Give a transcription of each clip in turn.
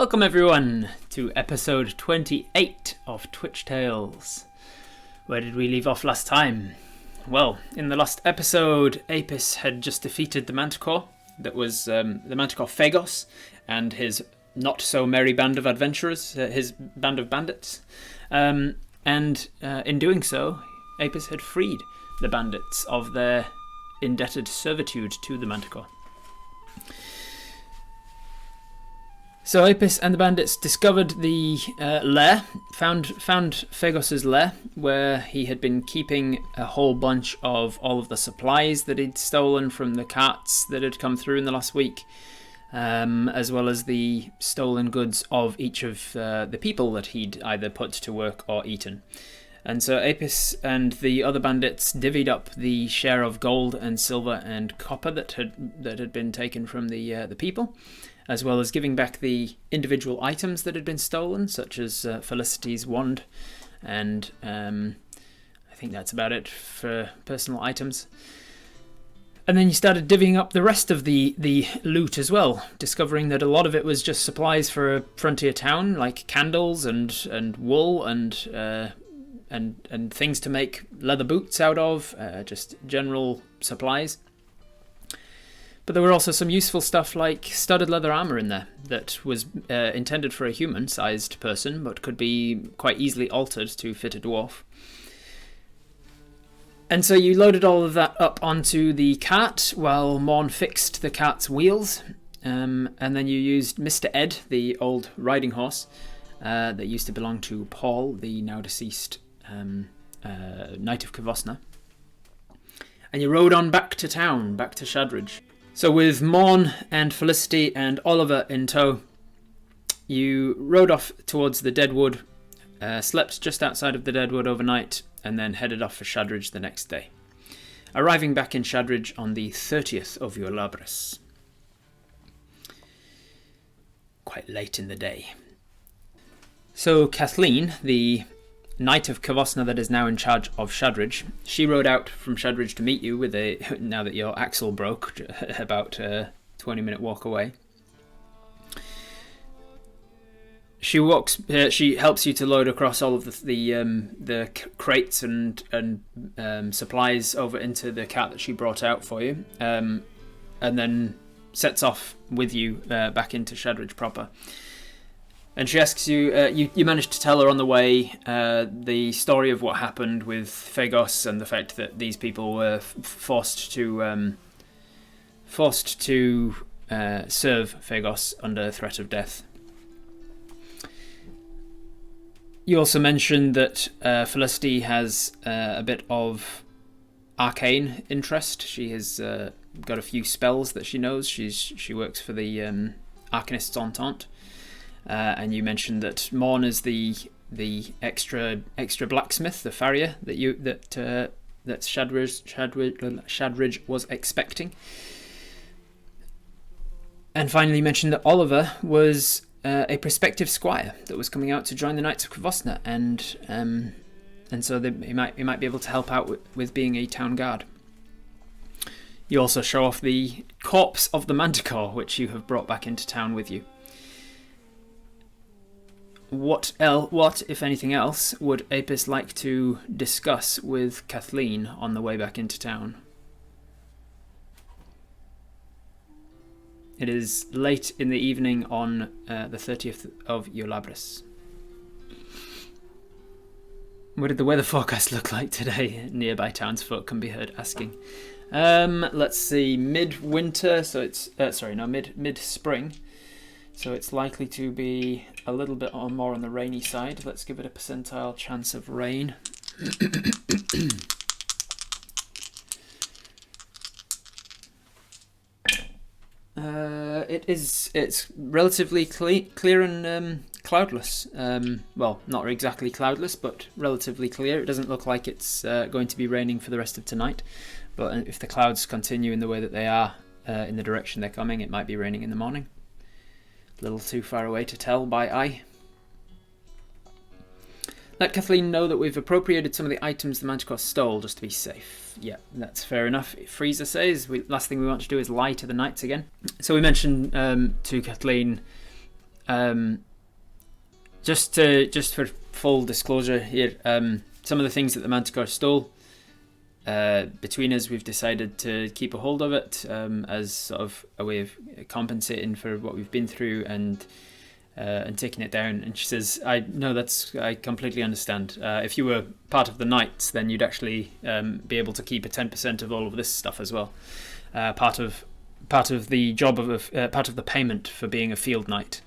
Welcome everyone to episode 28 of Twitch Tales. Where did we leave off last time? Well, in the last episode, Apis had just defeated the Manticore. That was the Manticore Phagos and his not-so-merry band of adventurers, his band of bandits. And in doing so, Apis had freed the bandits of their indebted servitude to the Manticore. So Apis and the bandits discovered the lair, found Phagos' lair, where he had been keeping a whole bunch of all of the supplies that he'd stolen from the carts that had come through in the last week, as well as the stolen goods of each of the people that he'd either put to work or eaten. And so Apis and the other bandits divvied up the share of gold and silver and copper that had been taken from the people, as well as giving back the individual items that had been stolen, such as Felicity's wand, and I think that's about it for personal items. And then you started divvying up the rest of the loot as well, discovering that a lot of it was just supplies for a frontier town, like candles and wool and things to make leather boots out of, just general supplies. But there were also some useful stuff like studded leather armor in there that was intended for a human-sized person, but could be quite easily altered to fit a dwarf. And so you loaded all of that up onto the cart while Morn fixed the cart's wheels, and then you used Mr. Ed, the old riding horse that used to belong to Paul, the now deceased Knight of Kavosna, and you rode on back to town, back to Shadridge. So with Morn and Felicity and Oliver in tow, you rode off towards the Deadwood, slept just outside of the Deadwood overnight, and then headed off for Shadridge the next day, arriving back in Shadridge on the 30th of Ulabris. Quite late in the day. So Kathleen, the Knight of Kavosna that is now in charge of Shadridge, she rode out from Shadridge to meet you with now that your axle broke, about a 20-minute walk away. She helps you to load across all of the crates and supplies over into the cart that she brought out for you, and then sets off with you back into Shadridge proper. And she asks you, you managed to tell her on the way the story of what happened with Phagos and the fact that these people were forced to serve Phagos under threat of death. You also mentioned that Felicity has a bit of arcane interest. She has got a few spells that she knows. She works for the Arcanists Entente. And you mentioned that Morn is the extra blacksmith, the farrier that Shadridge was expecting. And finally, you mentioned that Oliver was a prospective squire that was coming out to join the Knights of Kavosna, and so he might be able to help out with being a town guard. You also show off the corpse of the Manticore, which you have brought back into town with you. What, if anything else, would Apis like to discuss with Kathleen on the way back into town? It is late in the evening on the 30th of Ulabris. What did the weather forecast look like today? Nearby townsfolk can be heard asking. Let's see, mid-winter, so it's mid-spring. So it's likely to be a little bit more on the rainy side. Let's give it a percentile chance of rain. It's relatively clear and cloudless. Well, not exactly cloudless, but relatively clear. It doesn't look like it's going to be raining for the rest of tonight. But if the clouds continue in the way that they are, in the direction they're coming, it might be raining in the morning. A little too far away to tell by eye. Let Kathleen know that we've appropriated some of the items the Manticore stole just to be safe. Yeah, that's fair enough. Frieza says, last thing we want to do is lie to the knights again. So we mentioned to Kathleen Just for full disclosure here, some of the things that the Manticore stole, between us, we've decided to keep a hold of it as sort of a way of compensating for what we've been through and taking it down. And she says, I completely understand. If you were part of the Knights, then you'd actually be able to keep a 10% of all of this stuff as well. Part of the job of part of the payment for being a field knight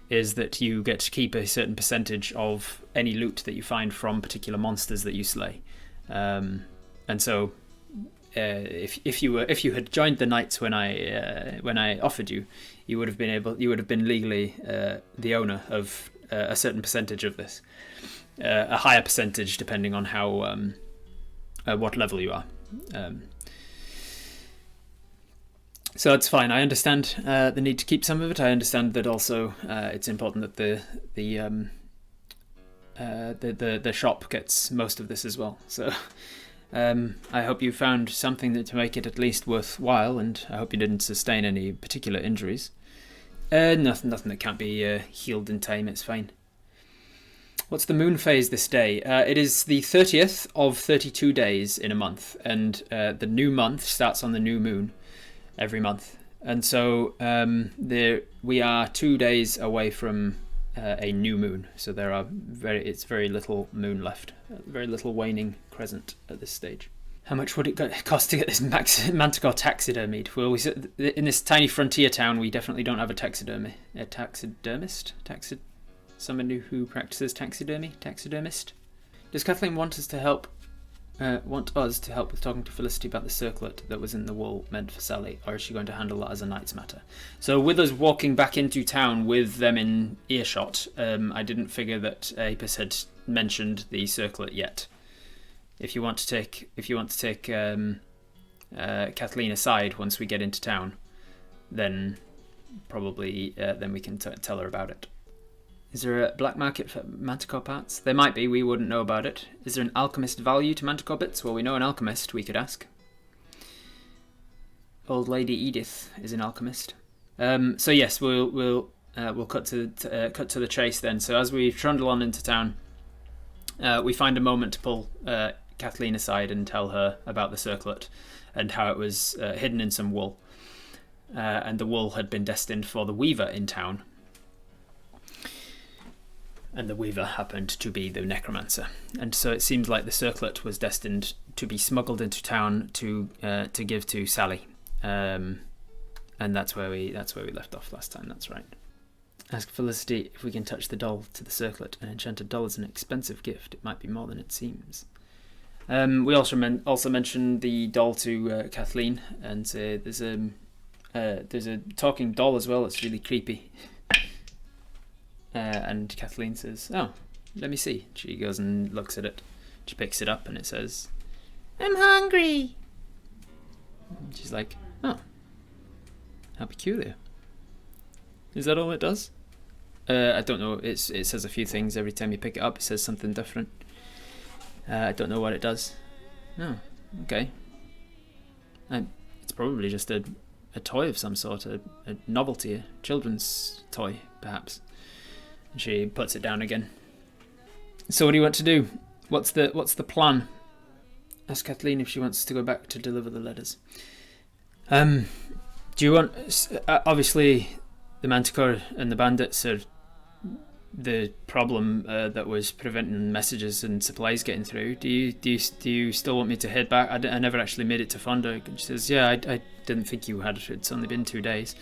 is that you get to keep a certain percentage of any loot that you find from particular monsters that you slay. And so, if you had joined the Knights when I offered you, you would have been legally the owner of a certain percentage of this, a higher percentage depending on how what level you are. So that's fine. I understand the need to keep some of it. I understand that also it's important that the shop gets most of this as well. So I hope you found something to make it at least worthwhile, and I hope you didn't sustain any particular injuries. Nothing that can't be healed in time. It's fine. What's the moon phase this day? It is the 30th of 32 days in a month, and the new month starts on the new moon every month. And so we are 2 days away from a new moon. So it's very little moon left, very little waning crescent at this stage. How much would it cost to get this Manticore taxidermied? Well, in this tiny frontier town, we definitely don't have a taxidermist? Someone who practices taxidermist? Does Kathleen want us to help with talking to Felicity about the circlet that was in the wool meant for Sally, or is she going to handle that as a knight's matter? So with us walking back into town with them in earshot, I didn't figure that Apis had mentioned the circlet yet. If you want to take Kathleen aside once we get into town, then probably then we can tell her about it. Is there a black market for Manticore parts? There might be, we wouldn't know about it. Is there an alchemist value to Manticore bits? Well, we know an alchemist, we could ask. Old Lady Edith is an alchemist. So yes, we'll cut to the chase then. So as we trundle on into town, we find a moment to pull Kathleen aside and tell her about the circlet and how it was hidden in some wool. And the wool had been destined for the weaver in town. And the weaver happened to be the necromancer. And so it seems like the circlet was destined to be smuggled into town to give to Sally. And that's where we left off last time, that's right. Ask Felicity if we can touch the doll to the circlet. An enchanted doll is an expensive gift. It might be more than it seems. We also mentioned the doll to Kathleen, and say there's a talking doll as well. It's really creepy. And Kathleen says, "Oh, let me see." She goes and looks at it. She picks it up and it says, "I'm hungry." And she's like, "Oh, how peculiar. Is that all it does?" I don't know. It says a few things every time you pick it up. It says something different. I don't know what it does. No, okay. It's probably just a toy of some sort, a novelty, a children's toy, perhaps. And she puts it down again. So what do you want to do? What's the plan? Ask Kathleen if she wants to go back to deliver the letters. Do you want? Obviously, the Manticore and the bandits are the problem that was preventing messages and supplies getting through. Do you still want me to head back? I never actually made it to Fonda. And she says, "Yeah, I didn't think you had. It's only been 2 days."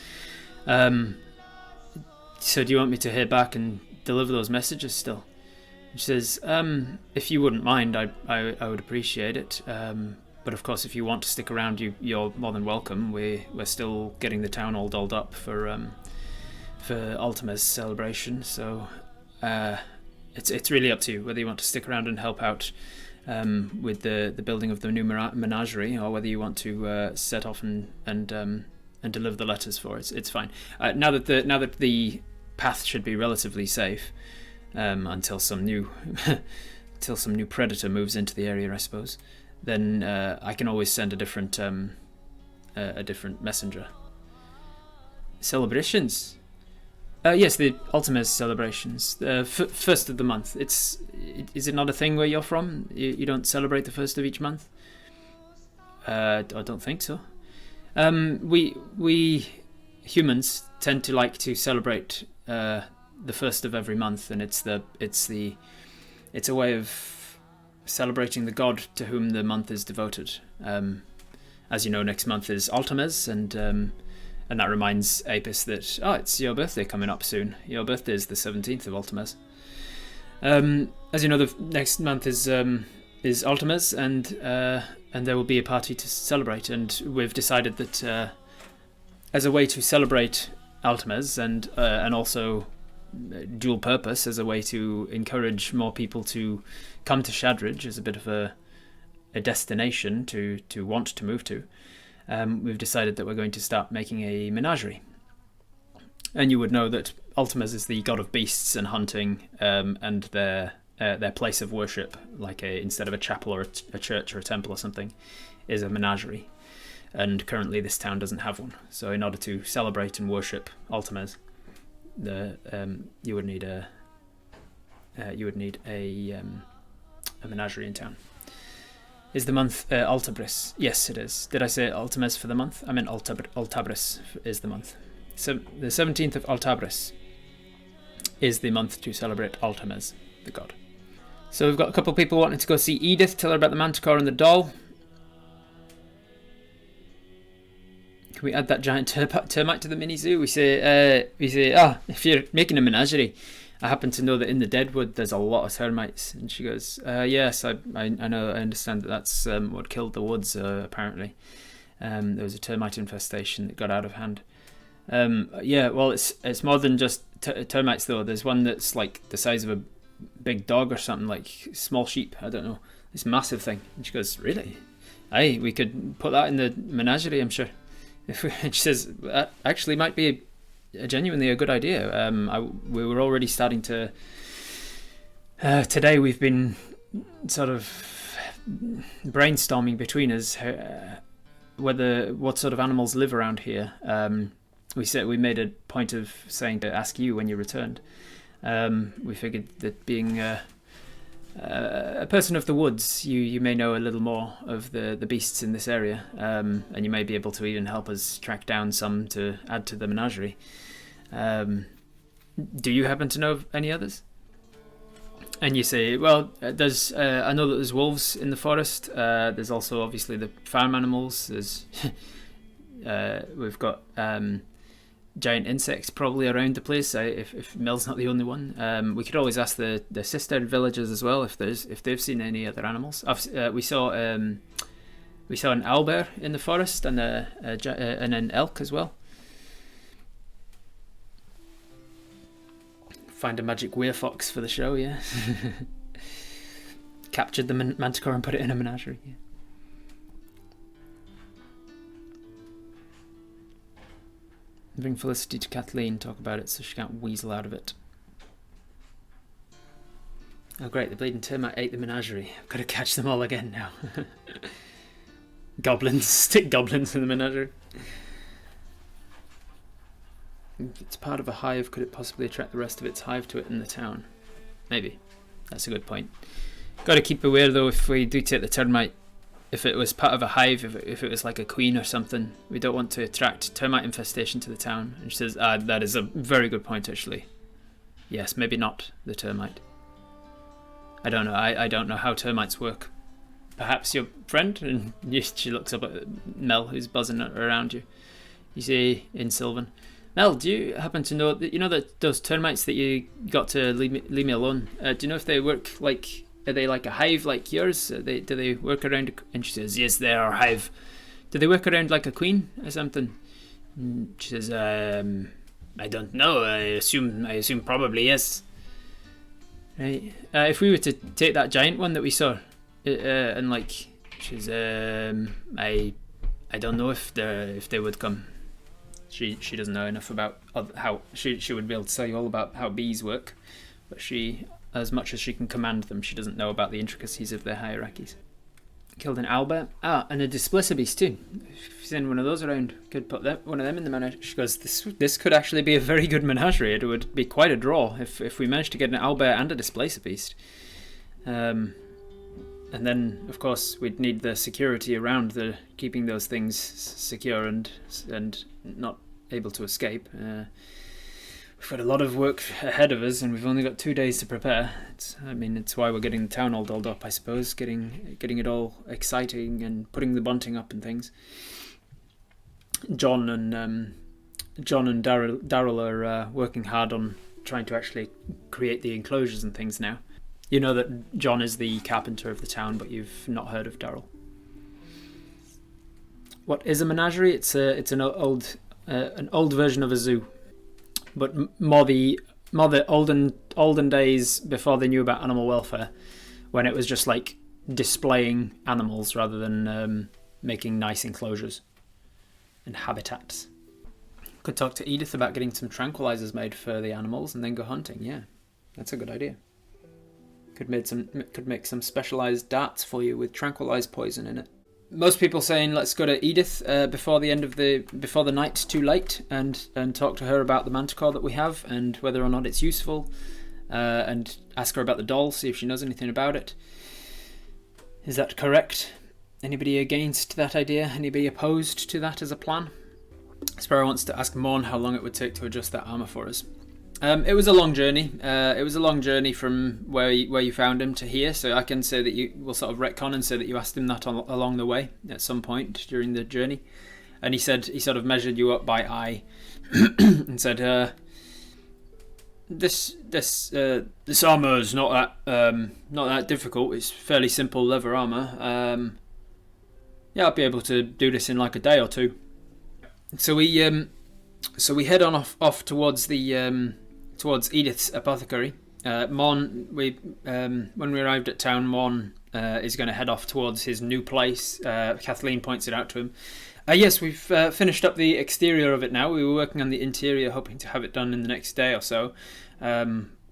So do you want me to head back and deliver those messages still? And she says, if you wouldn't mind, I would appreciate it. But of course, if you want to stick around, you're more than welcome. We're still getting the town all dolled up for Ultima's celebration. So it's really up to you whether you want to stick around and help out with the building of the new Menagerie, or whether you want to set off and deliver the letters for it. It's fine. Now that the path should be relatively safe until some new predator moves into the area, I suppose. Then I can always send a different messenger. Celebrations. Yes, the Ultimes celebrations, first of the month. Is it not a thing where you're from? You don't celebrate the first of each month? I don't think so. We humans tend to like to celebrate the first of every month, and it's a way of celebrating the god to whom the month is devoted. As you know, next month is Ultimes, and that reminds Apis that it's your birthday coming up soon. Your birthday is the 17th of Ultimes. As you know, the next month is Ultimes, and there will be a party to celebrate. And we've decided that as a way to celebrate Ultimes and also dual purpose, as a way to encourage more people to come to Shadridge as a bit of a destination to want to move to. We've decided that we're going to start making a menagerie. And you would know that Ultimes is the god of beasts and hunting, and their place of worship, instead of a chapel or a church or a temple or something, is a menagerie. And currently this town doesn't have one. So in order to celebrate and worship Ultimes, you would need a menagerie in town. Is the month Altabris? Yes, it is. Did I say Ultimes for the month? I meant Altabris is the month. So the 17th of Altabris is the month to celebrate Ultimes, the god. So we've got a couple of people wanting to go see Edith, tell her about the Manticore and the doll. Can we add that giant termite to the mini zoo? We say, if you're making a menagerie, I happen to know that in the Deadwood there's a lot of termites. And she goes, yes, I know, I understand that's what killed the woods, apparently. There was a termite infestation that got out of hand. Well, it's more than just termites, though. There's one that's like the size of a big dog or something, like small sheep, I don't know. This massive thing. And she goes, really? Aye, we could put that in the menagerie, I'm sure. And she says, that actually might be genuinely a good idea. We were already starting to today we've been sort of brainstorming between us what sort of animals live around here. We made a point of saying to ask you when you returned. We figured that being a person of the woods, you may know a little more of the beasts in this area, and you may be able to even help us track down some to add to the menagerie. Do you happen to know of any others? And you say, well, there's I know that there's wolves in the forest. There's also obviously the farm animals. There's we've got giant insects probably around the place. If Mel's not the only one, we could always ask the sister villagers as well if they've seen any other animals. We saw an owlbear in the forest and an elk as well. Find a magic werefox for the show, yeah. Captured the manticore and put it in a menagerie. Yeah. Bring Felicity to Kathleen, talk about it so she can't weasel out of it. Oh great, the bleeding termite ate the menagerie. I've got to catch them all again now. Goblins, stick goblins in the menagerie. If it's part of a hive, could it possibly attract the rest of its hive to it in the town? Maybe. That's a good point. Got to keep aware though, if we do take the termite, if it was part of a hive, if it was like a queen or something, we don't want to attract termite infestation to the town. And she says, that is a very good point actually. Yes, maybe not the termite. I don't know. I don't know how termites work. Perhaps your friend? And she looks up at Mel, who's buzzing around you. You say in Sylvan, Mel, do you happen to know that that those termites that you got to leave me alone? Do you know if they work like? Are they like a hive like yours? Do they work around? And she says, yes, they are a hive. Do they work around like a queen or something? And she says, I don't know. I assume probably yes. Right. If we were to take that giant one that we saw, and like, she's I don't know if they would come. She doesn't know enough about how she would be able to tell you all about how bees work, but as much as she can command them, she doesn't know about the intricacies of their hierarchies. Killed an owlbear. Ah, and a displacer beast too. If you send one of those around, could put one of them in the menagerie. She goes, this could actually be a very good menagerie. It would be quite a draw if we managed to get an owlbear and a displacer beast. And then, of course, we'd need the security around keeping those things secure and not able to escape. We've got a lot of work ahead of us, and we've only got 2 days to prepare. It's why we're getting the town all dolled up, I suppose, getting it all exciting and putting the bunting up and things. John and Daryl are working hard on trying to actually create the enclosures and things now. You know that John is the carpenter of the town, but you've not heard of Daryl. What is a menagerie? It's an old version of a zoo. But more the olden days before they knew about animal welfare, when it was just like displaying animals rather than making nice enclosures and habitats. Could talk to Edith about getting some tranquilizers made for the animals and then go hunting. Yeah, that's a good idea. Could make some specialized darts for you with tranquilized poison in it. Most people saying let's go to Edith before the night's too late and talk to her about the Manticore that we have and whether or not it's useful, and ask her about the doll, see if she knows anything about it. Is that correct? Anybody against that idea? Anybody opposed to that as a plan? Sparrow wants to ask Morn how long it would take to adjust that armor for us. It was a long journey. It was a long journey from where you found him to here, so I can say that you will sort of retcon and say that you asked him that along the way at some point during the journey, and he said he sort of measured you up by eye and said, "This armor is not that difficult. It's fairly simple leather armor. Yeah, I'll be able to do this in like a day or two." So we head on off towards towards Edith's apothecary. Mon, when we arrived at town, Mon is going to head off towards his new place. Kathleen points it out to him. Yes, we've finished up the exterior of it now. We were working on the interior, hoping to have it done in the next day or so.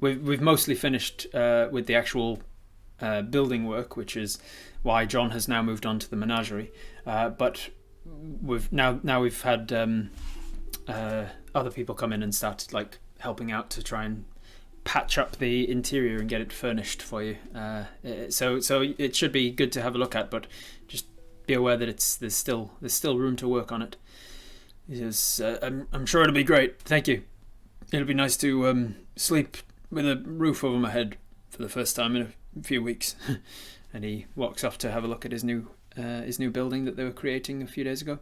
We've mostly finished with the actual building work, which is why John has now moved on to the menagerie. But we've had other people come in and start like helping out to try and patch up the interior and get it furnished for you. So it should be good to have a look at, but just be aware that there's still room to work on it. I'm sure it'll be great. Thank you. It'll be nice to sleep with a roof over my head for the first time in a few weeks. And he walks off to have a look at his new building that they were creating a few days ago.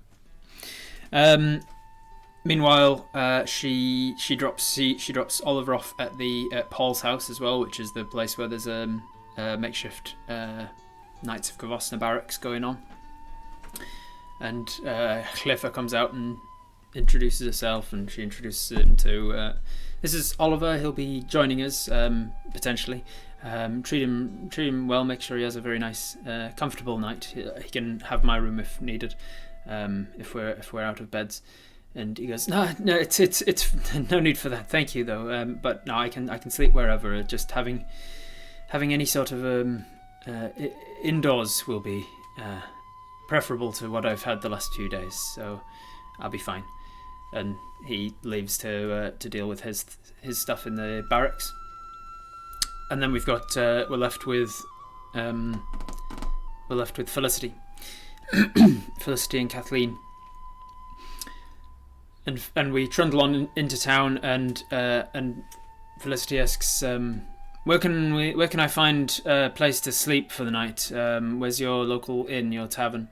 Meanwhile, she drops Oliver off at Paul's house as well, which is the place where there's a makeshift Knights of Kavosna barracks going on. And Cliffa comes out and introduces herself, and she introduces him to this is Oliver. He'll be joining us potentially. Treat him well. Make sure he has a very nice, comfortable night. He can have my room if needed, if we're out of beds. And he goes, no, it's no need for that. Thank you though. But no, I can sleep wherever. Just having any sort of indoors will be preferable to what I've had the last few days. So I'll be fine. And he leaves to deal with his stuff in the barracks. And then we're left with Felicity, Felicity and Kathleen. And we trundle on into town, and Felicity asks, where can I find a place to sleep for the night? Where's your local inn, your tavern?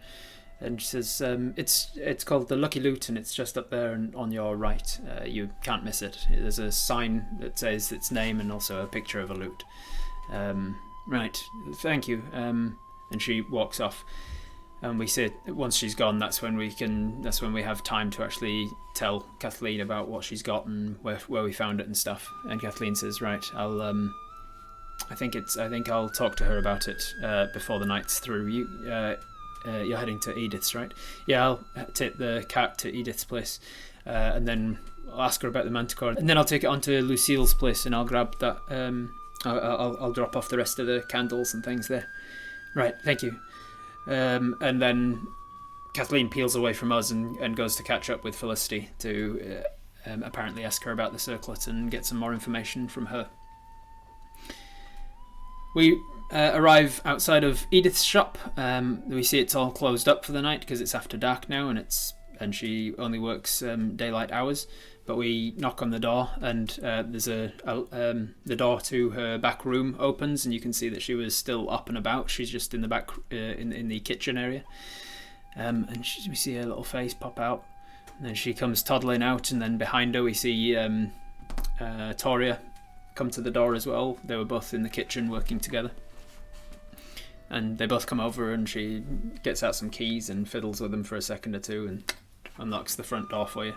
And she says, it's called the Lucky Loot, and it's just up there and on your right. You can't miss it. There's a sign that says its name and also a picture of a loot. Right, thank you. And she walks off. And we say once she's gone, that's when we have time to actually tell Kathleen about what she's got and where we found it and stuff. And Kathleen says, right, I think I'll talk to her about it before the night's through. You're heading to Edith's, right? Yeah, I'll take the cart to Edith's place, and then I'll ask her about the Manticore, and then I'll take it on to Lucille's place, and I'll grab that. I'll drop off the rest of the candles and things there. Right, thank you. And then Kathleen peels away from us and goes to catch up with Felicity to apparently ask her about the circlet and get some more information from her. We arrive outside of Edith's shop. We see it's all closed up for the night because it's after dark now, and she only works daylight hours. But we knock on the door, and there's the door to her back room opens, and you can see that she was still up and about. She's just in the back in the kitchen area, and we see her little face pop out, and then she comes toddling out, and then behind her we see Toria come to the door as well. They were both in the kitchen working together, and they both come over, and she gets out some keys and fiddles with them for a second or two and unlocks the front door for you.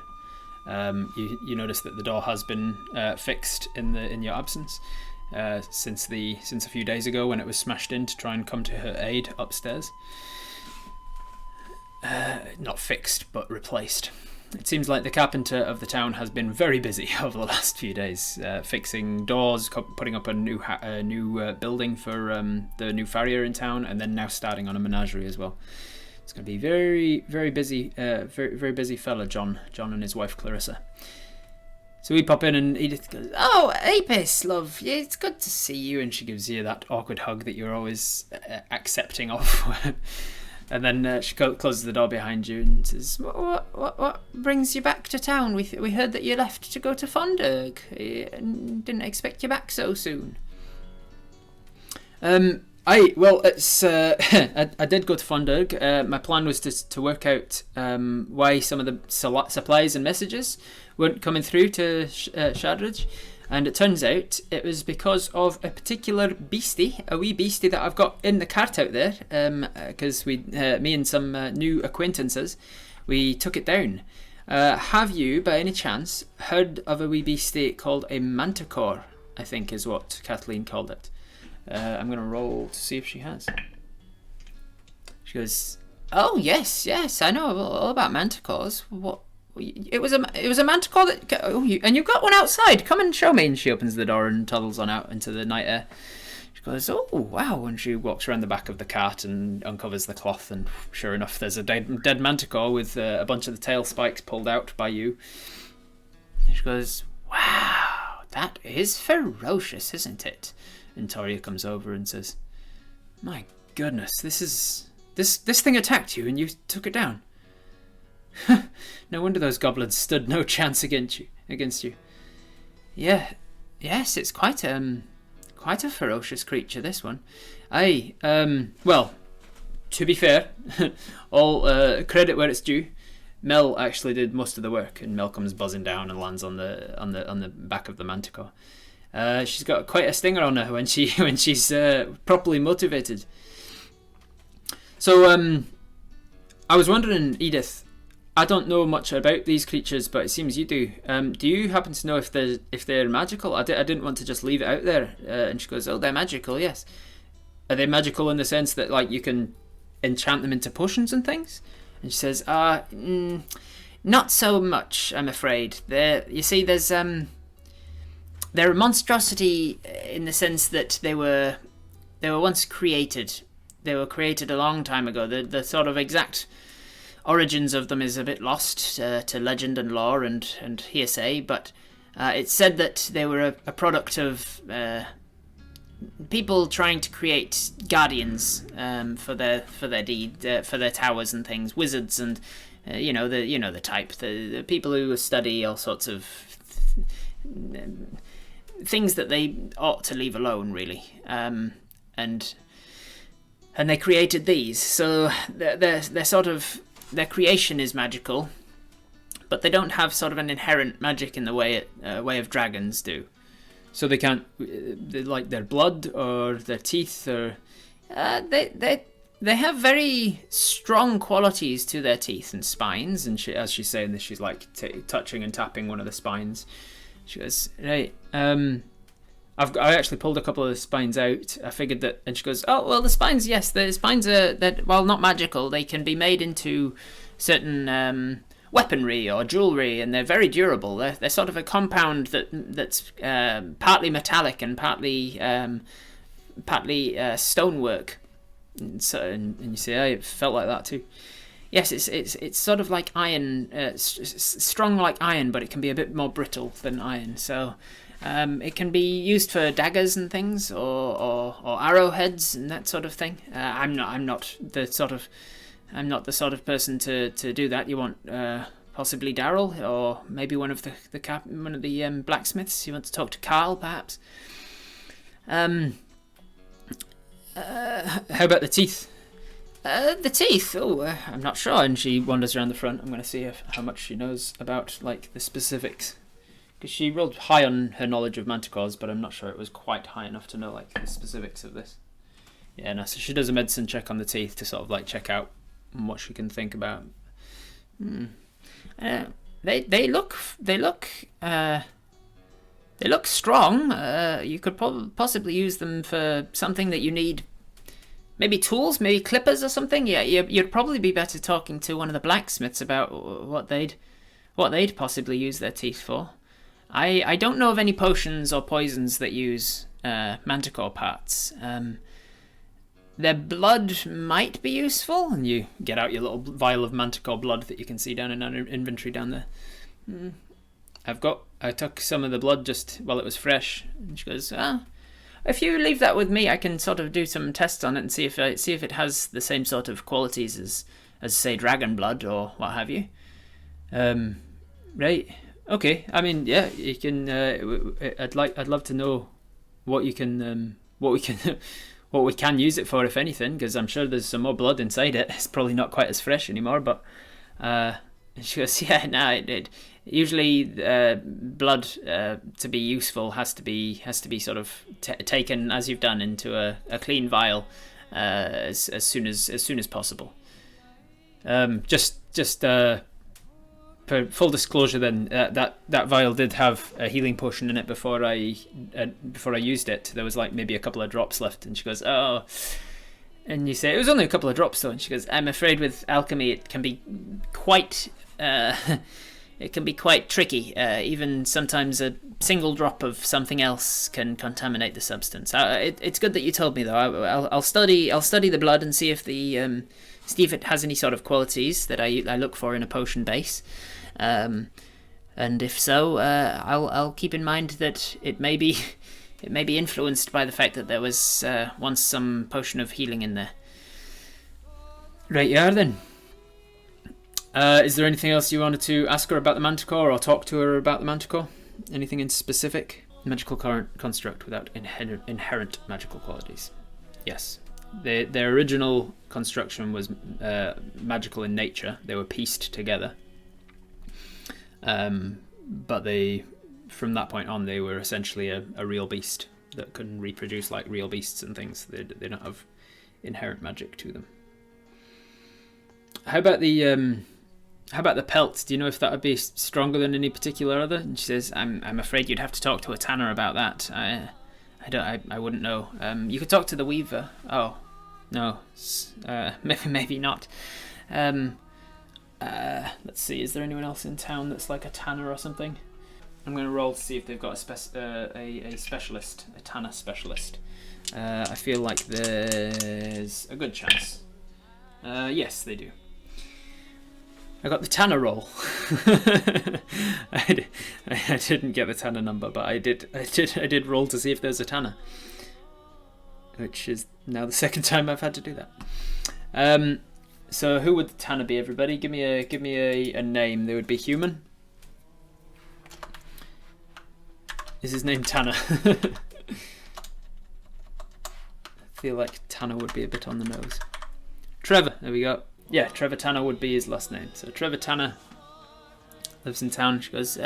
You notice that the door has been fixed in your absence since a few days ago when it was smashed in to try and come to her aid upstairs. Not fixed, but replaced. It seems like the carpenter of the town has been very busy over the last few days, fixing doors, putting up a new building for the new farrier in town, and then now starting on a menagerie as well. It's going to be very, very busy, very busy fella, John and his wife Clarissa. So we pop in, and Edith goes, "Oh, Apis, love, yeah, it's good to see you." And she gives you that awkward hug that you're always accepting of. And then she closes the door behind you and says, "What brings you back to town? We heard that you left to go to Fonderg. Didn't expect you back so soon." I did go to Fonderg. My plan was to work out why some of the supplies and messages weren't coming through to Shadridge, and it turns out it was because of a particular a wee beastie that I've got in the cart out there. Because me and some new acquaintances, we took it down. Have you, by any chance, heard of a wee beastie called a Manticore? I think is what Kathleen called it. I'm going to roll to see if she has. She goes, "Oh yes, I know all about manticores. What? It was a manticore that. And you've got one outside. Come and show me." And she opens the door and toddles on out into the night air. She goes, "Oh wow!" And she walks around the back of the cart and uncovers the cloth. And sure enough, there's a dead manticore with a bunch of the tail spikes pulled out by you. And she goes, "Wow, that is ferocious, isn't it?" And Toria comes over and says, "My goodness, this thing attacked you and you took it down. No wonder those goblins stood no chance against you. Yeah, yes, it's quite a ferocious creature, this one. Well, to be fair, all credit where it's due. Mel actually did most of the work, and Mel comes buzzing down and lands on the back of the manticore. She's got quite a stinger on her when she's properly motivated. So I was wondering, Edith, I don't know much about these creatures, but it seems you do. Do you happen to know if they're magical? I didn't want to just leave it out there." And she goes, "Oh, they're magical, yes." "Are they magical in the sense that like you can enchant them into potions and things?" And she says, "Not so much, I'm afraid. You see, they're a monstrosity in the sense that they were once created. They were created a long time ago. The sort of exact origins of them is a bit lost to legend and lore and hearsay, but it's said that they were a product of people trying to create guardians for their deed, for their towers and things, wizards and the type, the people who study all sorts of things that they ought to leave alone, really, and they created these. So they're sort of, their creation is magical, but they don't have sort of an inherent magic in the way of dragons do. So they can't, like their blood or their teeth, or they have very strong qualities to their teeth and spines. And as she's saying this, she's like touching and tapping one of the spines. She goes, "Right, I actually pulled a couple of the spines out. I figured that," and she goes, "Oh, well, the spines, yes, the spines are, that while not magical, they can be made into certain weaponry or jewelry, and they're very durable. They're sort of a compound that's partly metallic and partly stonework, and you say, I felt like that too. Yes, it's sort of like iron, strong like iron, but it can be a bit more brittle than iron. So it can be used for daggers and things, or arrowheads and that sort of thing. I'm not the sort of person to do that. You want possibly Daryl, or maybe one of the blacksmiths. You want to talk to Carl, perhaps. How about the teeth? The teeth? Oh, I'm not sure. And she wanders around the front. I'm going to see how much she knows about like the specifics, because she rolled high on her knowledge of manticores, but I'm not sure it was quite high enough to know like the specifics of this. Yeah, no. So she does a medicine check on the teeth to sort of like check out what she can think about. They look strong. You could possibly use them for something that you need. Maybe tools, maybe clippers or something. Yeah, you'd probably be better talking to one of the blacksmiths about what they'd possibly use their teeth for. I don't know of any potions or poisons that use manticore parts. Their blood might be useful, and you get out your little vial of manticore blood that you can see down in our inventory down there. I took some of the blood just while it was fresh. And she goes, if you leave that with me, I can sort of do some tests on it and see if it has the same sort of qualities as say dragon blood or what have you. Right. Okay. I mean, yeah, you can. I'd love to know what we can use it for, if anything, because I'm sure there's some more blood inside it. It's probably not quite as fresh anymore, but she goes, yeah, no, it usually blood to be useful has to be sort of taken as you've done into a clean vial as soon as possible. Just for full disclosure, then that vial did have a healing potion in it before I used it. There was like maybe a couple of drops left, and she goes, oh. And you say, it was only a couple of drops though, and she goes, I'm afraid with alchemy it can be quite tricky. Even sometimes a single drop of something else can contaminate the substance. It's good that you told me though. I'll study the blood and see if it has any sort of qualities that I look for in a potion base. And if so, I'll keep in mind that it may be influenced by the fact that there was once some potion of healing in there. Right, you are then. Is there anything else you wanted to ask her about the Manticore, or talk to her about the Manticore? Anything in specific? Magical construct without inherent magical qualities. Yes. Their original construction was magical in nature. They were pieced together. But from that point on, they were essentially a real beast that can reproduce like real beasts and things. They don't have inherent magic to them. How about the pelt? Do you know if that would be stronger than any particular other? And she says, I'm afraid you'd have to talk to a tanner about that. I wouldn't know. You could talk to the weaver. Oh, no. Maybe not. Let's see. Is there anyone else in town that's like a tanner or something? I'm going to roll to see if they've got a specialist, a tanner specialist. I feel like there's a good chance. Yes, they do. I got the tanner roll. I didn't get the tanner number, but I did roll to see if there's a tanner, which is now the second time I've had to do that. So who would the tanner be? Everybody, give me a name. They would be human. Is his name Tanner? I feel like Tanner would be a bit on the nose. Trevor, there we go. Yeah, Trevor Tanner would be his last name. So Trevor Tanner lives in town. She goes,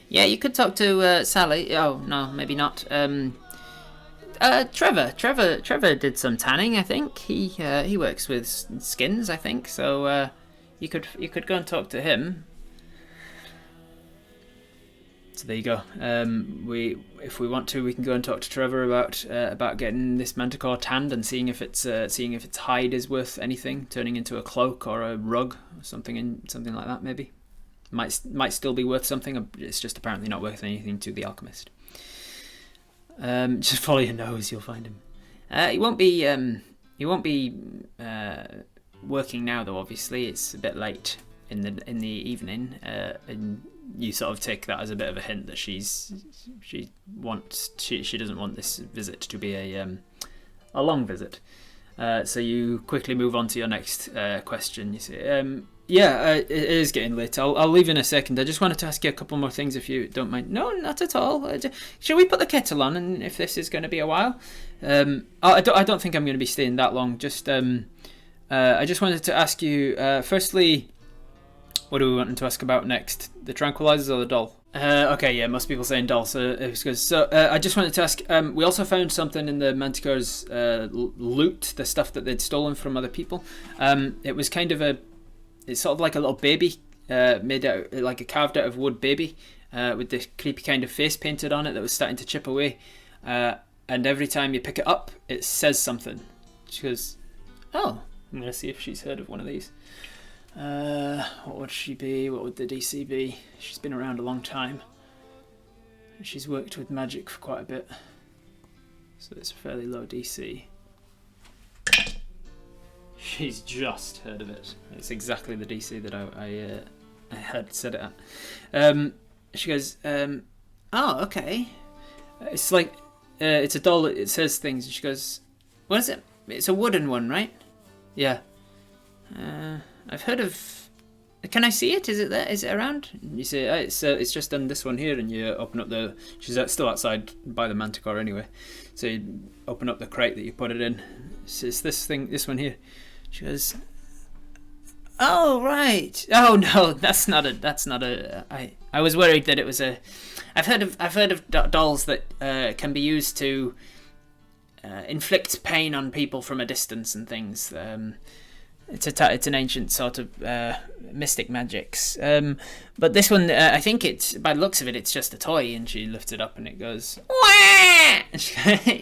yeah, you could talk to Sally. Oh, no, maybe not. Trevor did some tanning, I think. He works with skins, I think. So you could go and talk to him. So there you go. If we want to, we can go and talk to Trevor about getting this manticore tanned and seeing if its hide is worth anything, turning into a cloak or a rug or something like that. Maybe might still be worth something. It's just apparently not worth anything to the alchemist. Just follow your nose, you'll find him. He won't be He won't be working now, though. Obviously, it's a bit late in the evening, and you sort of take that as a bit of a hint that she doesn't want this visit to be a long visit. So you quickly move on to your next question. You say, it is getting late. I'll leave in a second. I just wanted to ask you a couple more things, if you don't mind. No, not at all. Shall we put the kettle on? And if this is going to be a while, I don't think I'm going to be staying that long. Just I just wanted to ask you. Firstly, what are we wanting to ask about next? The tranquilizers or the doll? Okay, yeah, most people saying doll, so it was good. So I just wanted to ask, we also found something in the Manticore's loot, the stuff that they'd stolen from other people. It was kind of it's sort of like a little baby, made out, like a carved out of wood baby, with this creepy kind of face painted on it that was starting to chip away. And every time you pick it up, it says something. She goes, oh, I'm going to see if she's heard of one of these. What would she be? What would the DC be? She's been around a long time. She's worked with magic for quite a bit. So it's a fairly low DC. She's just heard of it. It's exactly the DC that I had set it at. She goes, oh, okay. It's like, it's a doll, it says things. And she goes, what is it? It's a wooden one, right? Yeah. I've heard of. Can I see it? Is it there? Is it around? And you say it's just on this one here, and you open up the. She's still outside by the Manticore anyway, so you open up the crate that you put it in. It's this one here. She goes, oh right. Oh no, that's not a. I was worried that it was a. I've heard of dolls that can be used to inflict pain on people from a distance and things. It's an ancient sort of mystic magics. But this one, I think it's, by the looks of it, it's just a toy. And she lifts it up and it goes, wah!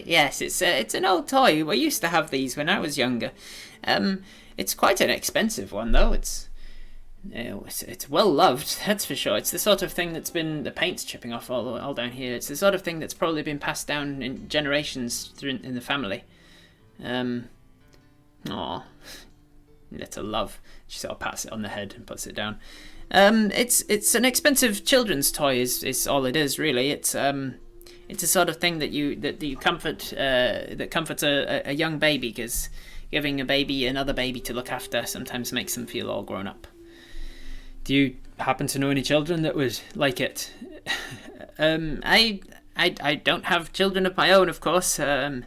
Yes, it's an old toy. We used to have these when I was younger. It's quite an expensive one though. It's well loved, that's for sure. It's the sort of thing that's been, the paint's chipping off all down here. It's the sort of thing that's probably been passed down in generations through in the family. Aww. Little love. She sort of pats it on the head and puts it down. It's an expensive children's toy. Is all it is really. It's a sort of thing that you comfort that comforts a young baby, because giving a baby another baby to look after sometimes makes them feel all grown up. Do you happen to know any children that would like it? I don't have children of my own, of course. And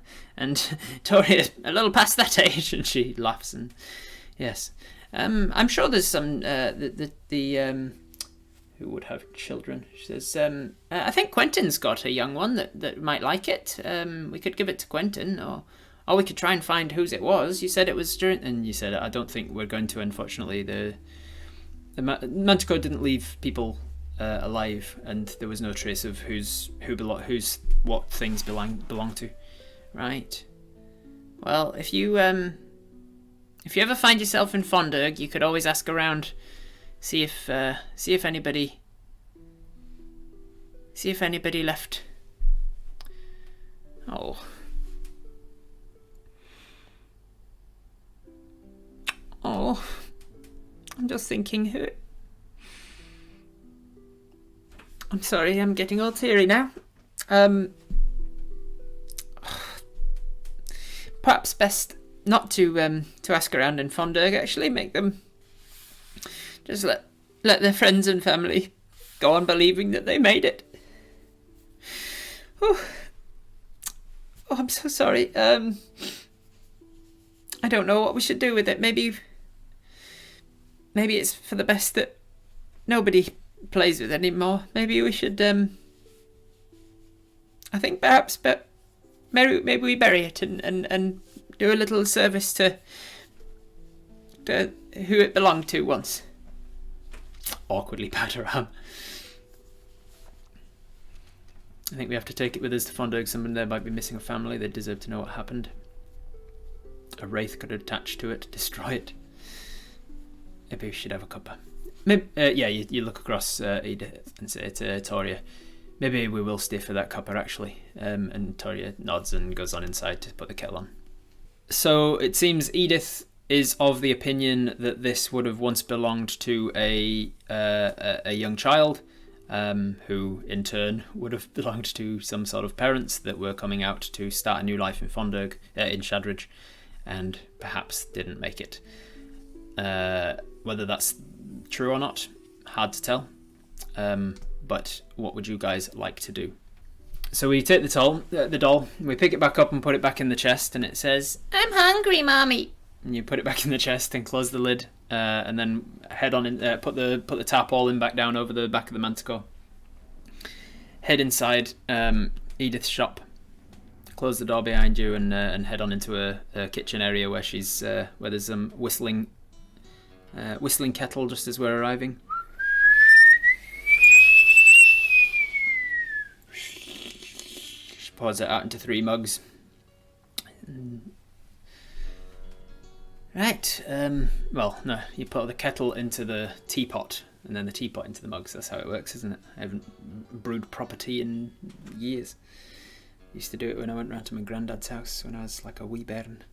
Toria's a little past that age, and she laughs and. Yes, I'm sure there's some who would have children. She says, I think Quentin's got a young one that might like it. We could give it to Quentin, or we could try and find whose it was. You said it was during, and you said I don't think we're going to. Unfortunately, the Manticore didn't leave people alive, and there was no trace of what things belong to. Right. Well, if you ever find yourself in Fondurg, you could always ask around, see if anybody left. Oh. Oh. I'm just thinking who. I'm sorry, I'm getting all teary now. Perhaps best not to ask around in Fondurg, actually. Make them just let their friends and family go on believing that they made it. Oh, I'm so sorry. I don't know what we should do with it. Maybe it's for the best that nobody plays with anymore. Maybe we should I think perhaps maybe we bury it and do a little service to who it belonged to once. Awkwardly pat her arm. I think we have to take it with us to Fondurg. Someone there might be missing a family. They deserve to know what happened. A wraith could attach to it, destroy it. Maybe we should have a cuppa. Maybe, you look across Edith and say to Toria, maybe we will stay for that cuppa actually. And Toria nods and goes on inside to put the kettle on. So it seems Edith is of the opinion that this would have once belonged to a young child, who in turn would have belonged to some sort of parents that were coming out to start a new life in in Shadridge, and perhaps didn't make it. Whether that's true or not, hard to tell. But what would you guys like to do? So we take the doll, we pick it back up and put it back in the chest, and it says, "I'm hungry, Mommy." And you put it back in the chest and close the lid, and then head on in. Put the tarpaulin back down over the back of the Manticore. Head inside Edith's shop. Close the door behind you, and head on into a kitchen area where where there's some whistling kettle just as we're arriving. Pours it out into 3 mugs. Right. Well, no, you put the kettle into the teapot, and then the teapot into the mugs. That's how it works, isn't it? I haven't brewed proper tea in years. Used to do it when I went round to my granddad's house when I was like a wee bairn.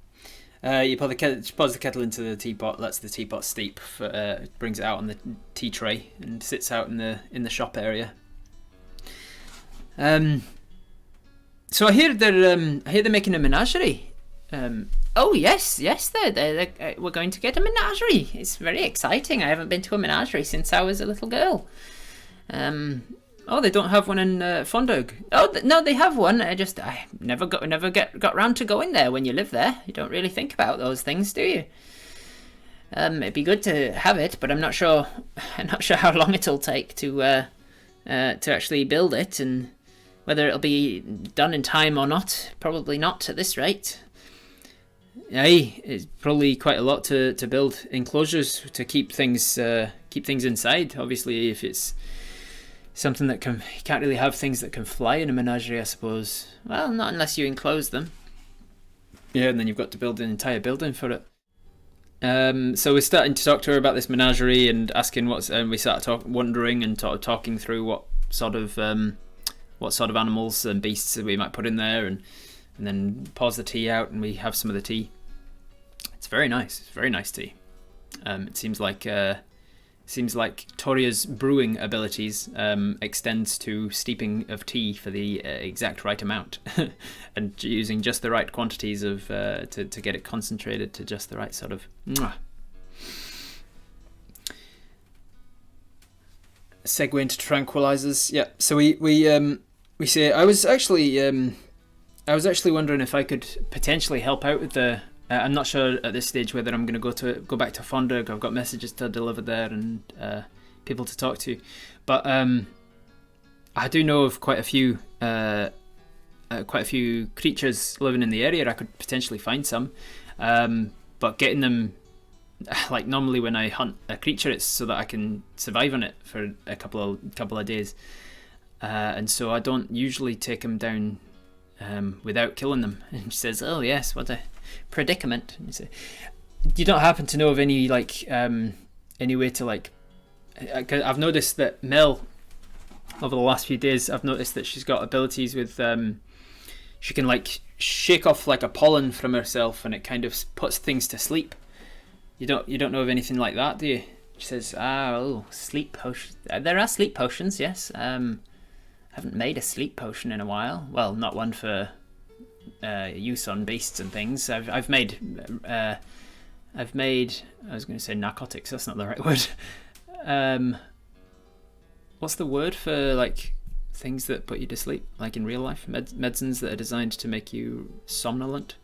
You pours the kettle into the teapot, lets the teapot steep, brings it out on the tea tray, and sits out in the shop area. So I hear they're making a menagerie. Oh yes, we're going to get a menagerie. It's very exciting. I haven't been to a menagerie since I was a little girl. Oh, they don't have one in Fondog. Oh, no, they have one. I never got round to going there. When you live there, you don't really think about those things, do you? It'd be good to have it, but I'm not sure. I'm not sure how long it'll take to actually build it, and whether it'll be done in time or not. Probably not at this rate. Aye, it's probably quite a lot to build enclosures to keep things inside. Obviously, if it's something that you can't really have things that can fly in a menagerie, I suppose. Well, not unless you enclose them. Yeah, and then you've got to build an entire building for it. So we're starting to talk to her about this menagerie and asking and we started wondering and talking through what sort of animals and beasts that we might put in there, and then pours the tea out, and we have some of the tea. It's very nice. It's very nice tea. It seems like Toria's brewing abilities extends to steeping of tea for the exact right amount, and using just the right quantities of to get it concentrated to just the right sort of. Segue into tranquilizers. Yeah. So we say I was actually wondering if I could potentially help out with the. I'm not sure at this stage whether I'm going to go back to Fondog. I've got messages to deliver there and people to talk to, but I do know of quite a few creatures living in the area. I could potentially find some, but getting them, like normally when I hunt a creature, it's so that I can survive on it for a couple of days, and so I don't usually take them down without killing them. And she says, "Oh yes, what a predicament." And you say, "You don't happen to know of any any way to like?" I've noticed that Mel, over the last few days, I've noticed that she's got abilities with she can like shake off like a pollen from herself, and it kind of puts things to sleep. You don't know of anything like that, do you? She says, sleep potion. There are sleep potions, yes. Haven't made a sleep potion in a while. Well, not one for use on beasts and things. I've made. I was going to say narcotics. That's not the right word. What's the word for like things that put you to sleep, like in real life? Medicines that are designed to make you somnolent.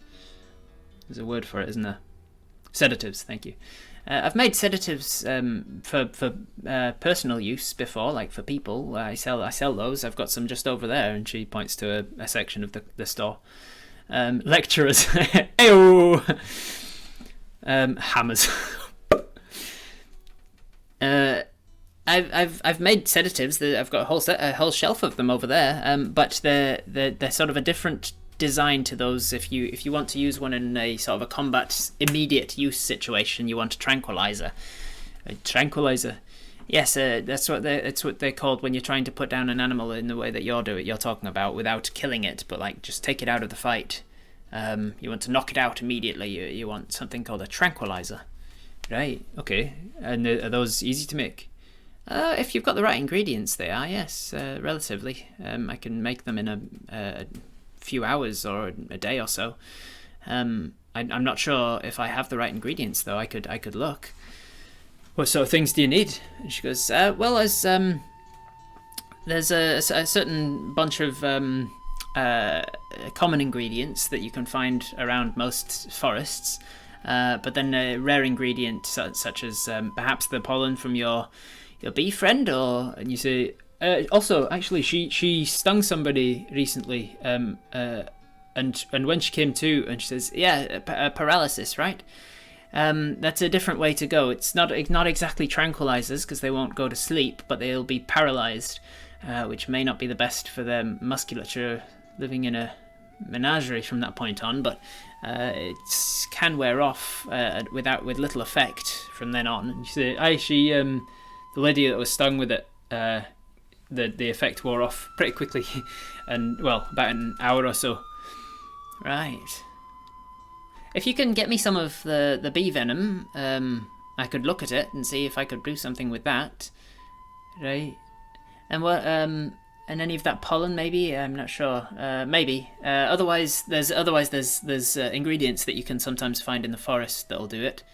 There's a word for it, isn't there? Sedatives. Thank you. I've made sedatives for personal use before, like for people. I sell those. I've got some just over there, and she points to a section of the store. Lecturers, Ayo! Hammers. I've made sedatives. I've got a whole shelf of them over there. But they're sort of a different design to those. If you want to use one in a sort of a combat immediate use situation, you want a tranquilizer. A tranquilizer, yes, that's what they're called when you're trying to put down an animal in the way that you're talking about, without killing it, but like just take it out of the fight. You want to knock it out immediately. You want something called a tranquilizer. Right, okay. And are those easy to make? If you've got the right ingredients, they are, yes, relatively. I can make them in a few hours or a day or so. I'm not sure if I have the right ingredients, though. I could look. What sort of things do you need? And she goes, well, there's a certain bunch of common ingredients that you can find around most forests. But then a rare ingredient such as perhaps the pollen from your bee friend, and you say also actually she stung somebody recently, and when she came to, and she says paralysis, right? That's a different way to go. It's not exactly tranquilizers because they won't go to sleep, but they'll be paralyzed, which may not be the best for their musculature living in a menagerie from that point on, but it can wear off with little effect from then on. And you say, the lady that was stung with it, the effect wore off pretty quickly, and well, about an hour or so. Right. If you can get me some of the bee venom, I could look at it and see if I could do something with that. Right. And what and any of that pollen, maybe? I'm not sure. Maybe. Otherwise, there's ingredients that you can sometimes find in the forest that'll do it.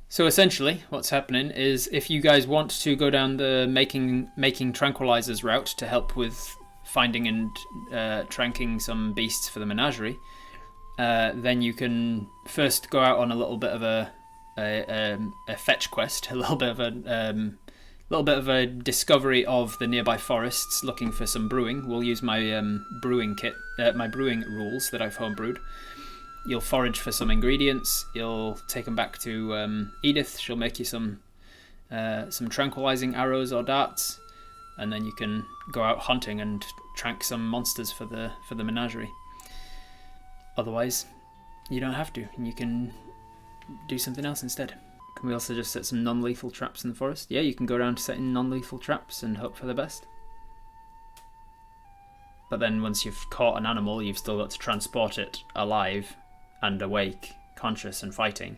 So essentially, what's happening is, if you guys want to go down the making tranquilizers route to help with finding and tranking some beasts for the menagerie, then you can first go out on a little bit of a fetch quest, a little bit of a discovery of the nearby forests, looking for some brewing. We'll use my brewing kit, my brewing rules that I've homebrewed. You'll forage for some ingredients. You'll take them back to Edith. She'll make you some tranquilizing arrows or darts, and then you can go out hunting and trank some monsters for the menagerie. Otherwise, you don't have to, and you can do something else instead. Can we also just set some non-lethal traps in the forest? Yeah, you can go around setting non-lethal traps and hope for the best. But then once you've caught an animal, you've still got to transport it alive and awake, conscious and fighting,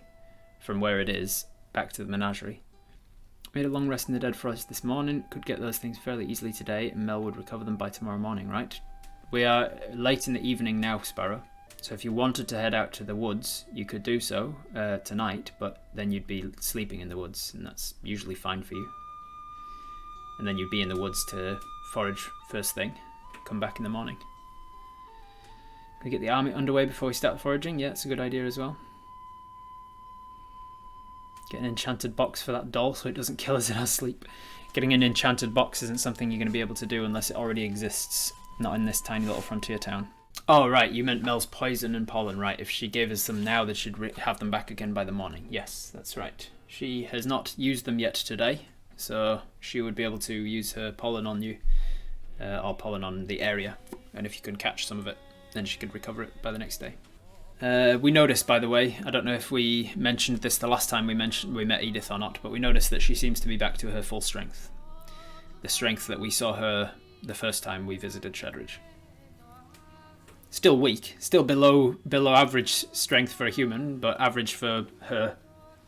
from where it is back to the menagerie. We had a long rest in the dead forest this morning. Could get those things fairly easily today, and Mel would recover them by tomorrow morning, right? We are late in the evening now, Sparrow. So if you wanted to head out to the woods, you could do so tonight, but then you'd be sleeping in the woods, and that's usually fine for you. And then you'd be in the woods to forage first thing, come back in the morning. Can we get the army underway before we start foraging? Yeah, that's a good idea as well. Get an enchanted box for that doll so it doesn't kill us in our sleep. Getting an enchanted box isn't something you're going to be able to do unless it already exists, not in this tiny little frontier town. Oh, right, you meant Mel's poison and pollen, right? If she gave us some now, they should have them back again by the morning. Yes, that's right. She has not used them yet today, so she would be able to use her pollen on you, or pollen on the area, and if you can catch some of it, then she could recover it by the next day. We noticed, by the way, I don't know if we mentioned this the last time we met Edith or not, but we noticed that she seems to be back to her full strength. The strength that we saw her the first time we visited Shadridge. Still weak, still below average strength for a human, but average for her,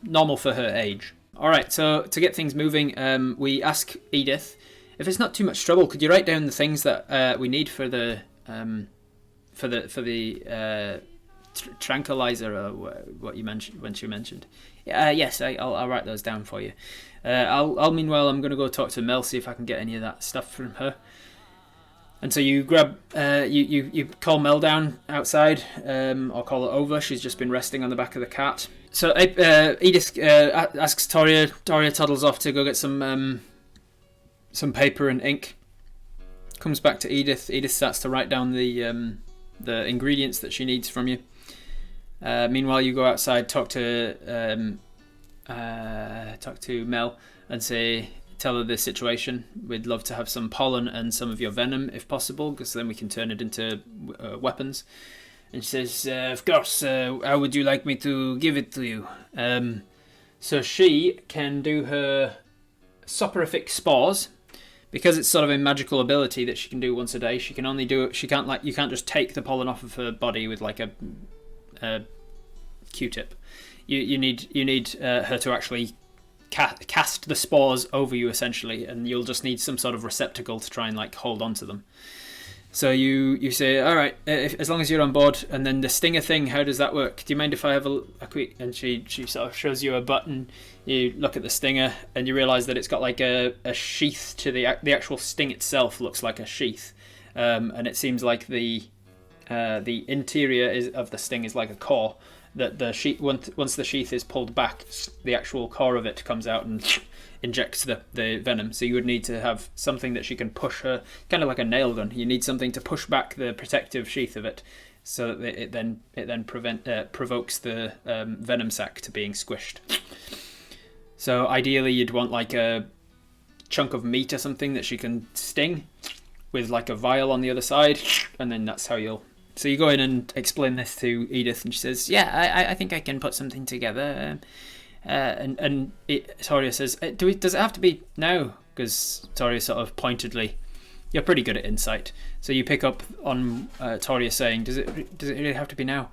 normal for her age. Alright, so to get things moving, we ask Edith, if it's not too much trouble, could you write down the things that we need for the tranquilizer, or what you mentioned when she mentioned? Yes, I'll write those down for you. I'll meanwhile, I'm going to go talk to Mel, see if I can get any of that stuff from her. And so you grab, you call Mel down outside, or call her over. She's just been resting on the back of the cart. So Edith asks Toria. Toria toddles off to go get some paper and ink. Comes back to Edith. Edith starts to write down the ingredients that she needs from you. Meanwhile, you go outside, talk to Mel, and tell her the situation. We'd love to have some pollen and some of your venom, if possible, because then we can turn it into weapons. And she says, of course, how would you like me to give it to you? So she can do her soporific spores, because it's sort of a magical ability that she can do once a day. She can only do it. She can't you can't just take the pollen off of her body with like a Q-tip. You need her to actually cast the spores over you essentially, and you'll just need some sort of receptacle to try and like hold on to them. So you say, all right, as long as you're on board. And then the stinger thing, how does that work? Do you mind if I have a quick? And she sort of shows you a button. You look at the stinger and you realise that it's got like a sheath to the actual sting itself. Looks like a sheath, and it seems like the interior of the sting is like a core. That the sheath, once the sheath is pulled back, the actual core of it comes out and injects the venom. So you would need to have something that she can push her, kind of like a nail gun. You need something to push back the protective sheath of it, so that it then provokes the venom sac to being squished. So ideally, you'd want like a chunk of meat or something that she can sting with like a vial on the other side, and then that's how you'll. So you go in and explain this to Edith, and she says, "Yeah, I think I can put something together." Toria says, "Does it have to be now?" Because Toria sort of pointedly, you're pretty good at insight, so you pick up on Toria saying, "Does it really have to be now?"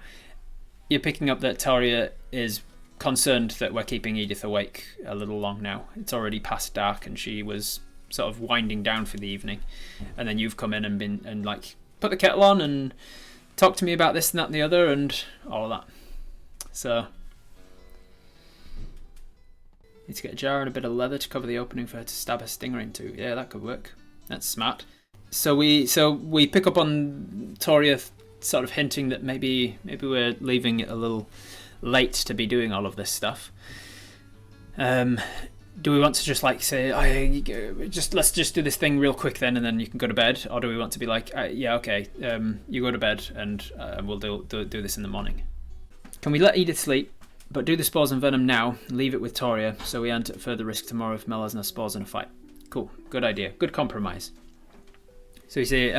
You're picking up that Toria is concerned that we're keeping Edith awake a little long now. It's already past dark, and she was sort of winding down for the evening, and then you've come in and like put the kettle on and talk to me about this and that and the other and all of that. So need to get a jar and a bit of leather to cover the opening for her to stab her stinger into. Yeah, that could work. That's smart. So we pick up on Toria sort of hinting that maybe we're leaving it a little late to be doing all of this stuff. Do we want to just like say, let's just do this thing real quick then, and then you can go to bed, or do we want to be like, yeah, okay, you go to bed and we'll do this in the morning? Can we let Edith sleep, but do the spores and venom now, leave it with Toria, so we aren't at further risk tomorrow if Mel has no spores in a fight? Cool, good idea, good compromise. So you say,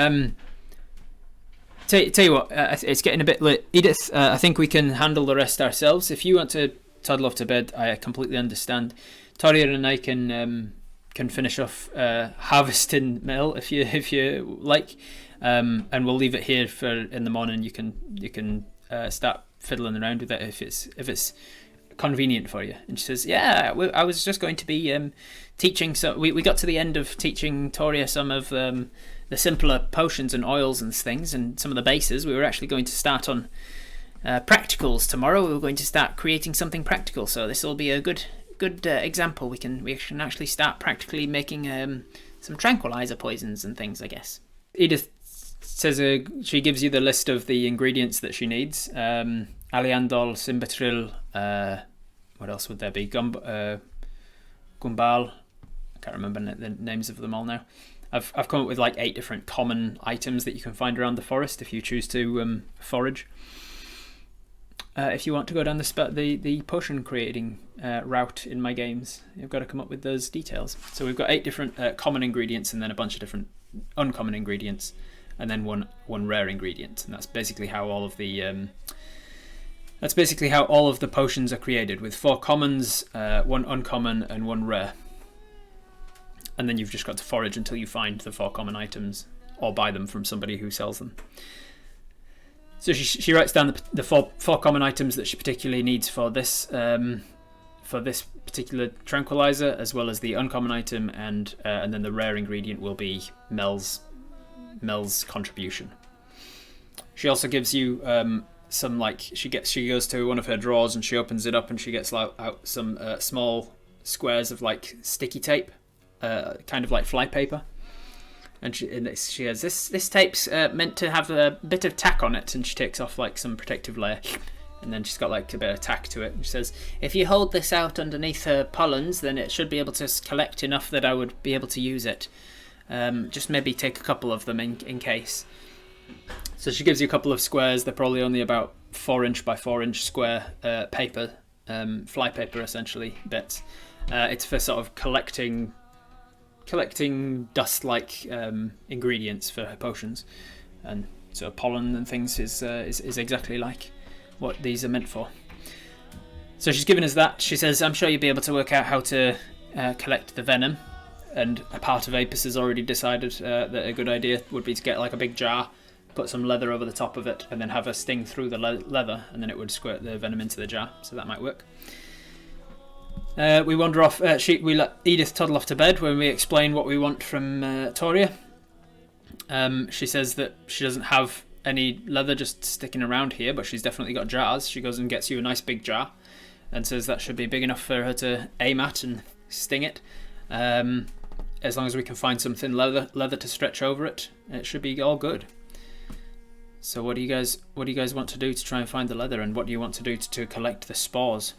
tell you what, it's getting a bit late. Edith, I think we can handle the rest ourselves. If you want to toddle off to bed, I completely understand. Toria and I can finish off harvesting Mel if you like, and we'll leave it here for in the morning. You can start fiddling around with it if it's convenient for you. And she says, yeah, I was just going to be teaching. So we got to the end of teaching Toria some of the simpler potions and oils and things, and some of the bases. We were actually going to start on practicals tomorrow. We were going to start creating something practical. So this will be a good example. We can actually start practically making some tranquilizer poisons and things, I guess. Edith says she gives you the list of the ingredients that she needs. Aliandol, Simbatril, what else would there be? Gumbal. I can't remember the names of them all now. I've come up with like 8 different common items that you can find around the forest if you choose to forage. If you want to go down the potion creating route in my games, you've got to come up with those details. So we've got 8 different common ingredients, and then a bunch of different uncommon ingredients, and then one rare ingredient. And that's basically how all of the potions are created, with 4 commons, 1 uncommon, and 1 rare. And then you've just got to forage until you find the 4 common items, or buy them from somebody who sells them. So she writes down the four common items that she particularly needs for this particular tranquilizer, as well as the uncommon item, and then the rare ingredient will be Mel's contribution. She also gives you some, like, she goes to one of her drawers and she opens it up and she gets out some small squares of like sticky tape, kind of like fly paper. And she has this tape's meant to have a bit of tack on it, and she takes off like some protective layer, and then she's got like a bit of tack to it. And she says, if you hold this out underneath her pollens, then it should be able to collect enough that I would be able to use it. Just maybe take a couple of them in case. So she gives you a couple of squares. They're probably only about 4" by 4" square paper, fly paper essentially bits. It's for sort of collecting dust-like ingredients for her potions, and so pollen and things is exactly like what these are meant for. So she's given us that. She says, I'm sure you'll be able to work out how to collect the venom. and a part of Apis has already decided that a good idea would be to get like a big jar, put some leather over the top of it, and then have her sting through the leather, and then it would squirt the venom into the jar. So that might work. We wander off. We let Edith toddle off to bed when we explain what we want from Toria. She says that she doesn't have any leather just sticking around here, but she's definitely got jars. She goes and gets you a nice big jar and says that should be big enough for her to aim at and sting it. As long as we can find something leather to stretch over it, it should be all good. So what do you guys want to do to try and find the leather, and what do you want to do to collect the spores?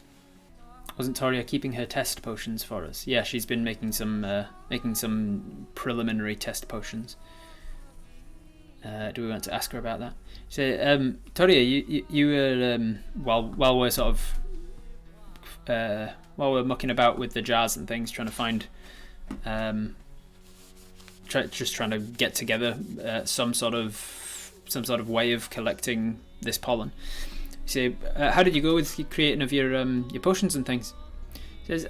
Wasn't Toria keeping her test potions for us? Yeah, she's been making some preliminary test potions. Do we want to ask her about that? So, Toria, you were while we're sort of while we're mucking about with the jars and things, trying to find, just trying to get together some sort of way of collecting this pollen. So, how did you go with creating of your potions and things? She says,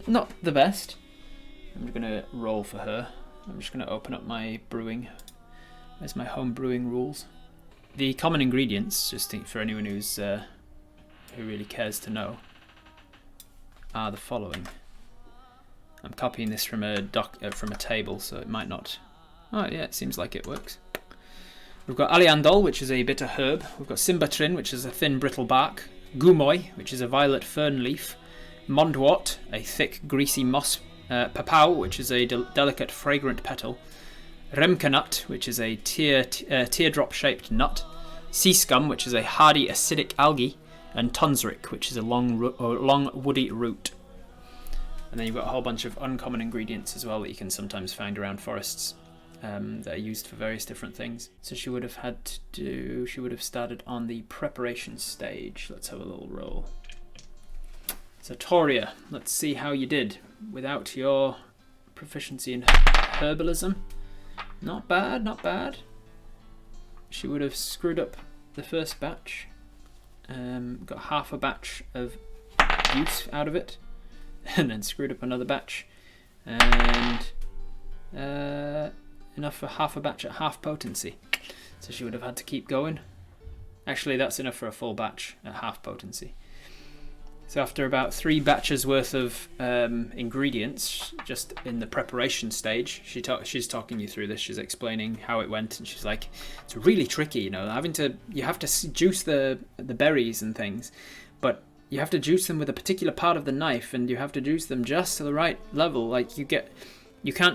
not the best. I'm just gonna roll for her. I'm just gonna open up my brewing. There's my home brewing rules. The common ingredients, just for anyone who really cares to know, are the following. I'm copying this from a table, so it might not. Oh yeah, it seems like it works. We've got aliandol, which is a bitter herb. We've got simbatrin, which is a thin brittle bark. Gumoy, which is a violet fern leaf. Mondwort, a thick greasy moss. Papau, which is a delicate fragrant petal. Remkenut, which is a teardrop-shaped nut. Sea scum, which is a hardy acidic algae. And tonsric, which is a long woody root. And then you've got a whole bunch of uncommon ingredients as well that you can sometimes find around forests. That are used for various different things. So she would have started on the preparation stage. Let's have a little roll. So Toria, let's see how you did without your proficiency in herbalism. Not bad, not bad. She would have screwed up the first batch. Got half a batch of use out of it. And then screwed up another batch. And enough for half a batch at half potency. So she would have had to keep going. Actually, that's enough for a full batch at half potency. So after about 3 batches worth of ingredients, just in the preparation stage, she's talking you through this. She's explaining how it went, and she's like, "It's really tricky, you know. You have to juice the berries and things, but you have to juice them with a particular part of the knife, and you have to juice them just to the right level. Like you can't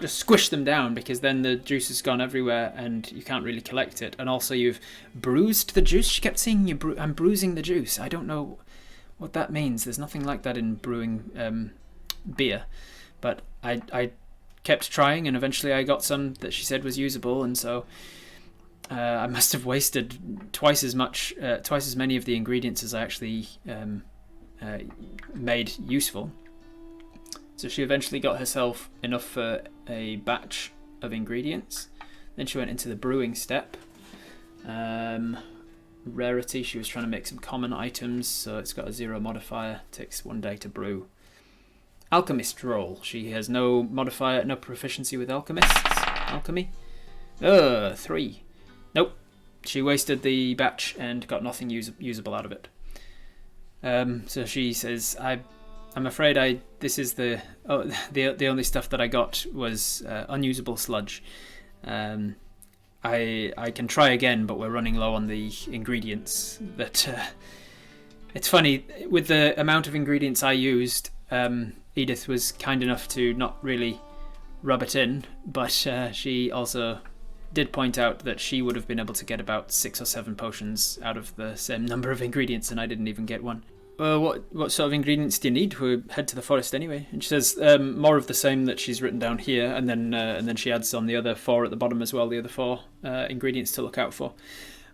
just squish them down, because then the juice has gone everywhere and you can't really collect it. And also you've bruised the juice." She kept saying, "I'm bruising the juice." I don't know what that means. There's nothing like that in brewing beer. But I kept trying, and eventually I got some that she said was usable. And so I must have wasted twice as many of the ingredients as I actually made useful. So she eventually got herself enough for a batch of ingredients. Then she went into the brewing step. Rarity, she was trying to make some common items, so it's got a 0 modifier. Takes 1 day to brew. Alchemist roll. She has no modifier, no proficiency with alchemy. 3. Nope. She wasted the batch and got nothing usable out of it. So she says, I'm afraid this is the only stuff that I got was unusable sludge. I can try again, but we're running low on the ingredients. It's funny, with the amount of ingredients I used, Edith was kind enough to not really rub it in, but she also did point out that she would have been able to get about 6 or 7 potions out of the same number of ingredients, and I didn't even get one. What sort of ingredients do you need? We'll head to the forest anyway. And she says more of the same that she's written down here, and then she adds on the other 4 at the bottom as well, the other 4 ingredients to look out for.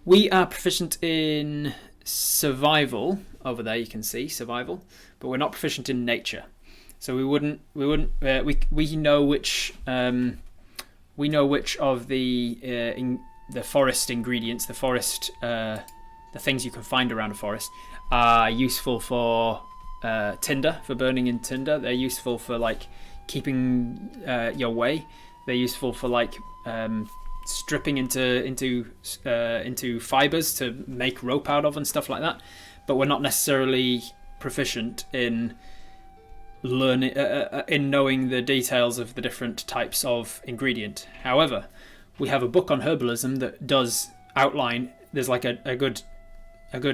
We are proficient in survival. Over there you can see survival, but we're not proficient in nature. So we know which of the forest ingredients, the things you can find around a forest, are useful for tinder, for burning in tinder. They're useful for keeping your way. They're useful for like stripping into fibers to make rope out of and stuff like that. But we're not necessarily proficient in learning in knowing the details of the different types of ingredient. However, we have a book on herbalism that does outline. There's like a good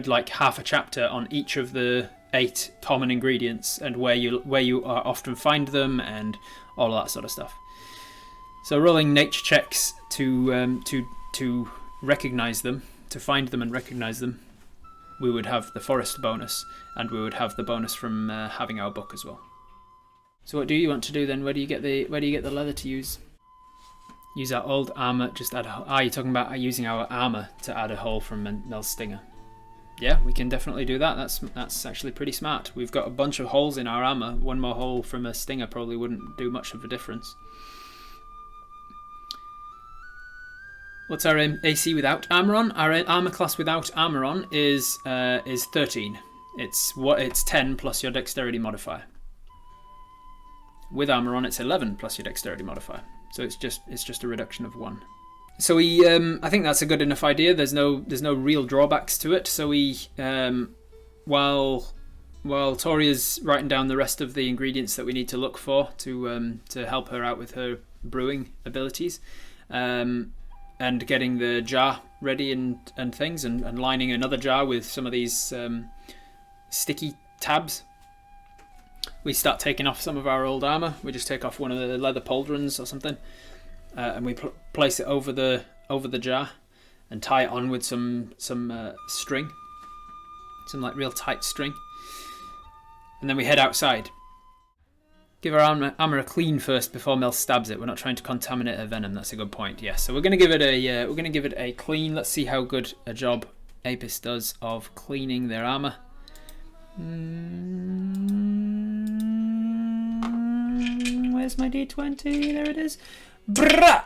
like half a chapter on each of the 8 common ingredients and where you often find them and all of that sort of stuff. So rolling nature checks to recognize them, to find them and recognize them, we would have the forest bonus, and we would have the bonus from having our book as well. So what do you want to do then? Where do you get the leather to use? Use our old armor. Just add. You're talking about using our armor to add a hole from Mel's stinger. Yeah, we can definitely do that. That's actually pretty smart. We've got a bunch of holes in our armor. One more hole from a stinger probably wouldn't do much of a difference. What's our AC without armor on? Our armor class without armor on is 13. It's 10 plus your dexterity modifier. With armor on, it's 11 plus your dexterity modifier. So it's just a reduction of 1. So I think that's a good enough idea. There's no real drawbacks to it. So while Toria's writing down the rest of the ingredients that we need to look for to help her out with her brewing abilities, and getting the jar ready and things, and lining another jar with some of these sticky tabs, we start taking off some of our old armor. We just take off one of the leather pauldrons or something, and we place it over the jar and tie it on with some string, some like real tight string, and then we head outside. Give our armor a clean first before Mel stabs it. We're not trying to contaminate her venom. That's a good point. Yes. So we're going to give it a clean. Let's see how good a job Apis does of cleaning their armor. Where's my D20? There it is. Brrrah!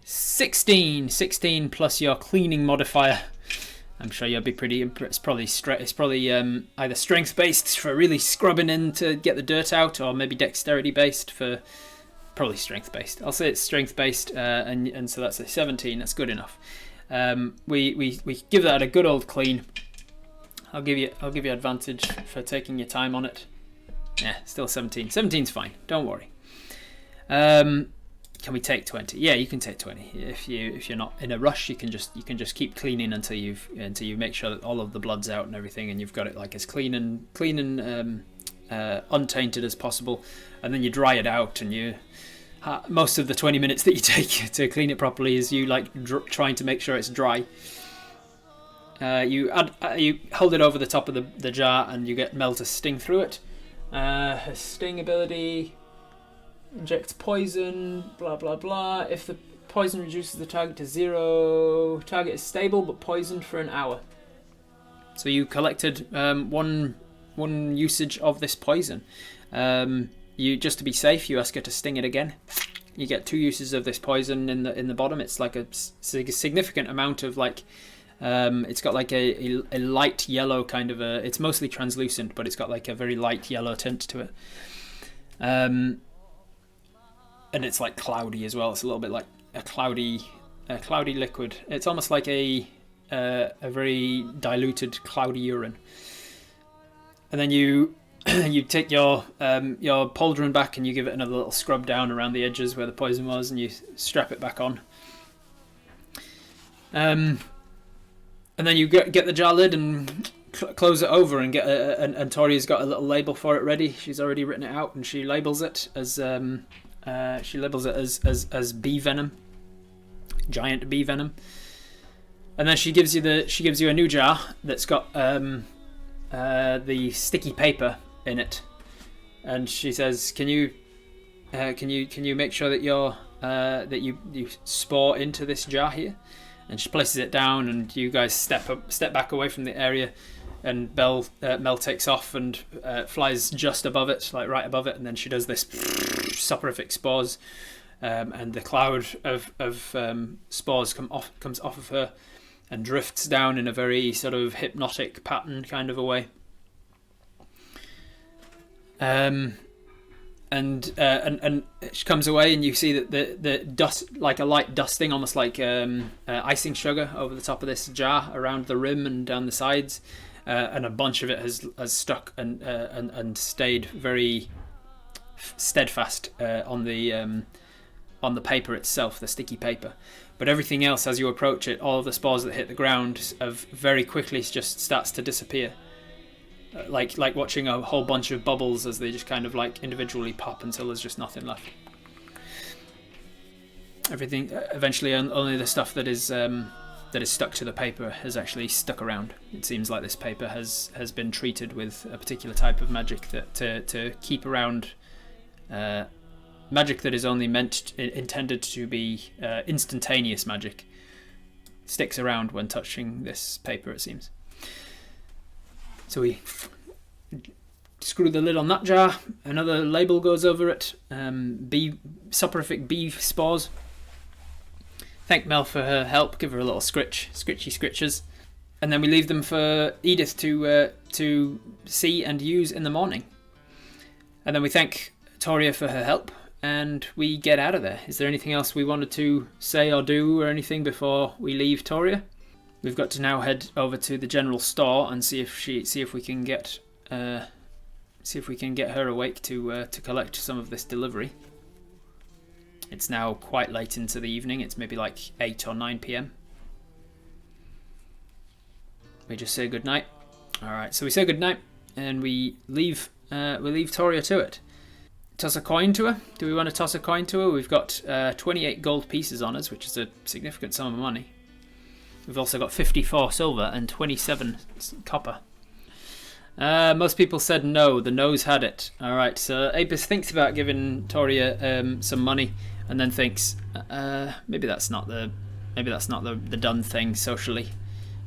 16 plus your cleaning modifier. I'm sure you'll be pretty impressed. It's probably either strength based for really scrubbing in to get the dirt out, or maybe dexterity based for probably strength based. I'll say it's strength based, and so that's a 17. That's good enough. We give that a good old clean. I'll give you advantage for taking your time on it. Yeah, still 17. 17's fine. Don't worry. Can we take 20? Yeah, you can take 20. If you're not in a rush, you can just keep cleaning until you make sure that all of the blood's out and everything, and you've got it like as clean and untainted as possible. And then you dry it out, and most of the 20 minutes that you take to clean it properly is you like trying to make sure it's dry. You hold it over the top of the jar, and you get Mel to sting through it. Her sting ability injects poison, blah blah blah. If the poison reduces the target to 0, target is stable but poisoned for an hour. So you collected one usage of this poison. You, just to be safe, you ask her to sting it again. You get 2 uses of this poison in the bottom. It's like a significant amount of like. It's got like a light yellow kind of a. It's mostly translucent, but it's got like a very light yellow tint to it. And it's like cloudy as well. It's a little bit like a cloudy liquid. It's almost like a very diluted cloudy urine. And then you take your pauldron back, and you give it another little scrub down around the edges where the poison was, and you strap it back on. And then you get the jar lid and close it over, and get and Tori's got a little label for it ready. She's already written it out, and she labels it as bee venom, giant bee venom. And then she gives you a new jar that's got the sticky paper in it, and she says, "Can you make sure that you spore into this jar here?" And she places it down, and you guys step back away from the area, and Mel takes off and flies just above it, like right above it, and then she does this soporific spores, and the cloud of spores comes off of her and drifts down in a very sort of hypnotic pattern kind of a way. And and she comes away, and you see that the dust, like a light dusting, almost like icing sugar over the top of this jar around the rim and down the sides, and a bunch of it has stuck and stayed very steadfast on the paper itself, the sticky paper. But everything else, as you approach it, all of the spores that hit the ground have very quickly just starts to disappear. Like watching a whole bunch of bubbles as they just kind of like individually pop until there's just nothing left. Everything eventually, only the stuff that is stuck to the paper has actually stuck around. It seems like this paper has been treated with a particular type of magic that to keep around magic that is only intended to be instantaneous magic. Sticks around when touching this paper, it seems. So we screw the lid on that jar. Another label goes over it. Soporific bee spores. Thank Mel for her help. Give her a little scritchy scritches, and then we leave them for Edith to see and use in the morning. And then we thank Toria for her help, and we get out of there. Is there anything else we wanted to say or do or anything before we leave Toria? We've got to now head over to the general store and see if we can get her awake to collect some of this delivery. It's now quite late into the evening. It's maybe like 8 or 9 p.m. We just say goodnight. All right, so we say goodnight and we leave Toria to it. Toss a coin to her. Do we want to toss a coin to her? We've got 28 gold pieces on us, which is a significant sum of money. We've also got 54 silver and 27 copper. Most people said no. The no's had it. All right, so Apis thinks about giving Toria some money, and then thinks maybe that's not the done thing socially.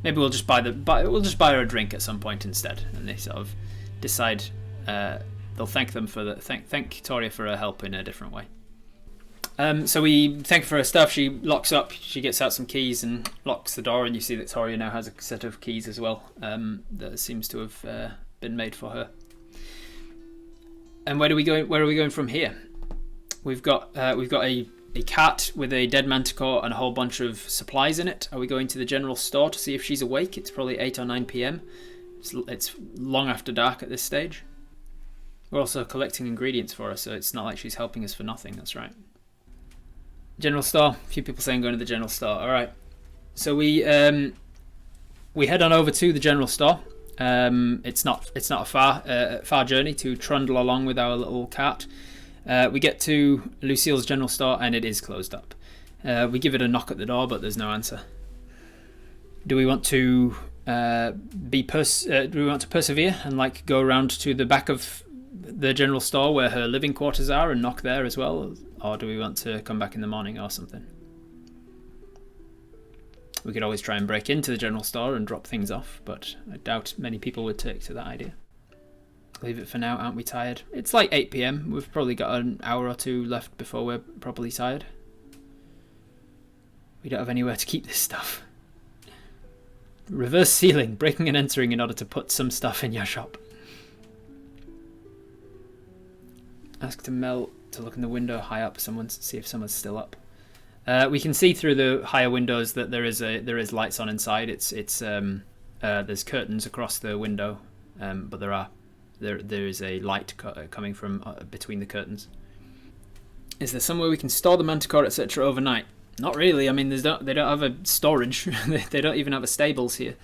Maybe we'll just buy her a drink at some point instead. And they sort of decide they'll thank Toria for her help in a different way. So we thank her for her stuff. She locks up. She gets out some keys and locks the door, and you see that Toria now has a set of keys as well that seems to have been made for her. And where are we going from here? We've got a cart with a dead manticore and a whole bunch of supplies in it. Are we going to the general store to see if she's awake? It's probably 8 or 9 p.m. It's long after dark at this stage. We're also collecting ingredients for her, so it's not like she's helping us for nothing. That's right. General store. A few people saying going to the general store. All right. So we head on over to the general store. It's not a far journey to trundle along with our little cart. We get to Lucille's general store and it is closed up. We give it a knock at the door, but there's no answer. Do we want to persevere and like go around to the back of the general store where her living quarters are and knock there as well, or do we want to come back in the morning or something? We could always try and break into the general store and drop things off, but I doubt many people would take to that idea. Leave it for now. Aren't we tired? It's like 8 p.m. We've probably got an hour or two left before we're properly tired. We don't have anywhere to keep this stuff. Reverse sealing, breaking and entering in order to put some stuff in your shop. Ask to Mel to look in the window high up, see if someone's still up. We can see through the higher windows that there is lights on inside. There's curtains across the window, but there is a light coming from between the curtains. Is there somewhere we can store the manticore, etc. overnight? Not really. I mean, they don't have a storage. They don't even have a stables here.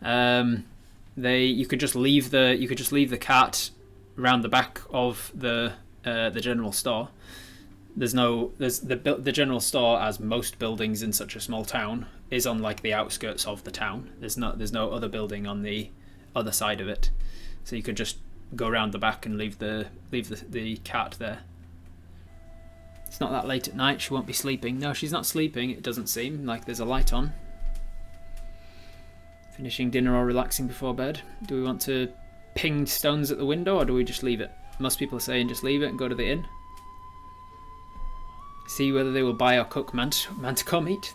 You could just leave the cart round the back of the general store. The general store, as most buildings in such a small town, is on like the outskirts of the town. There's no other building on the other side of it, so you could just go around the back and leave the cart there. It's not that late at night. She won't be sleeping. No, she's not sleeping. It doesn't seem like there's a light on. Finishing dinner or relaxing before bed. Do we want to ping stones at the window, or do we just leave it? Most people are saying just leave it and go to the inn. See whether they will buy or cook manticore meat.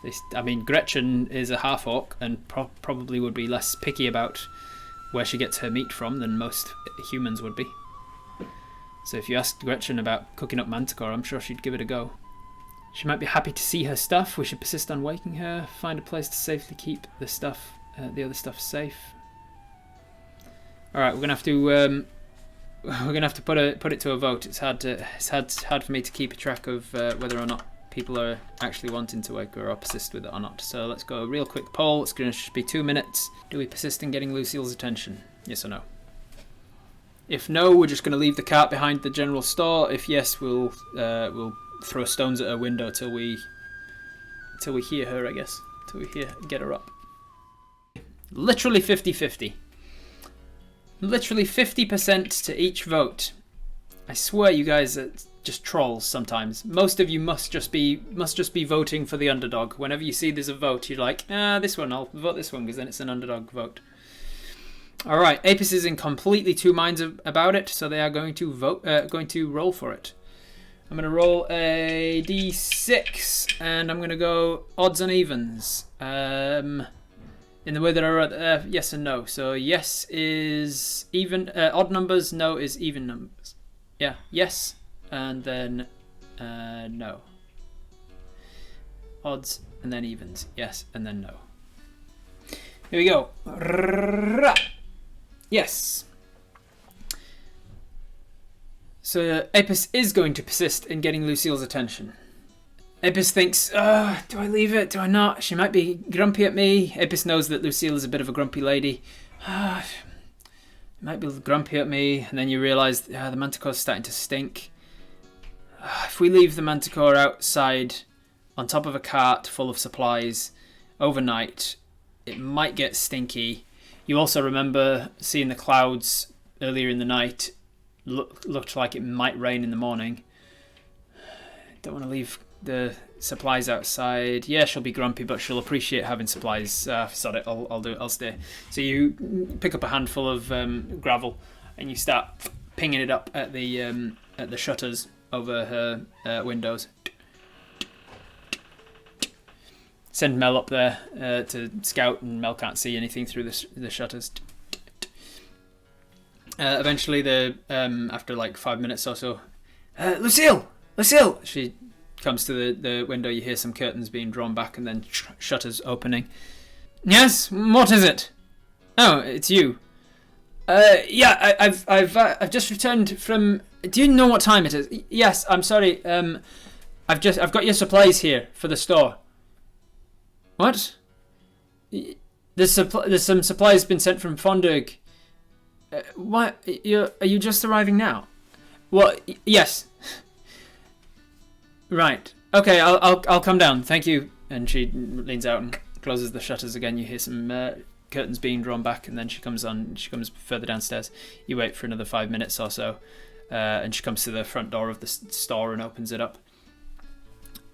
Gretchen is a half-orc and probably would be less picky about where she gets her meat from than most humans would be. So if you asked Gretchen about cooking up Manticore, I'm sure she'd give it a go. She might be happy to see her stuff. We should persist on waking her. Find a place to safely keep the stuff, the other stuff safe. All right, we're gonna have to put it to a vote. It's hard for me to keep a track of whether or not people are actually wanting to wake her or persist with it or not. So let's go a real quick poll. It's gonna be 2 minutes. Do we persist in getting Lucille's attention? Yes or no? If no, we're just gonna leave the cart behind the general store. If yes, we'll throw stones at her window till we hear her, I guess. Till we get her up. Literally 50-50. Literally 50% to each vote. I swear you guys are just trolls sometimes. Most of you must just be voting for the underdog. Whenever you see there's a vote, you're like, this one, I'll vote this one because then it's an underdog vote. Alright, Apis is in completely two minds about it, so they are going to roll for it. I'm going to roll a d6, and I'm going to go odds and evens. In the way that I wrote yes and no. So yes is even, odd numbers, no is even numbers. Yeah, yes, and then no. Odds, and then evens. Yes, and then no. Here we go. Yes. So Apis is going to persist in getting Lucille's attention. Apis thinks, do I leave it? Do I not? She might be grumpy at me. Apis knows that Lucille is a bit of a grumpy lady. Might be grumpy at me. And then you realise the Manticore's starting to stink. If we leave the Manticore outside on top of a cart full of supplies overnight, it might get stinky. You also remember seeing the clouds earlier in the night. Looked like it might rain in the morning. Don't want to leave the supplies outside. Yeah, she'll be grumpy, but she'll appreciate having supplies. Sod it, I'll do it. I'll stay. So you pick up a handful of gravel and you start pinging it up at the shutters over her windows. Send Mel up there to scout, and Mel can't see anything through the shutters. Eventually, after like 5 minutes or so, Lucille! She comes to the window. You hear some curtains being drawn back, and then shutters opening. Yes, what is it? Oh, it's you. Yeah, I've just returned from. Do you know what time it is? Yes, I'm sorry. I've got your supplies here for the store. What? There's some supplies been sent from Fondurg. What? Are you just arriving now? Well, yes. Right. Okay, I'll come down. Thank you. And she leans out and closes the shutters again. You hear some curtains being drawn back, and then she comes further downstairs. You wait for another 5 minutes or so, and she comes to the front door of the store and opens it up.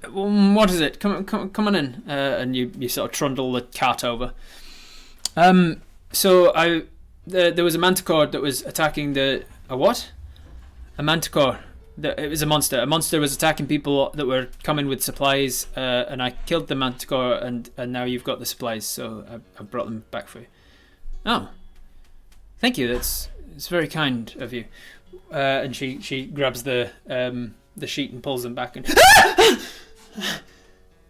What is it? Come on in. And you sort of trundle the cart over. So there was a Manticore that was attacking a what? A Manticore. It was a monster. A monster was attacking people that were coming with supplies, and I killed the Manticore, and now you've got the supplies, so I've brought them back for you. Oh, thank you. It's very kind of you. And she grabs the sheet and pulls them back and.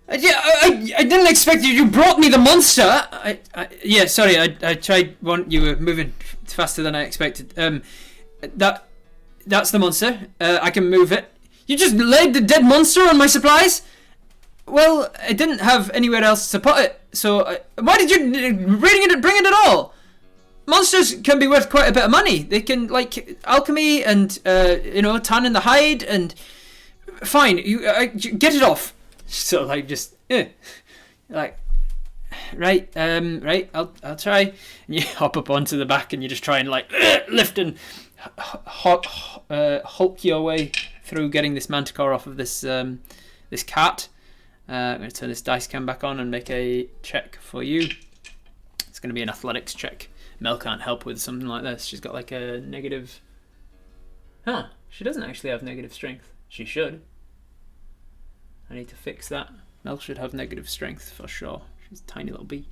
Yeah, I didn't expect you. You brought me the monster. Yeah, sorry. I tried. You were moving faster than I expected. That's the monster. I can move it. You just laid the dead monster on my supplies? Well, I didn't have anywhere else to put it, so why did you bring it at all? Monsters can be worth quite a bit of money. They can, like, alchemy and, tanning the hide and... Fine, you get it off. So, like, just... Like... Right, I'll try. And you hop up onto the back and you just try and, like, lift and... hulk your way through getting this Manticore off of this cart. I'm going to turn this dice cam back on and make a check for you. It's going to be an athletics check. Mel can't help with something like this. She's got like a negative... she doesn't actually have negative strength. She should. I need to fix that. Mel should have negative strength for sure. She's a tiny little bee.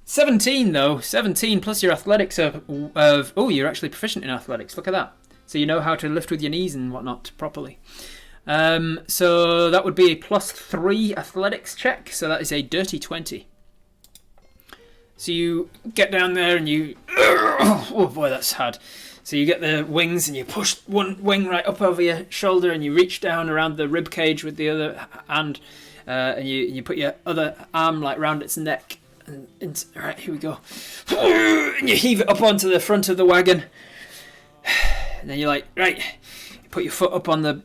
17 though. 17 plus your athletics of... Oh, you're actually proficient in athletics. Look at that. so you know how to lift with your knees and whatnot properly. So that would be a +3 athletics check. So that is a dirty 20. So you get down there and you... Oh boy, that's hard. So you get the wings and you push one wing right up over your shoulder and you reach down around the rib cage with the other hand, and you put your other arm like round its neck. And right, here we go. And you heave it up onto the front of the wagon. And then you're like, right, you put your foot up on the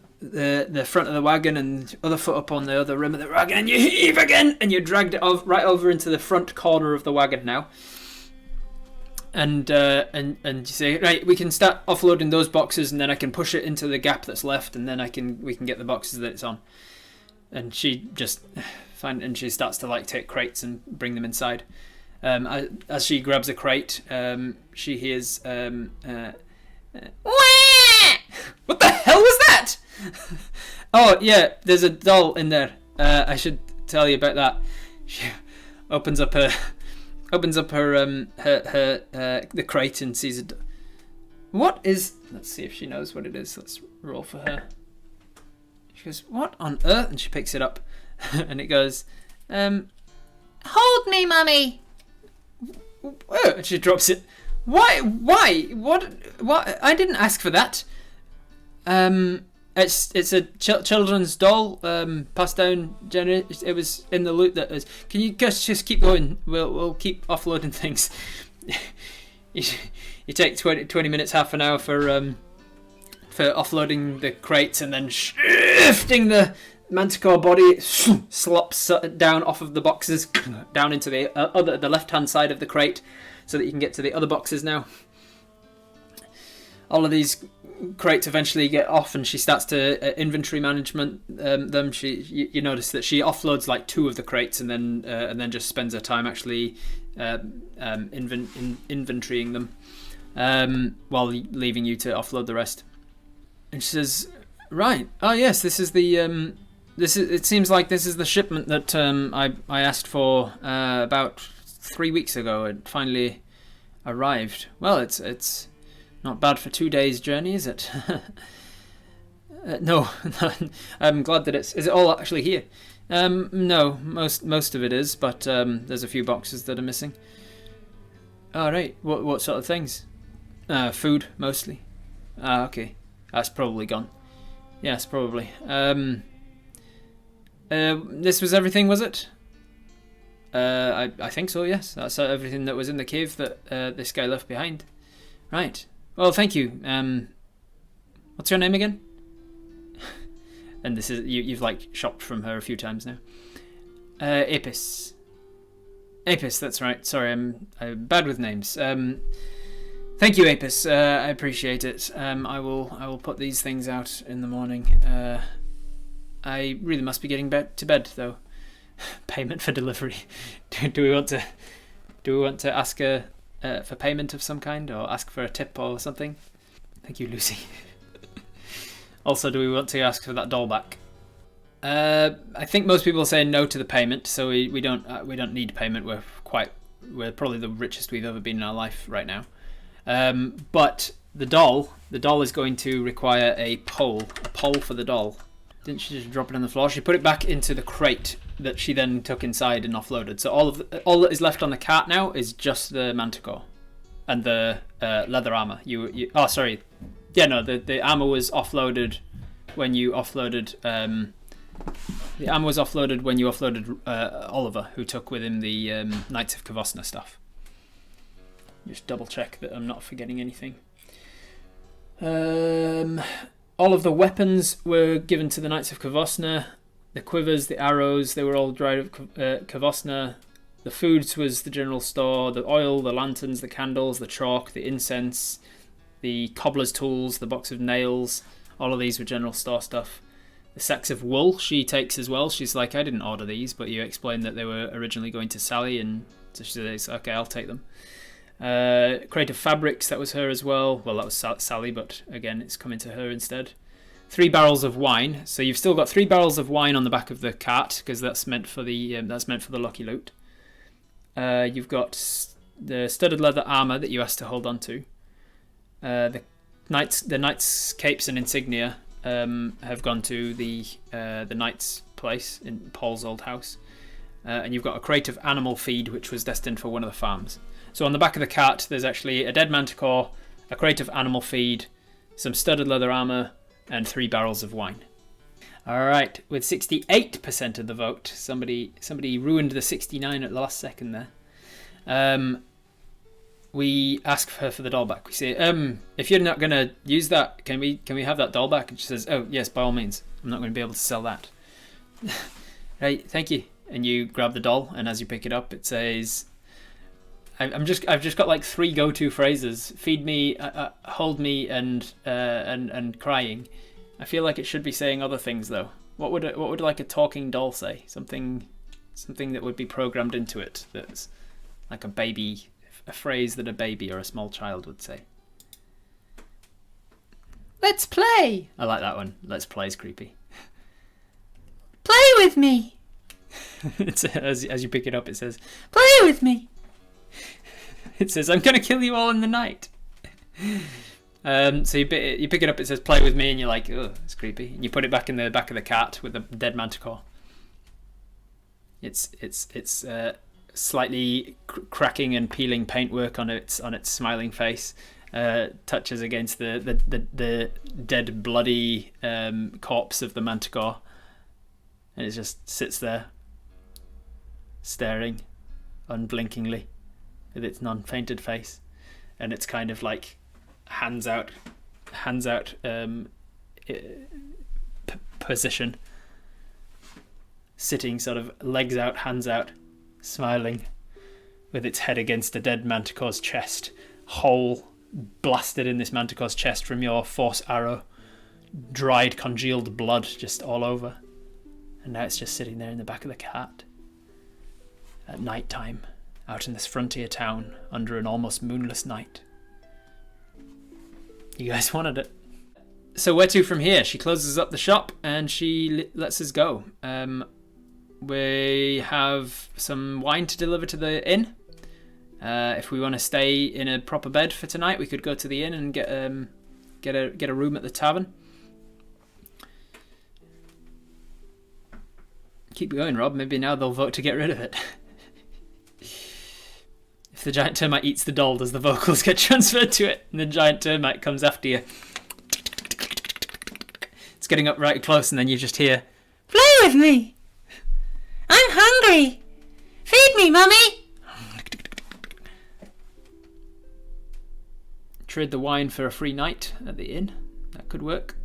front of the wagon and other foot up on the other rim of the wagon, and you heave again, and you dragged it right over into the front corner of the wagon now. And you say, right, we can start offloading those boxes, and then I can push it into the gap that's left, and then we can get the boxes that it's on. And she just and she starts to like take crates and bring them inside. As she grabs a crate, she hears what the hell was that? Oh yeah, there's a doll in there. I should tell you about that. She opens up her the crate and sees it. What is? Let's see if she knows what it is. Let's roll for her. She goes, "What on earth?" And she picks it up, and it goes, "Hold me, mummy." And she drops it. Why? What? I didn't ask for that. It's a children's doll, passed down. It was in the loot that was. Can you just keep going? We'll keep offloading things. you take 20 minutes, half an hour for offloading the crates, and then shifting the Manticore body slops down off of the boxes down into the left hand side of the crate, so that you can get to the other boxes now. All of these crates eventually get off, and she starts to inventory management them. You notice that she offloads like 2 of the crates, and then just spends her time actually inventorying them, while leaving you to offload the rest. And she says, "Right, oh yes, this is the it seems like this is the shipment that I asked for about 3 weeks ago. It finally arrived. Well, it's not bad for 2 days' journey, is it?" No, I'm glad that is it all actually here? No, most of it is, but there's a few boxes that are missing. All right, what sort of things? Food mostly. Okay, that's probably gone. Yes, probably. This was everything, was it? I think so. Yes, that's everything that was in the cave that this guy left behind. Right. Well, thank you. What's your name again? And this is you've like shopped from her a few times now. Apis. Apis, that's right. Sorry, I'm bad with names. Thank you, Apis. I appreciate it. I will put these things out in the morning. I really must be getting to bed though. Payment for delivery. Do we want to ask for payment of some kind, or ask for a tip or something? Thank you, Lucy. Also, do we want to ask for that doll back? I think most people say no to the payment, so we don't need payment. We're probably the richest we've ever been in our life right now. But the doll is going to require a pole for the doll. Didn't she just drop it on the floor? She put it back into the crate that she then took inside and offloaded. So all that is left on the cart now is just the Manticore and the leather armor. Oh, sorry. Yeah, no, the armor was offloaded when you offloaded. The armor was offloaded when you offloaded Oliver, who took with him the Knights of Kavosna stuff. Just double check that I'm not forgetting anything. All of the weapons were given to the Knights of Kavosna. The quivers, the arrows, they were all dried of Kavosna. The foods was the general store. The oil, the lanterns, the candles, the chalk, the incense, the cobbler's tools, the box of nails. All of these were general store stuff. The sacks of wool she takes as well. She's like, I didn't order these, but you explained that they were originally going to Sally, and so she says, okay, I'll take them. Crate of fabrics, that was her as well. Well, that was Sally, but again, it's coming to her instead. 3 barrels of wine. So you've still got 3 barrels of wine on the back of the cart, because that's meant for the lucky loot. You've got the studded leather armor that you asked to hold on to. The knights' capes and insignia have gone to the knight's place in Paul's old house, and you've got a crate of animal feed which was destined for one of the farms. So on the back of the cart, there's actually a dead manticore, a crate of animal feed, some studded leather armor, and 3 barrels of wine. All right, with 68% of the vote, somebody ruined the 69 at the last second there. We ask her for the doll back. We say, if you're not going to use that, can we have that doll back? And she says, oh yes, by all means. I'm not going to be able to sell that. Right, thank you. And you grab the doll, and as you pick it up, it says, I've just got like 3 go-to phrases: feed me, hold me, and crying. I feel like it should be saying other things though. What would like a talking doll say? Something that would be programmed into it. That's like a baby, a phrase that a baby or a small child would say. Let's play. I like that one. Let's play is creepy. Play with me. It's as you pick it up, it says, play with me. It says, I'm gonna kill you all in the night. So you pick it up, it says play with me, and you're like, oh, it's creepy. And you put it back in the back of the cart with the dead manticore. It's slightly cracking and peeling paintwork on its smiling face. Touches against the dead bloody corpse of the manticore, and it just sits there staring unblinkingly with its non-painted face, and it's kind of like hands out position, sitting sort of legs out, hands out, smiling, with its head against the dead manticore's chest, hole blasted in this manticore's chest from your force arrow, dried congealed blood just all over, and now it's just sitting there in the back of the cart at night time, out in this frontier town under an almost moonless night. You guys wanted it. So where to from here? She closes up the shop and she lets us go. We have some wine to deliver to the inn. If we want to stay in a proper bed for tonight, we could go to the inn and get a room at the tavern. Keep going, Rob. Maybe now they'll vote to get rid of it. If the giant termite eats the doll, does the vocals get transferred to it? And the giant termite comes after you. It's getting up right close, and then you just hear, play with me. I'm hungry. Feed me, Mummy. Trade the wine for a free night at the inn. That could work.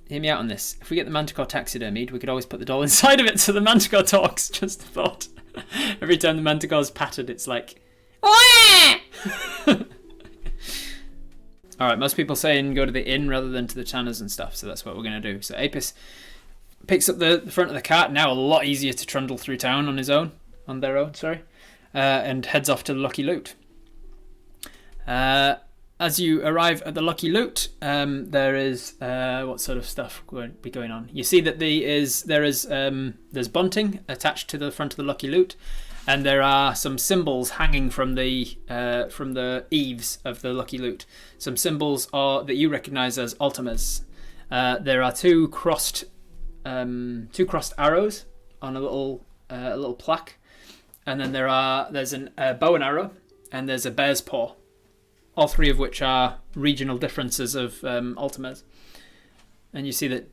Hear me out on this. If we get the manticore taxidermied, we could always put the doll inside of it so the manticore talks. Just a thought. Every time the manticore's patted, it's like, alright, most people saying go to the inn rather than to the tanners and stuff, so that's what we're going to do. So Apis picks up the front of the cart, now a lot easier to trundle through town on their own, and heads off to the Lucky Loot. As you arrive at the Lucky Loot, there is what sort of stuff would be going on? You see that there's bunting attached to the front of the Lucky Loot, and there are some symbols hanging from the eaves of the Lucky Loot. Some symbols that you recognise as ultimas. There are two crossed arrows on a little plaque, and then there's a bow and arrow, and there's a bear's paw. All 3 of which are regional differences of ultimas. And you see that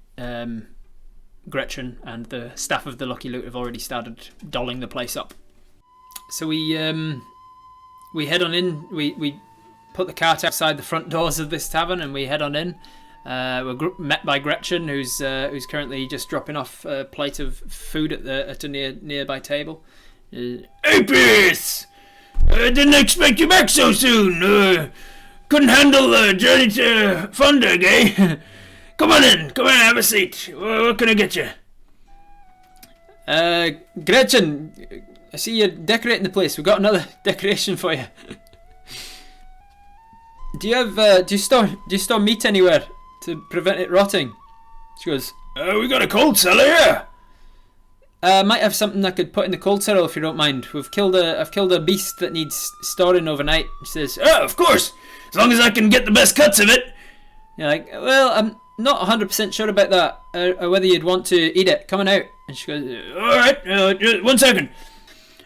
Gretchen and the staff of the Lucky Loot have already started dolling the place up. So we head on in. We put the cart outside the front doors of this tavern, and we head on in. We're met by Gretchen, who's currently just dropping off a plate of food at a nearby table. Apis! I didn't expect you back so soon. Couldn't handle the journey to Funderg, eh? Come on in, have a seat. What can I get you? Gretchen, I see you're decorating the place. We've got another decoration for you. Do you store meat anywhere to prevent it rotting? She goes, we got a cold cellar here. Might have something I could put in the cold cellar if you don't mind. I've killed a beast that needs storing overnight. She says, "Oh, of course, as long as I can get the best cuts of it." You're like, "Well, I'm not 100% sure about that, or whether you'd want to eat it. Coming out." And she goes, "All right, 1 second.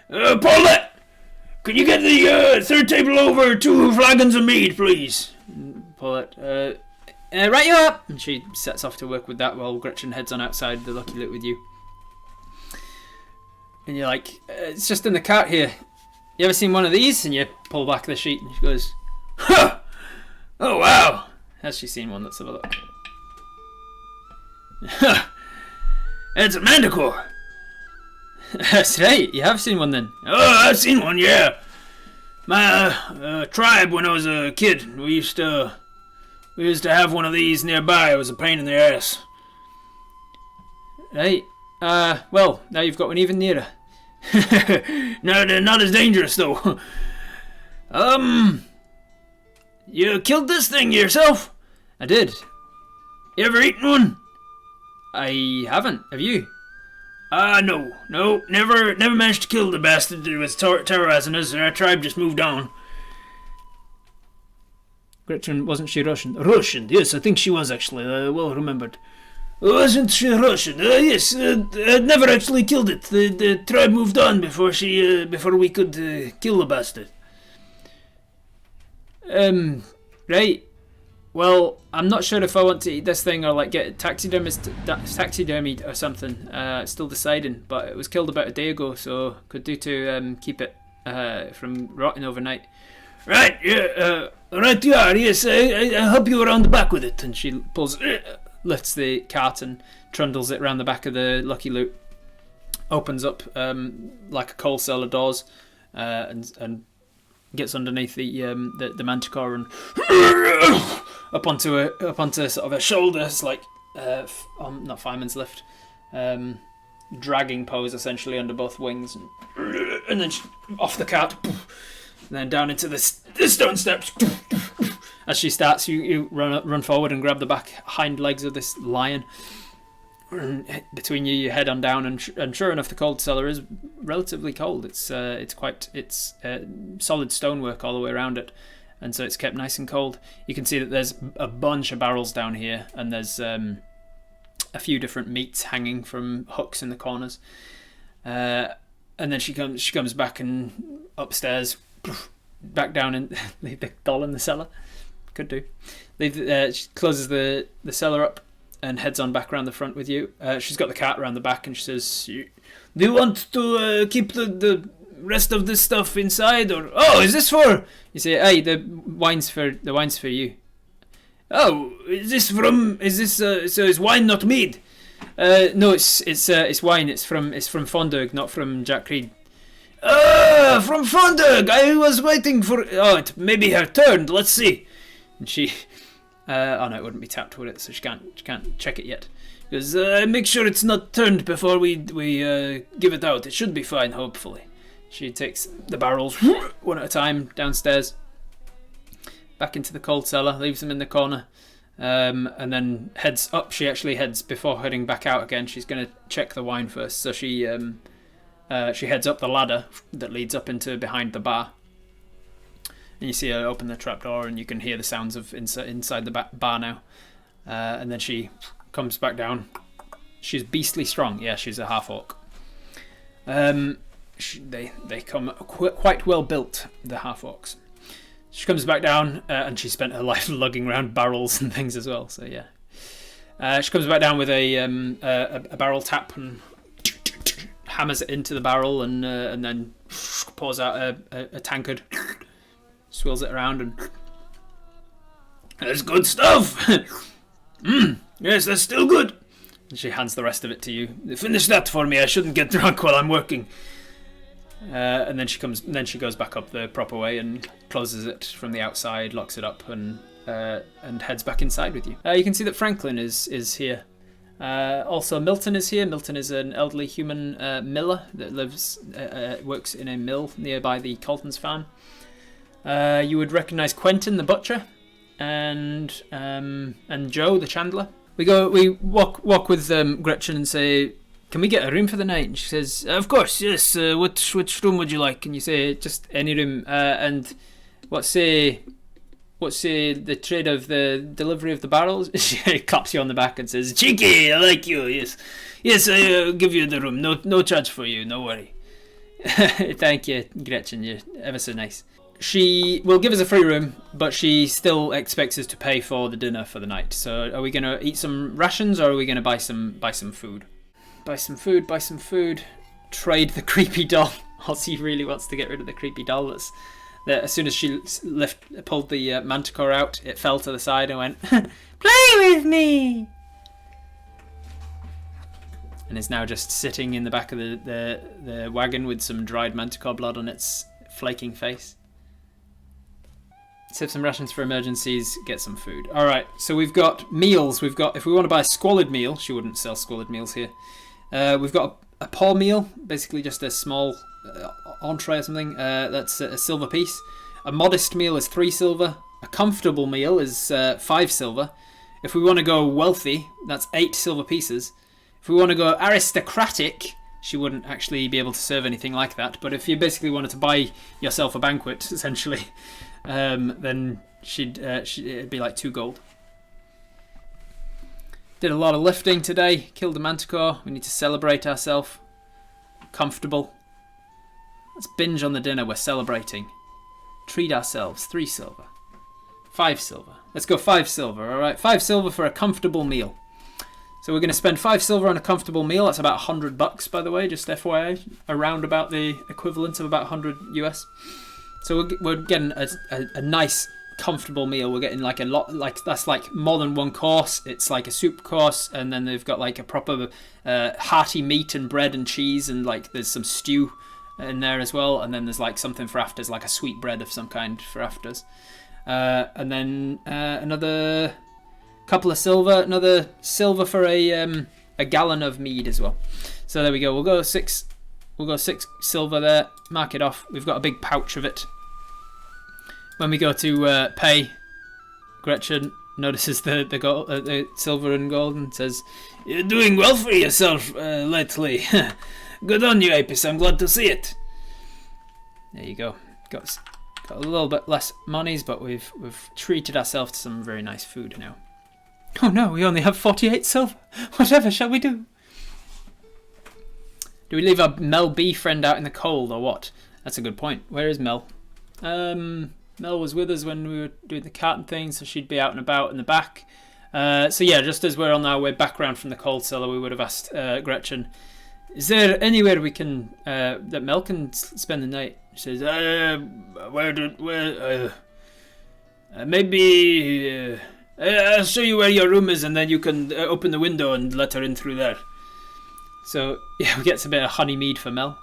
Paulette, can you get the third table over 2 flagons of mead, please?" And Paulette, right you up. And she sets off to work with that while Gretchen heads on outside the Lucky Loot with you. And you're like, "It's just in the cart here. You ever seen one of these?" And you pull back the sheet and she goes, "Huh! Oh wow! Has she seen one? Let's have a look." It's a Manticore. That's right, you have seen one then. "Oh, I've seen one, yeah. My tribe when I was a kid, we used to have one of these nearby. It was a pain in the ass." Right. Well, now you've got one even nearer. Not as dangerous though. You killed this thing yourself? I did. You ever eaten one? I haven't. Have you? No, never managed to kill the bastard that was terrorizing us. Our tribe just moved on. Gretchen, wasn't she Russian? Russian, yes, I think she was actually. Well remembered. Wasn't she Russian? Yes, I'd never actually killed it. The tribe moved on before we could kill the bastard. Right. Well, I'm not sure if I want to eat this thing or like get it taxidermied or something. Still deciding, but it was killed about a day ago, so could do to keep it from rotting overnight. Right, yeah, right you are, yes, I'll help you around the back with it. And she lifts the cart and trundles it around the back of the Lucky Loot. Opens up like a coal cellar doors and gets underneath the Manticore and up onto sort of a shoulder. It's like not fireman's lift, dragging pose essentially under both wings, and then off the cart, and then down into the stone steps. As she starts, you run forward and grab the back hind legs of this lion. Between you head on down, and sure enough, the cold cellar is relatively cold. It's solid stonework all the way around it, and so it's kept nice and cold. You can see that there's a bunch of barrels down here, and there's a few different meats hanging from hooks in the corners. And then she comes back and upstairs, back down and leave the doll in the cellar. Could do. She closes the cellar up and heads on back around the front with you. She's got the cart around the back and she says, "Do you want to keep the rest of this stuff inside, or is this for?" You say, "Hey, the wine's for you." "Oh, is wine not mead?" No, it's wine. It's from Fondurg, not from Jack Creed. From Fondurg. I was waiting for. Oh, it maybe her turn. Let's see. And she, no, it wouldn't be tapped, would it? So she can't check it yet. Because make sure it's not turned before we give it out. It should be fine, hopefully. She takes the barrels one at a time downstairs, back into the cold cellar, leaves them in the corner, and then heads up. She actually heads before heading back out again. She's going to check the wine first. So she heads up the ladder that leads up into behind the bar. And you see her open the trapdoor, and you can hear the sounds of inside the bar now. And then she comes back down. She's beastly strong. Yeah, she's a half-orc. They come quite well built, the half-orcs. She comes back down, and she spent her life lugging around barrels and things as well. So yeah, she comes back down with a barrel tap and hammers it into the barrel, and then pours out a tankard. Swirls it around and... "That's good stuff! Yes, that's still good!" And she hands the rest of it to you. "Finish that for me, I shouldn't get drunk while I'm working." And then she goes back up the proper way and closes it from the outside, locks it up, and heads back inside with you. You can see that Franklin is here. Also, Milton is here. Milton is an elderly human miller that works in a mill nearby the Colton's farm. You would recognise Quentin the butcher and Joe the chandler. We walk with Gretchen and say, can we get a room for the night? And she says, of course, yes. Which room would you like? And you say, just any room. And what's the trade of the delivery of the barrels? She claps you on the back and says, cheeky, I like you. Yes, I'll give you the room. No charge for you. No worry. Thank you, Gretchen. You're ever so nice. She will give us a free room, but she still expects us to pay for the dinner for the night. So are we going to eat some rations, or are we going to buy some food? Buy some food. Trade the creepy doll. Ozzy really wants to get rid of the creepy doll. As soon as she pulled the Manticore out, it fell to the side and went, play with me! And is now just sitting in the back of the wagon with some dried Manticore blood on its flaking face. Save some rations for emergencies, get some food. Alright, so we've got meals. If we want to buy a squalid meal, she wouldn't sell squalid meals here. We've got a poor meal, basically just a small entree or something. That's a silver piece. A modest meal is 3 silver. A comfortable meal is 5 silver. If we want to go wealthy, that's 8 silver pieces. If we want to go aristocratic, she wouldn't actually be able to serve anything like that. But if you basically wanted to buy yourself a banquet, essentially, then it'd be like 2 gold. Did a lot of lifting today. Killed a Manticore. We need to celebrate ourselves. Comfortable. Let's binge on the dinner. We're celebrating. Treat ourselves. 3 silver. 5 silver. Let's go 5 silver. All right, 5 silver for a comfortable meal. So we're going to spend 5 silver on a comfortable meal. That's about $100, by the way, just FYI. Around about the equivalent of about 100 US. So we're getting a nice, comfortable meal. We're getting like a lot, that's like more than 1 course. It's like a soup course, and then they've got like a proper hearty meat and bread and cheese, and like there's some stew in there as well. And then there's like something for afters, like a sweet bread of some kind for afters. And then another couple of silver, another silver for a gallon of mead as well. So there we go. We'll go 6 silver there. Mark it off. We've got a big pouch of it. When we go to pay, Gretchen notices the silver and gold and says, "You're doing well for yourself lately. Good on you, Apis. I'm glad to see it." There you go. Got a little bit less monies, but we've treated ourselves to some very nice food now. Oh no, we only have 48 silver. Whatever shall we do? Do we leave our Mel B friend out in the cold or what? That's a good point. Where is Mel? Mel was with us when we were doing the cart and things, so she'd be out and about in the back. So yeah, just as we're on our way back round from the cold cellar, we would have asked Gretchen, is there anywhere we can that Mel can spend the night? She says, maybe I'll show you where your room is, and then you can open the window and let her in through there. So yeah, we get a bit of honey mead for Mel.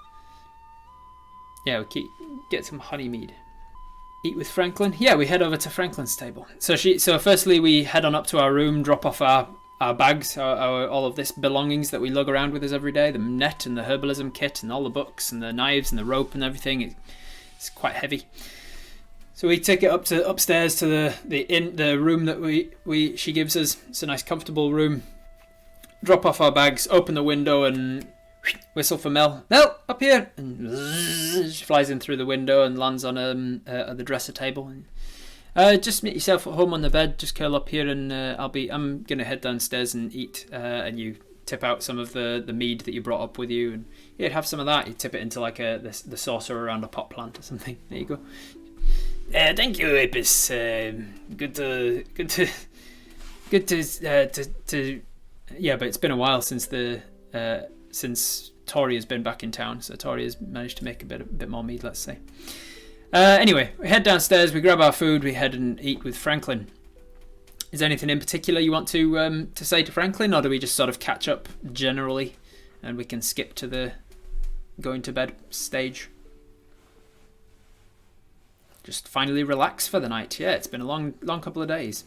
Yeah, we get some honey mead. Eat with Franklin. Yeah, we head over to Franklin's table. So firstly we head on up to our room, drop off our bags, all of this belongings that we lug around with us every day, the net and the herbalism kit and all the books and the knives and the rope and everything. It's quite heavy. So we take it upstairs to the room that she gives us. It's a nice comfortable room. Drop off our bags, open the window and whistle for Mel. Mel, up here! And she flies in through the window and lands on the dresser table. Just meet yourself at home on the bed. Just curl up here, and I'm gonna head downstairs and eat. And you tip out some of the mead that you brought up with you, and you'd have some of that. You tip it into like the saucer around a pot plant or something. There you go. Thank you, Apis. Good to. Yeah, but it's been a while since Tori has been back in town, so Tori has managed to make a bit more mead, let's say. Anyway, we head downstairs, we grab our food, we head and eat with Franklin. Is there anything in particular you want to say to Franklin, or do we just sort of catch up generally and we can skip to the going to bed stage? Just finally relax for the night. Yeah, it's been a long couple of days.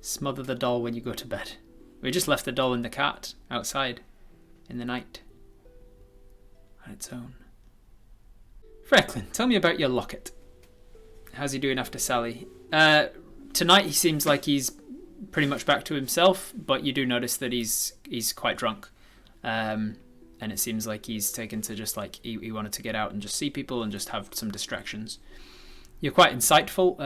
Smother the doll when you go to bed. We just left the doll in the cart outside in the night on its own. Franklin, tell me about your locket. How's he doing after Sally? Tonight he seems like he's pretty much back to himself, but you do notice that he's quite drunk. and it seems like he's taken to just like he wanted to get out and just see people and just have some distractions. You're quite insightful.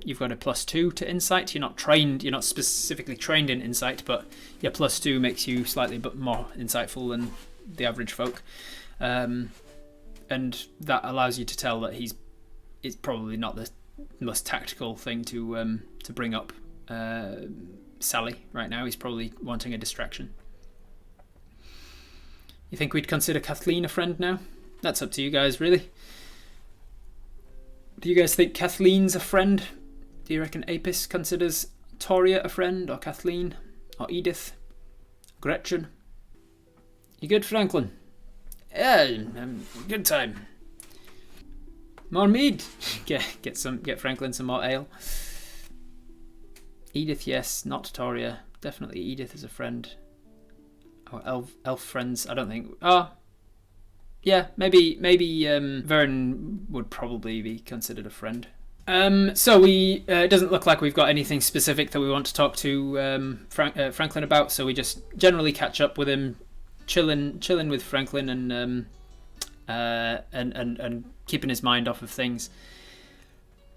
You've got a +2 to insight. You're not trained. You're not specifically trained in insight, but your +2 makes you slightly but more insightful than the average folk, and that allows you to tell that it's probably not the most tactical thing to bring up Sally right now. He's probably wanting a distraction. You think we'd consider Kathleen a friend now? That's up to you guys, really. Do you guys think Kathleen's a friend? Do you reckon Apis considers Toria a friend, or Kathleen, or Edith, Gretchen? You good, Franklin? Yeah, good time. More mead. Get Franklin some more ale. Edith, yes, not Toria. Definitely Edith is a friend. Or elf friends. I don't think. Oh, yeah, maybe Vern would probably be considered a friend. So it doesn't look like we've got anything specific that we want to talk to Franklin about. So we just generally catch up with him, chilling with Franklin, and keeping his mind off of things.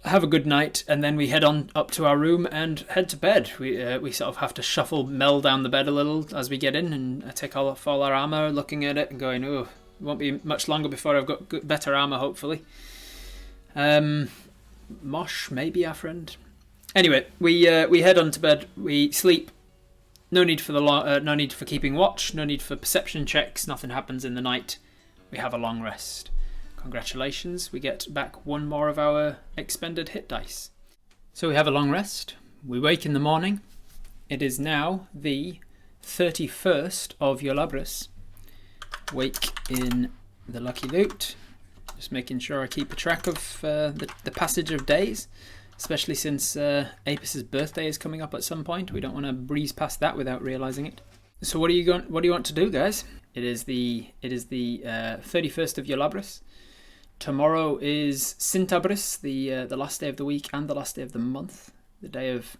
Have a good night, and then we head on up to our room and head to bed. We sort of have to shuffle Mel down the bed a little as we get in, and I take off all our armor, looking at it and going, oh, it won't be much longer before I've got better armor, hopefully. Mosh, maybe our friend. Anyway, we head on to bed. We sleep. No need for keeping watch. No need for perception checks. Nothing happens in the night. We have a long rest. Congratulations, we get back one more of our expended hit dice. So we have a long rest. We wake in the morning. It is now the 31st of Yolabris. Wake in the Lucky Loot. Just making sure I keep a track of the passage of days, especially since Apis' birthday is coming up at some point. We don't want to breeze past that without realizing it. So what do you want to do, guys? It is the 31st of Yolabris. Tomorrow is Sintabris, the last day of the week and the last day of the month, the day of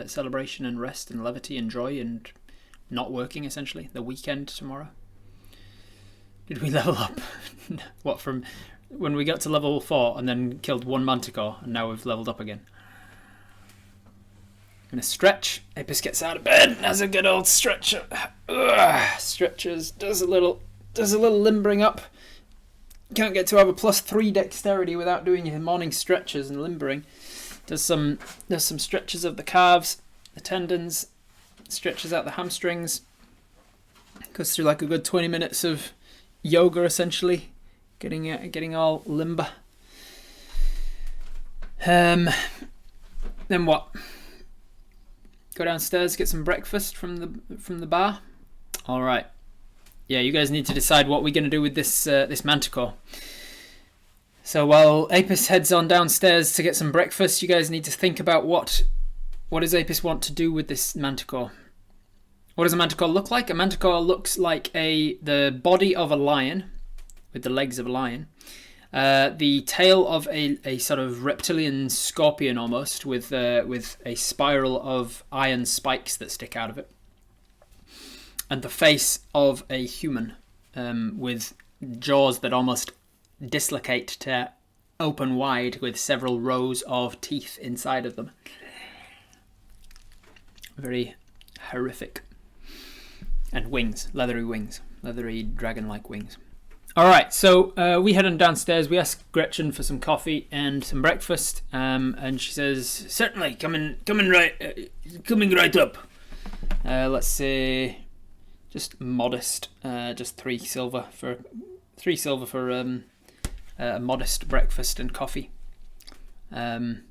celebration and rest and levity and joy and not working, essentially. The weekend tomorrow. Did we level up? What, from when we got to level 4 and then killed one Manticore, and now we've leveled up again? I'm gonna stretch. Apis gets out of bed and has a good old stretch. Stretches, does a little limbering up. Can't get to have a +3 dexterity without doing your morning stretches and limbering. Does some stretches of the calves, the tendons, stretches out the hamstrings. Goes through like a good 20 minutes of yoga, essentially, getting all limber. Then what? Go downstairs, get some breakfast from the bar. All right. Yeah, you guys need to decide what we're going to do with this Manticore. So while Apis heads on downstairs to get some breakfast, you guys need to think about what does Apis want to do with this Manticore. What does a Manticore look like? A Manticore looks like the body of a lion, with the legs of a lion, the tail of a sort of reptilian scorpion almost, with a spiral of iron spikes that stick out of it. And the face of a human, with jaws that almost dislocate to open wide, with several rows of teeth inside of them. Very horrific. And wings, leathery dragon-like wings. All right, so we head on downstairs. We ask Gretchen for some coffee and some breakfast, and she says, "Certainly, coming right up." Let's say. Just modest, just 3 silver for a modest breakfast and coffee. Actually,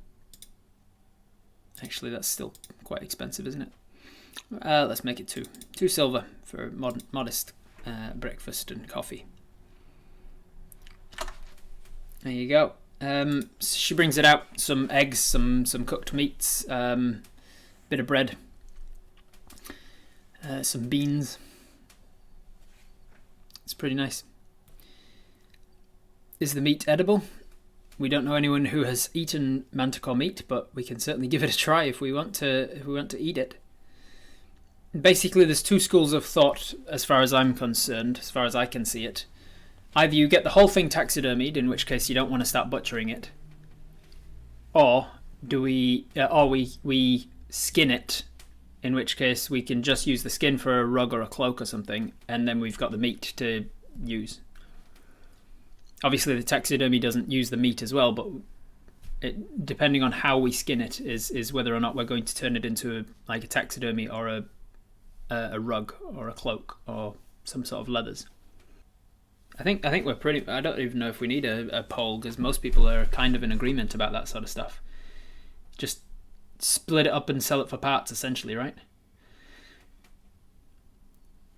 that's still quite expensive, isn't it? Let's make it 2. 2 silver for modest breakfast and coffee. There you go. She brings it out. Some eggs, some cooked meats, bit of bread, some beans. It's pretty nice. Is the meat edible? We don't know anyone who has eaten Manticore meat, but we can certainly give it a try if we want to eat it. basically there's two schools of thought as far as I'm concerned, as far as I can see it. Either you get the whole thing taxidermied, in which case you don't want to start butchering it, or we skin it, in which case we can just use the skin for a rug or a cloak or something, and then we've got the meat to use. Obviously, the taxidermy doesn't use the meat as well, but depending on how we skin it is whether or not we're going to turn it into a taxidermy or a rug or a cloak or some sort of leathers. I think we're pretty. I don't even know if we need a poll, because most people are kind of in agreement about that sort of stuff. Just split it up and sell it for parts, essentially, right?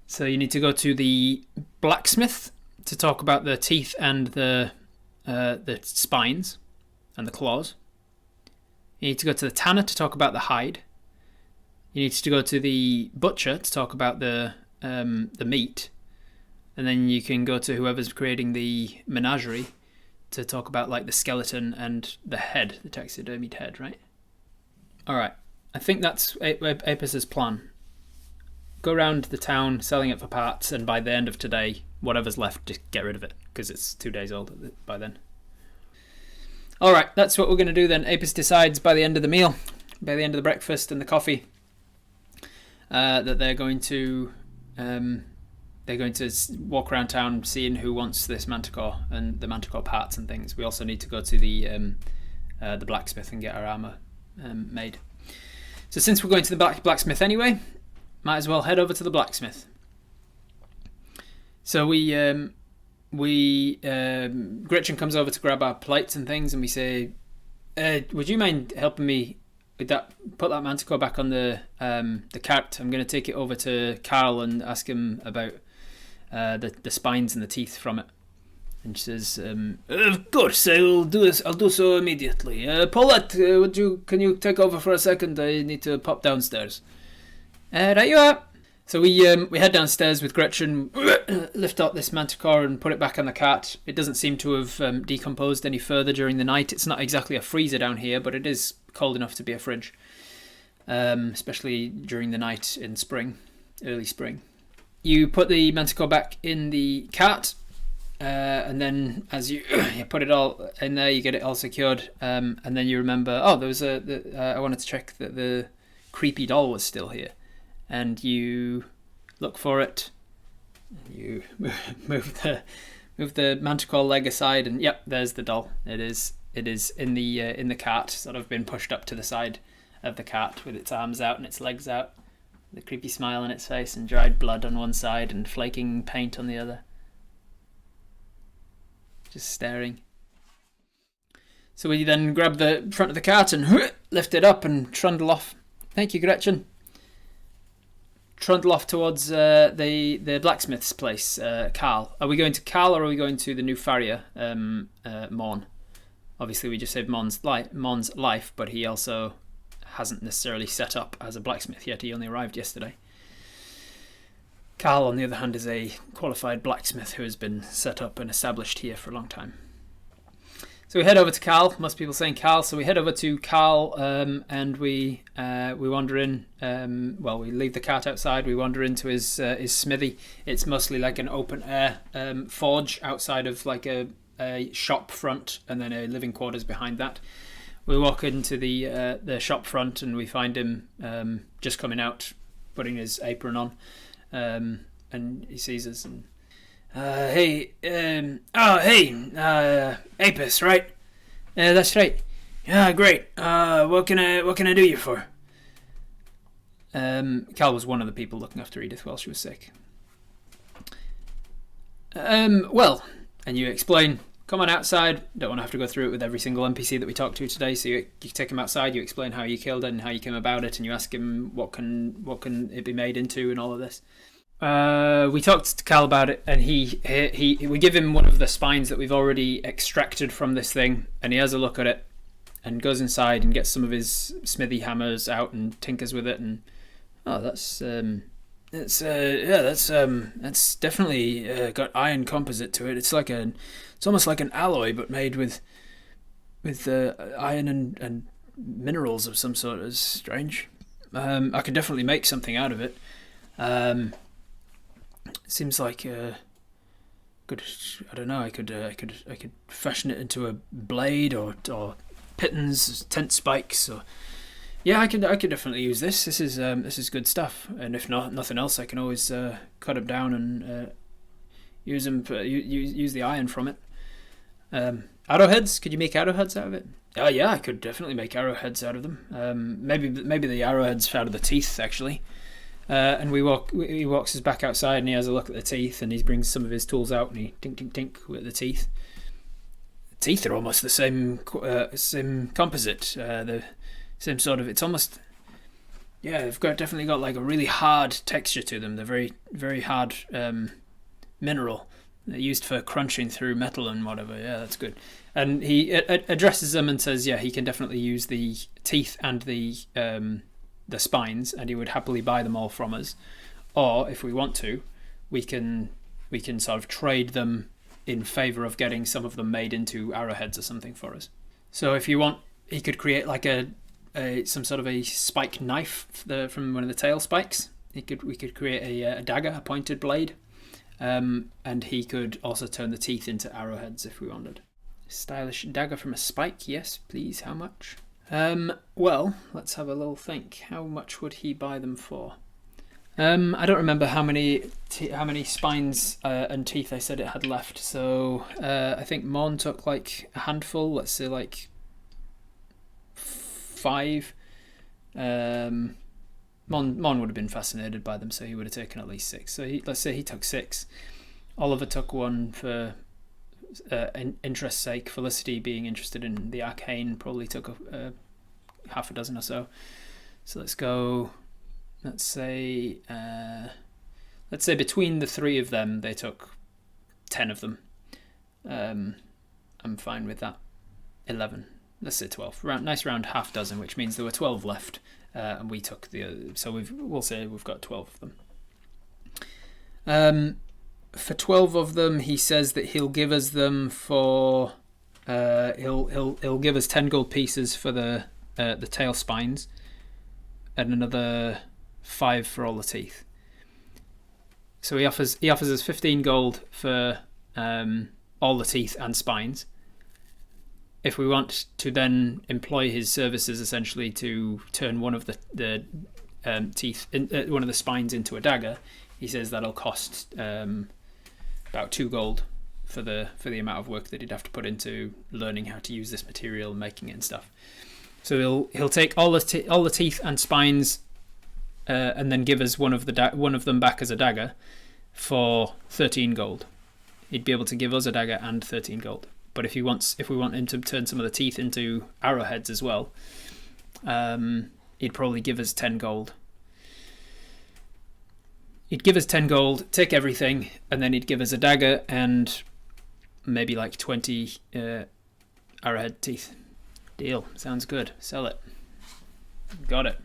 So you need to go to the blacksmith to talk about the teeth and the spines and the claws. You need to go to the tanner to talk about the hide. You need to go to the butcher to talk about the meat. And then you can go to whoever's creating the menagerie to talk about the skeleton and the head, the taxidermied head, right? Alright, I think that's Apis's plan. Go around the town selling it for parts, and by the end of today, whatever's left, just get rid of it, because it's 2 days old by then. Alright, that's what we're going to do then. Apis decides by the end of the meal, by the end of the breakfast and the coffee, that they're going to walk around town seeing who wants this Manticore and the Manticore parts and things. We also need to go to the blacksmith and get our armor made. So since we're going to the blacksmith anyway, might as well head over to the blacksmith. So Gretchen comes over to grab our plates and things, and we say, would you mind helping me with that? Put that Manticore back on the cart. I'm going to take it over to Carl and ask him about the spines and the teeth from it. And she says, of course, I'll do this. I'll do so immediately. Paulette, can you take over for a second? I need to pop downstairs. Right you are. So we head downstairs with Gretchen, lift out this Manticore and put it back on the cart. It doesn't seem to have decomposed any further during the night. It's not exactly a freezer down here, but it is cold enough to be a fridge, especially during the night in spring, early spring. You put the Manticore back in the cart, and then as you put it all in there, you get it all secured, and then you remember, there was I wanted to check that the creepy doll was still here. And you look for it. You move the Manticore leg aside, and yep, there's the doll. It is in the cart, sort of been pushed up to the side of the cart with its arms out and its legs out, the creepy smile on its face, and dried blood on one side and flaking paint on the other. Just staring. So we then grab the front of the cart and lift it up and trundle off. Thank you, Gretchen. Trundle off towards the blacksmith's place, Carl. Are we going to Carl or are we going to the new farrier, Mon? Obviously, we just saved Mon's life, but he also hasn't necessarily set up as a blacksmith yet. He only arrived yesterday. Carl, on the other hand, is a qualified blacksmith who has been set up and established here for a long time. So we head over to Carl. Most people saying Carl. So we head over to Carl, and we wander in. We leave the cart outside. We wander into his smithy. It's mostly like an open air forge outside of like a shop front, and then a living quarters behind that. We walk into the shop front, and we find him just coming out, putting his apron on, and he sees us and. Hey, Apis, right? That's right. Yeah, great. What can I do you for? Cal was one of the people looking after Edith while she was sick. Well, and you explain. Come on outside. Don't want to have to go through it with every single NPC that we talked to today. So you take him outside. You explain how you killed it and how you came about it, and you ask him what can it be made into and all of this. We talked to Cal about it, and we give him one of the spines that we've already extracted from this thing, and he has a look at it and goes inside and gets some of his smithy hammers out and tinkers with it, and that's definitely got iron composite to it. It's almost like an alloy, but made with iron and minerals of some sort. It's strange. I could definitely make something out of it. Seems like good. I don't know. I could fashion it into a blade or pittons, tent spikes, or yeah. I could definitely use this. This is good stuff. And if not nothing else, I can always cut them down and use them. Use the iron from it. Arrowheads. Could you make arrowheads out of it? Oh yeah, I could definitely make arrowheads out of them. Maybe the arrowheads out of the teeth actually. And he walks us back outside and he has a look at the teeth and he brings some of his tools out and he tink tink tink with the teeth. The teeth are almost the same composite. The same sort of. It's almost they've definitely got like a really hard texture to them. They're very very hard mineral. They're used for crunching through metal and whatever. Yeah, that's good. And he addresses them and says, yeah, he can definitely use the teeth and the spines, and he would happily buy them all from us. Or if we want to, we can sort of trade them in favour of getting some of them made into arrowheads or something for us. So if you want, he could create like some sort of a spike knife from one of the tail spikes. We could create a dagger, a pointed blade. And he could also turn the teeth into arrowheads if we wanted. Stylish dagger from a spike, yes, please. How much? Well, let's have a little think. How much would he buy them for? I don't remember how many spines and teeth I said it had left. So I think Mon took like a handful. Let's say like 5. Mon would have been fascinated by them, so he would have taken at least 6. So let's say he took 6. Oliver took 1 for interest's sake. Felicity, being interested in the arcane, probably took half a dozen or so. So let's go. Let's say between the 3 of them, they took 10 of them. I'm fine with that. 11. Let's say 12. Nice round half dozen, which means there were 12 left. And we took the other, so we'll say we've got 12 of them. For 12 of them, he says that he'll give us them for he'll give us 10 gold pieces for the tail spines, and another 5 for all the teeth. So he offers us 15 gold for all the teeth and spines. If we want to then employ his services essentially to turn one of the teeth, one of the spines into a dagger, he says that'll cost about 2 gold for the amount of work that he'd have to put into learning how to use this material, making it and stuff. So he'll take all the teeth and spines, and then give us one of them back as a dagger for 13 gold. He'd be able to give us a dagger and 13 gold. But if we want him to turn some of the teeth into arrowheads as well, he'd probably give us 10 gold. He'd give us 10 gold, take everything, and then he'd give us a dagger and maybe like 20 arrowhead teeth. Deal. Sounds good. Sell it. Got it.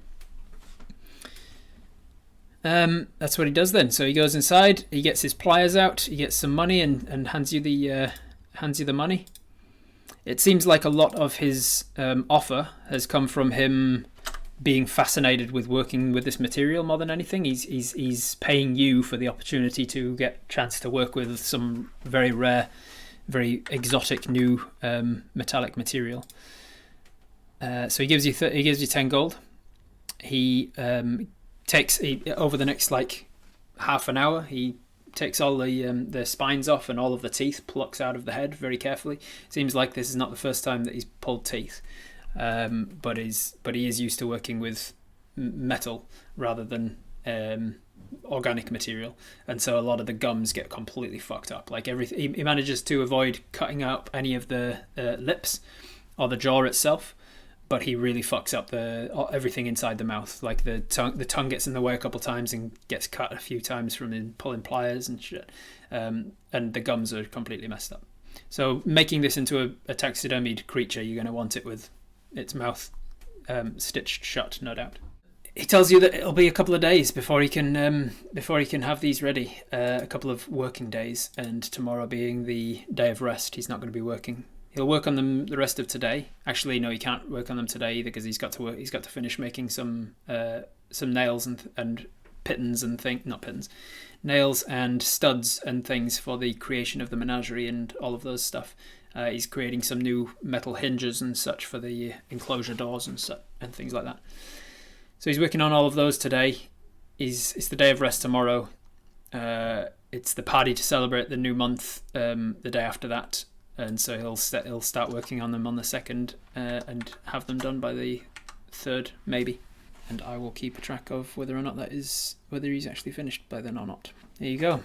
That's what he does then. So he goes inside, he gets his pliers out, he gets some money and hands you the money. It seems like a lot of his offer has come from him being fascinated with working with this material more than anything. He's paying you for the opportunity to get a chance to work with some very rare, very exotic new metallic material. So he gives you 10 gold. He takes over the next like half an hour. He takes all the spines off and all of the teeth, plucks out of the head very carefully. Seems like this is not the first time that he's pulled teeth, but he is used to working with metal rather than organic material, and so a lot of the gums get completely fucked up. Like everything, he manages to avoid cutting up any of the lips or the jaw itself, but he really fucks up everything inside the mouth. Like the tongue gets in the way a couple of times and gets cut a few times from him pulling pliers and shit. And the gums are completely messed up. So making this into a taxidermied creature, you're going to want it with its mouth stitched shut, no doubt. He tells you that it'll be a couple of days before he can have these ready. A couple of working days, and tomorrow being the day of rest, he's not going to be working. He'll work on them the rest of today. Actually, no, he can't work on them today either because he's got to finish making some nails and pittons and not pittons, nails and studs and things for the creation of the menagerie and all of those stuff. He's creating some new metal hinges and such for the enclosure doors and things like that. So he's working on all of those today. It's the day of rest tomorrow. It's the party to celebrate the new month the day after that, and so he'll start working on them on the 2nd and have them done by the 3rd maybe. And I will keep a track of whether he's actually finished by then or not. There you go.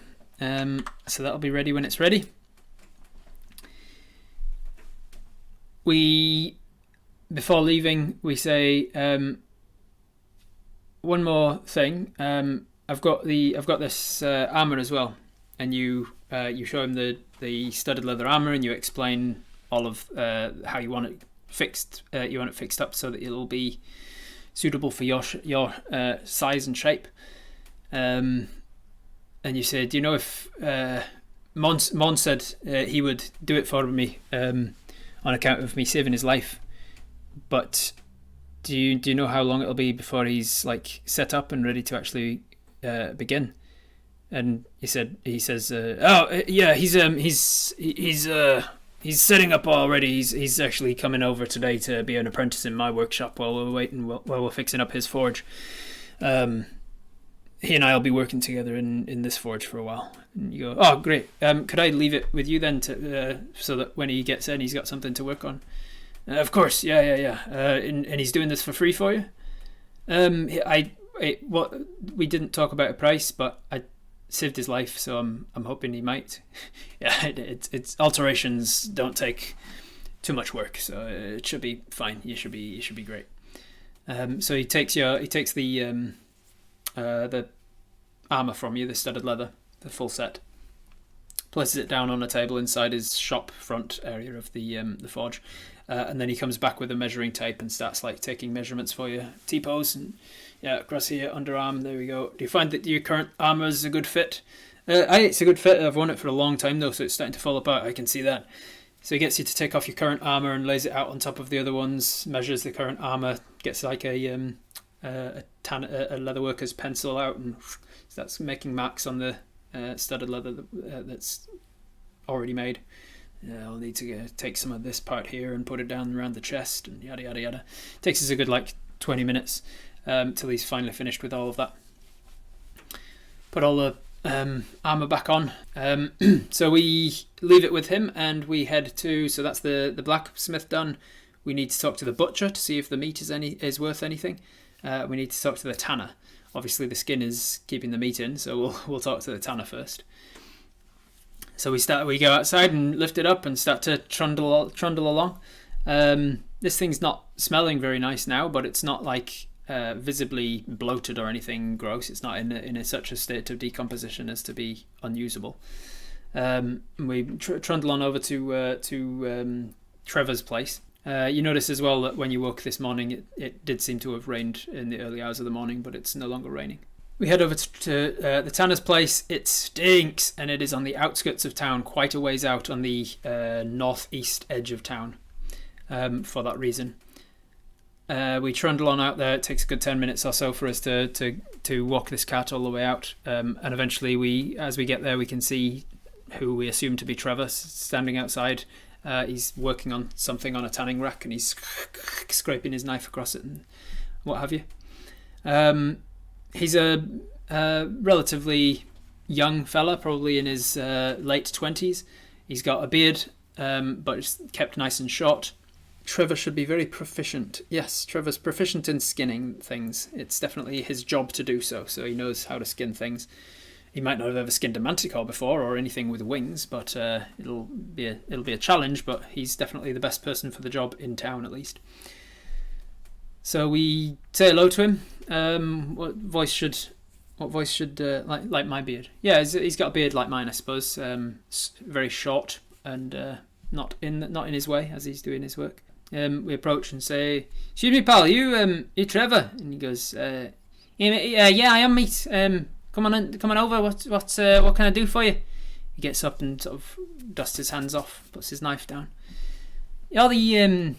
So that'll be ready when it's ready. Before leaving, we say one more thing. I've got this armor as well, and you show him the studded leather armor, and you explain all of how you want it fixed. You want it fixed up so that it'll be suitable for your size and shape. And you say, do you know if Mon said he would do it for me on account of me saving his life, but do you know how long it'll be before he's like set up and ready to actually begin? And he says, he's setting up already. He's actually coming over today to be an apprentice in my workshop while we're fixing up his forge. He and I'll be working together in this forge for a while. And you go, oh great. Could I leave it with you then so that when he gets in, he's got something to work on? Of course, yeah. And he's doing this for free for you. We didn't talk about a price, but I saved his life, so I'm hoping he might. Yeah, it's alterations don't take too much work, so it should be fine. You should be great. So he takes the armor from you, the studded leather, the full set, places it down on a table inside his shop front area of the forge, and then he comes back with a measuring tape and starts like taking measurements for your T-pose and across here, underarm. There we go. Do you find that your current armor is a good fit? It's a good fit. I've worn it for a long time though, so it's starting to fall apart. I can see that. So he gets you to take off your current armor and lays it out on top of the other ones. Measures the current armor. Gets like a leatherworker's pencil out and starts making marks on the studded leather that's already made. I'll need to take some of this part here and put it down around the chest and yada yada yada. Takes us a good 20 minutes till he's finally finished with all of that. Put all the armor back on. So we leave it with him and we head to. So that's the blacksmith done. We need to talk to the butcher to see if the meat is worth anything. We need to talk to the tanner. Obviously, the skin is keeping the meat in, so we'll talk to the tanner first. So we go outside and lift it up and start to trundle along. This thing's not smelling very nice now, but it's not visibly bloated or anything gross. It's not in such a state of decomposition as to be unusable. We trundle on over to Trevor's place. You notice as well that when you woke this morning, it did seem to have rained in the early hours of the morning, but it's no longer raining. We head over to the tanner's place. It stinks, and it is on the outskirts of town, quite a ways out on the northeast edge of town. For that reason, we trundle on out there. It takes a good 10 minutes or so for us to walk this cart all the way out, and eventually, as we get there, we can see who we assume to be Trevor standing outside. He's working on something on a tanning rack, and he's scraping his knife across it and what have you. He's a relatively young fella, probably in his late 20s. He's got a beard, but it's kept nice and short. Trevor should be very proficient. Yes, Trevor's proficient in skinning things. It's definitely his job to do so he knows how to skin things. He might not have ever skinned a Manticore before or anything with wings, but it'll be a challenge. But he's definitely the best person for the job in town, at least. So we say hello to him. What voice should like my beard? Yeah, he's got a beard like mine, I suppose. Very short and not in his way as he's doing his work. We approach and say, "Excuse me, pal, you Trevor?" And he goes, "Yeah, I am, mate. Come on over. What can I do for you?" He gets up and sort of dusts his hands off, puts his knife down. You're the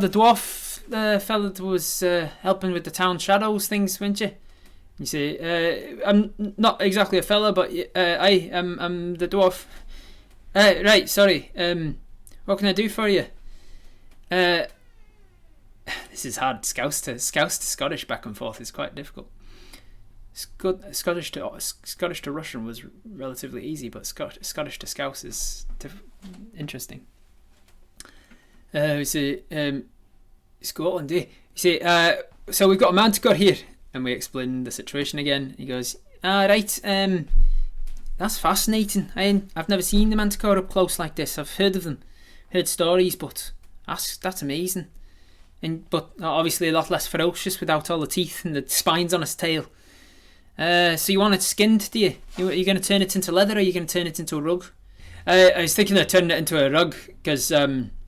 dwarf, the fella that was helping with the town shadows things, weren't you? You say, I'm not exactly a fella, but I'm the dwarf. Right, sorry. What can I do for you? This is hard. Scouse to Scottish back and forth is quite difficult. Scottish to Russian was relatively easy, but Scottish to Scouse is interesting. Scotland, eh? You say, so we've got a Manticore here, and we explain the situation again. He goes, right, that's fascinating. I've never seen the Manticore up close like this. I've heard of them, heard stories, but that's amazing. But obviously a lot less ferocious without all the teeth and the spines on its tail. So you want it skinned, do you? Are you going to turn it into leather, or are you going to turn it into a rug? I was thinking of turning it into a rug because we're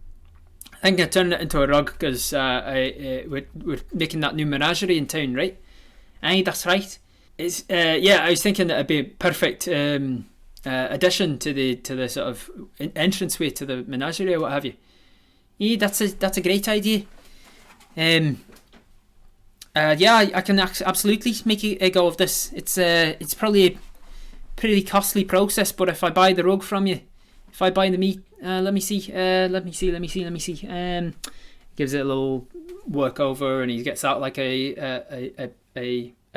making that new Menagerie in town, right? Aye, that's right. It's I was thinking that it'd be a perfect addition to the sort of entranceway to the Menagerie or what have you. Yeah, that's a great idea. I can absolutely make a go of this. It's probably a pretty costly process, but if I buy the rug from you, if I buy the meat, let me see. Gives it a little work over, and he gets out like a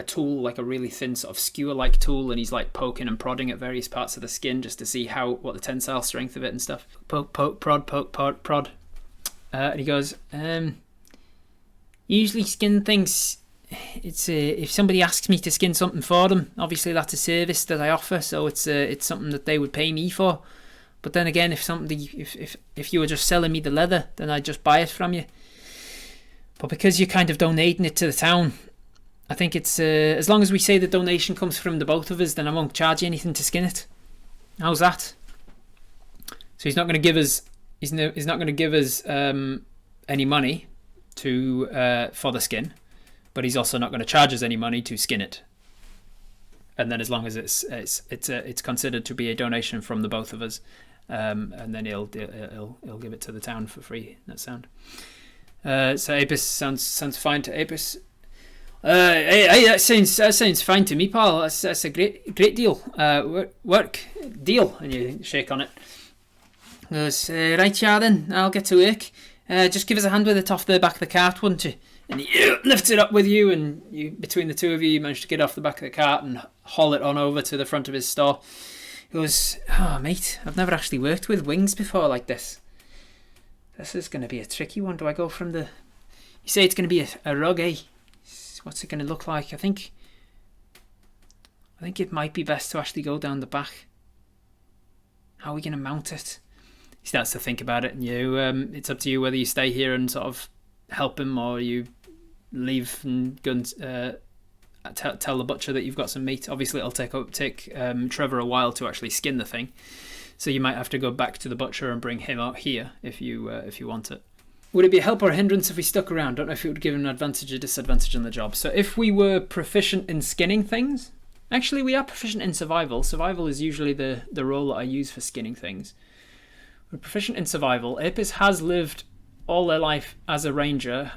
tool, like a really thin sort of skewer-like tool, and he's like poking and prodding at various parts of the skin just to see what the tensile strength of it and stuff. Poke, prod. And he goes, usually skin things, it's if somebody asks me to skin something for them, obviously that's a service that I offer, so it's something that they would pay me for. But then again, if you were just selling me the leather, then I'd just buy it from you. But because you're kind of donating it to the town, I think it's as long as we say the donation comes from the both of us, then I won't charge you anything to skin it. How's that? So he's not going to give us any money for the skin, but he's also not going to charge us any money to skin it. And then as long as it's considered to be a donation from the both of us, and then he'll give it to the town for free. That sound. So Apis sounds fine to Apis. Hey, that sounds fine to me, pal. That's a great deal. Work deal, and you shake on it. Goes, right, yeah, then I'll get to work. Just give us a hand with it off the back of the cart, wouldn't you? And he lifts it up with you, and between the two of you manage to get off the back of the cart and haul it on over to the front of his store. He goes, mate, I've never actually worked with wings before like this. This is going to be a tricky one. Do I go from the... You say it's going to be a rug, eh? What's it going to look like? I think it might be best to actually go down the back. How are we going to mount it? He starts to think about it, and it's up to you whether you stay here and sort of help him, or you leave and go and tell the butcher that you've got some meat. Obviously it'll take Trevor a while to actually skin the thing, so you might have to go back to the butcher and bring him out here if you want it. Would it be a help or a hindrance if we stuck around? Don't know if it would give him an advantage or disadvantage on the job. So if we were proficient in skinning things, actually we are proficient in survival. Survival is usually the role that I use for skinning things. We're proficient in survival. Apis has lived all their life as a ranger,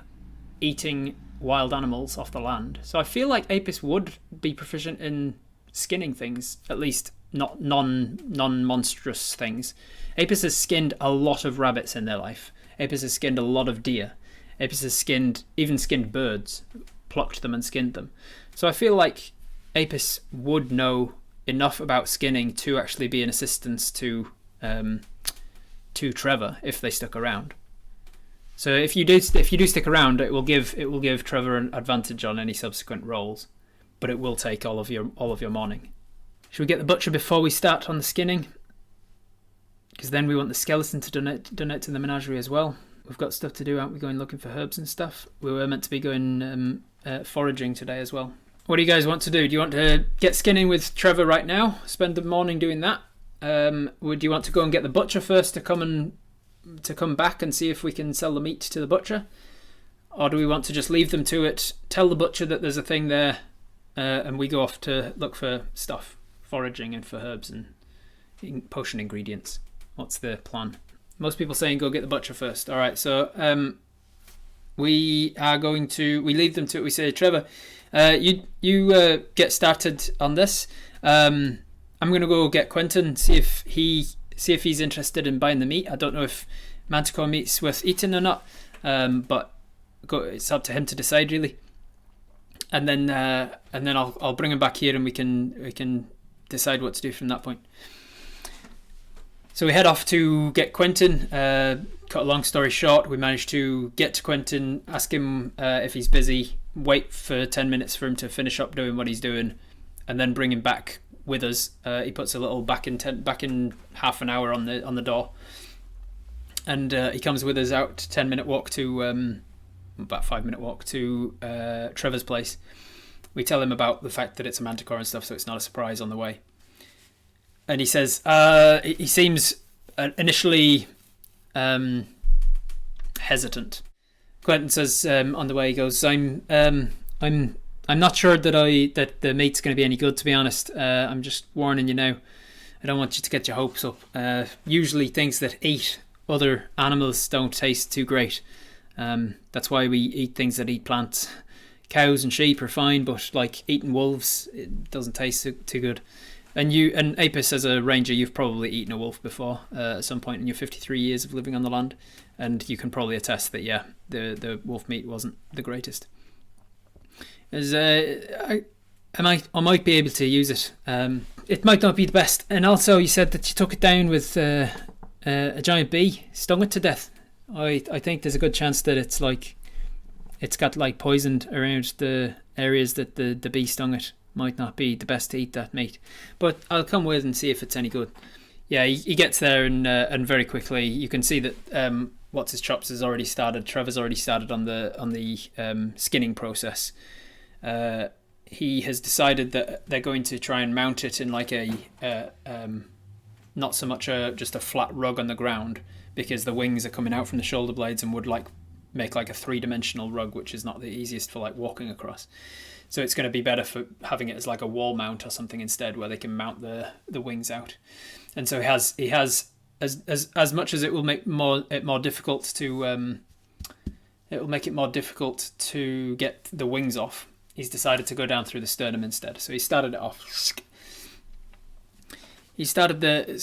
eating wild animals off the land. So I feel like Apis would be proficient in skinning things, at least not non-monstrous things. Apis has skinned a lot of rabbits in their life. Apis has skinned a lot of deer. Apis has even skinned birds, plucked them and skinned them. So I feel like Apis would know enough about skinning to actually be an assistance to Trevor if they stuck around. So if you do stick around, it will give Trevor an advantage on any subsequent rolls, but it will take all of your morning. Should we get the butcher before we start on the skinning? Because then we want the skeleton to donate to the menagerie as well. We've got stuff to do, aren't we? Going looking for herbs and stuff. We were meant to be going foraging today as well. What do you guys want to do? Do you want to get skinning with Trevor right now? Spend the morning doing that? Would you want to go and get the butcher first to come back and see if we can sell the meat to the butcher? Or do we want to just leave them to it, tell the butcher that there's a thing there, and we go off to look for stuff, foraging and for herbs and potion ingredients? What's the plan? Most people saying go get the butcher first. Alright, so we leave them to it. We say, Trevor, you get started on this. I'm gonna go get Quentin, see if he's interested in buying the meat. I don't know if Manticore meat's worth eating or not, but it's up to him to decide, really. And then I'll bring him back here, and we can decide what to do from that point. So we head off to get Quentin. Cut a long story short, we managed to get to Quentin, ask him if he's busy, wait for 10 minutes for him to finish up doing what he's doing, and then bring him back with us. He puts a little back in half an hour on the door, and he comes with us out 10-minute walk to about 5-minute walk to Trevor's place. We tell him about the fact that it's a Manticore and stuff, so it's not a surprise on the way. And he says he seems initially hesitant. Quentin says on the way, he goes, I'm not sure that the meat's going to be any good, to be honest. I'm just warning you now. I don't want you to get your hopes up. Usually things that eat other animals don't taste too great. That's why we eat things that eat plants. Cows and sheep are fine, but like eating wolves, it doesn't taste too good. And Apis, as a ranger, you've probably eaten a wolf before at some point in your 53 years of living on the land, and you can probably attest that the wolf meat wasn't the greatest. I might be able to use it. It might not be the best. And also, you said that you took it down with a giant bee, stung it to death. I think there's a good chance that it's got like poisoned around the areas that the bee stung it. Might not be the best to eat that meat, but I'll come with and see if it's any good. Yeah, he gets there and very quickly you can see that What's His Chops has already started. Trevor's already started on the skinning process. He has decided that they're going to try and mount it in like not so much just a flat rug on the ground, because the wings are coming out from the shoulder blades and would like make like a 3-dimensional rug, which is not the easiest for like walking across. So it's going to be better for having it as like a wall mount or something instead, where they can mount the wings out. And so he has as much as it will make it more difficult to get the wings off. He's decided to go down through the sternum instead. So he started it off. He started the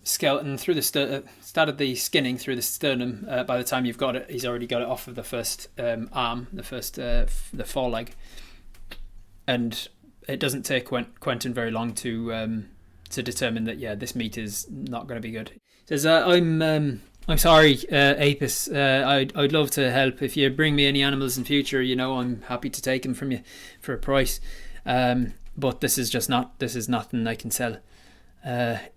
skeleton through the started the skinning through the sternum. By the time you've got it, he's already got it off of the first arm, the foreleg, and it doesn't take Quentin very long to determine that this meat is not going to be good. He says, I'm sorry, Apis. I'd love to help. If you bring me any animals in future, I'm happy to take them from you for a price. But this is nothing I can sell.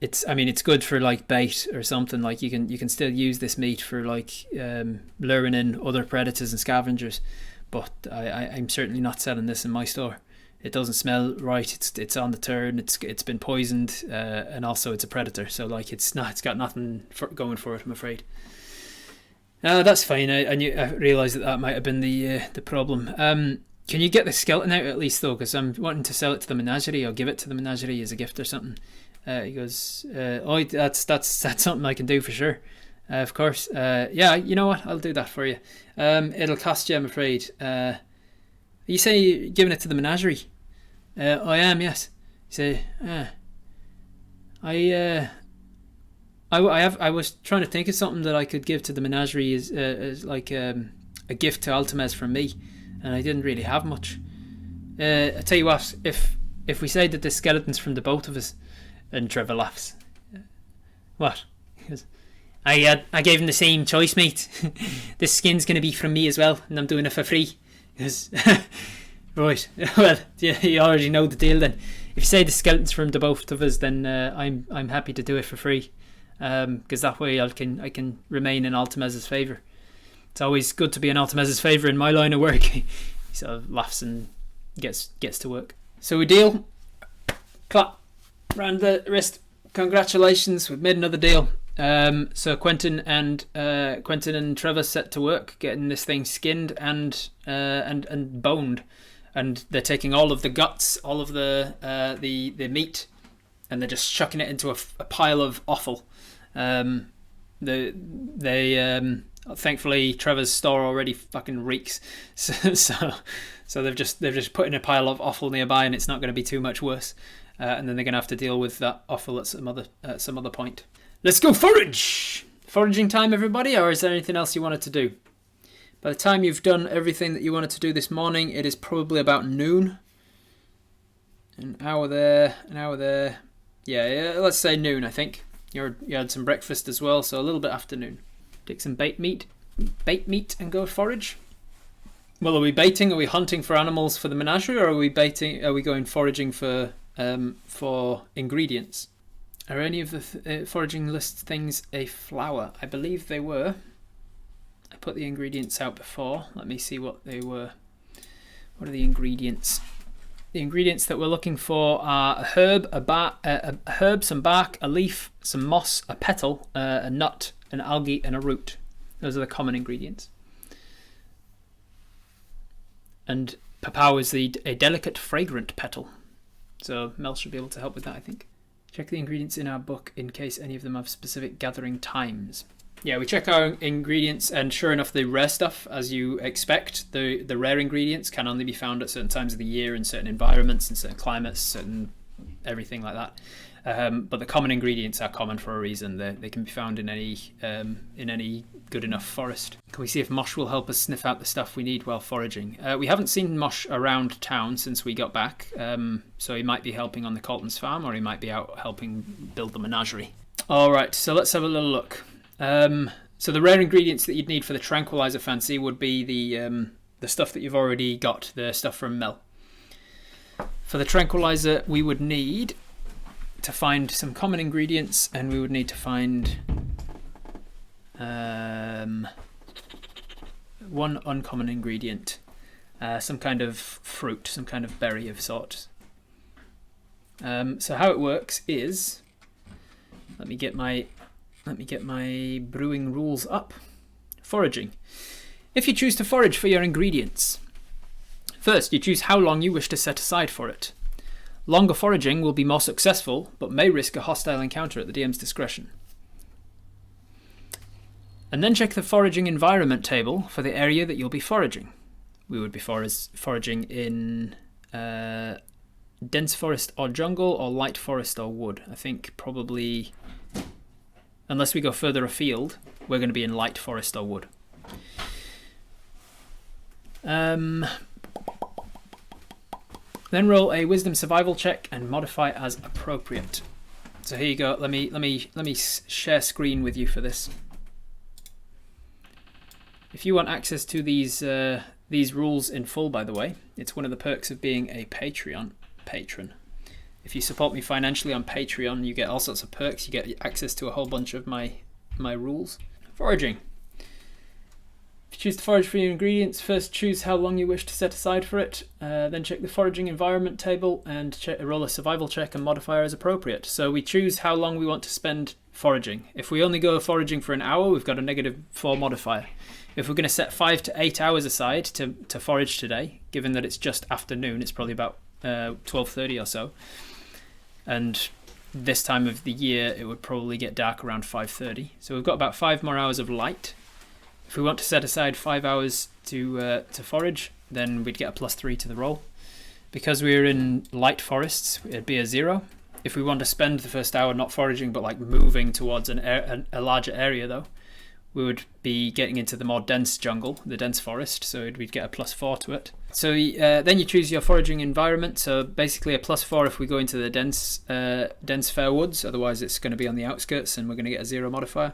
It's good for like bait or something. Like you can still use this meat for like luring in other predators and scavengers. But I'm certainly not selling this in my store. It doesn't smell right. It's on the turn. It's been poisoned, and also it's a predator. So like it's got nothing going for it, I'm afraid. That's fine. I realised that might have been the problem. Can you get the skeleton out at least though? Because I'm wanting to sell it to the Menagerie or give it to the Menagerie as a gift or something. He goes, that's something I can do for sure. Of course. Yeah, you know what? I'll do that for you. It'll cost you, I'm afraid. You say you're giving it to the Menagerie? I am, yes. You say, I was trying to think of something that I could give to the Menagerie as like a gift to Altamez from me, and I didn't really have much. I tell you what, if we say that the skeleton's from the both of us, and Trevor laughs. What? He goes, I gave him the same choice, mate. This skin's going to be from me as well, and I'm doing it for free. Because, right, well, you already know the deal then. If you say the skeleton's from the both of us, then I'm happy to do it for free, because that way I can remain in Altamez's favour. It's always good to be in Altamez's favour in my line of work. He sort of laughs and gets to work. So we deal. Clap round the wrist. Congratulations, we've made another deal. So Quentin and Trevor set to work getting this thing skinned and boned, and they're taking all of the guts, all of the meat, and they're just chucking it into a pile of offal. Thankfully, Trevor's store already fucking reeks, so they've just put in a pile of offal nearby, and it's not going to be too much worse. And then they're going to have to deal with that offal at some other point. Let's go forage! Foraging time, everybody, or is there anything else you wanted to do? By the time you've done everything that you wanted to do this morning, it is probably about noon. An hour there, an hour there. Yeah, let's say noon, I think. You had some breakfast as well, so a little bit afternoon. Take some bait meat and go forage. Well, are we baiting? Are we hunting for animals for the menagerie, or are we baiting? Are we going foraging for ingredients? Are any of the foraging list things a flower? I believe they were. I put the ingredients out before. Let me see what they were. What are the ingredients? The ingredients that we're looking for are a herb, a herb, some bark, a leaf, some moss, a petal, a nut, an algae, and a root. Those are the common ingredients. And papau is a delicate, fragrant petal. So Mel should be able to help with that, I think. Check the ingredients in our book in case any of them have specific gathering times. Yeah, we check our ingredients, and sure enough, the rare stuff, as you expect, the rare ingredients can only be found at certain times of the year in certain environments, in certain climates, certain everything like that. But the common ingredients are common for a reason. They can be found in any good enough forest. Can we see if Mosh will help us sniff out the stuff we need while foraging? We haven't seen Mosh around town since we got back, so he might be helping on the Colton's farm, or he might be out helping build the menagerie. All right, so let's have a little look. So the rare ingredients that you'd need for the tranquilizer fancy would be the stuff that you've already got, the stuff from Mel. For the tranquilizer, we would need to find some common ingredients, and we would need to find one uncommon ingredient, some kind of fruit, some kind of berry of sorts. So how it works is, let me get my brewing rules up. Foraging. If you choose to forage for your ingredients, first you choose how long you wish to set aside for it. Longer foraging will be more successful, but may risk a hostile encounter at the DM's discretion. And then check the foraging environment table for the area that you'll be foraging. We would be foraging in dense forest or jungle, or light forest or wood. I think probably, unless we go further afield, we're going to be in light forest or wood. Then roll a wisdom survival check and modify as appropriate. So here you go. Let me share screen with you for this. If you want access to these rules in full, by the way, it's one of the perks of being a Patreon patron. If you support me financially on Patreon, you get all sorts of perks. You get access to a whole bunch of my rules. Foraging. If you choose to forage for your ingredients, first choose how long you wish to set aside for it. Then check the foraging environment table and roll a survival check and modifier as appropriate. So we choose how long we want to spend foraging. If we only go foraging for an hour, we've got a -4 modifier. If we're going to set 5 to 8 hours aside to forage today, given that it's just afternoon, it's probably about 12:30 or so. And this time of the year, it would probably get dark around 5:30. So we've got about 5 more hours of light. If we want to set aside 5 hours to forage, then we'd get a +3 to the roll. Because we're in light forests, it'd be a 0. If we want to spend the first hour not foraging, but like moving towards a larger area, though, we would be getting into the more dense jungle, the dense forest, so we'd get a +4 to it. So then you choose your foraging environment, so basically a +4 if we go into the dense fair woods, otherwise it's going to be on the outskirts and we're going to get a 0 modifier.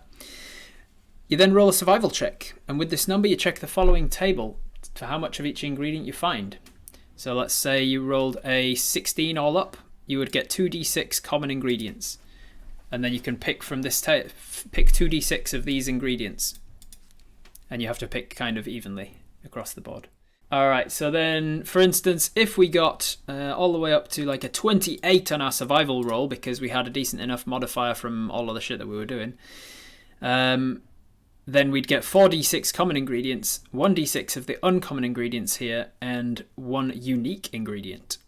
You then roll a survival check, and with this number you check the following table for how much of each ingredient you find. So let's say you rolled a 16 all up, you would get 2d6 common ingredients. And then you can pick from this pick 2d6 of these ingredients. And you have to pick kind of evenly across the board. Alright, so then, for instance, if we got all the way up to like a 28 on our survival roll, because we had a decent enough modifier from all of the shit that we were doing, then we'd get 4d6 common ingredients, 1d6 of the uncommon ingredients here, and 1 unique ingredient.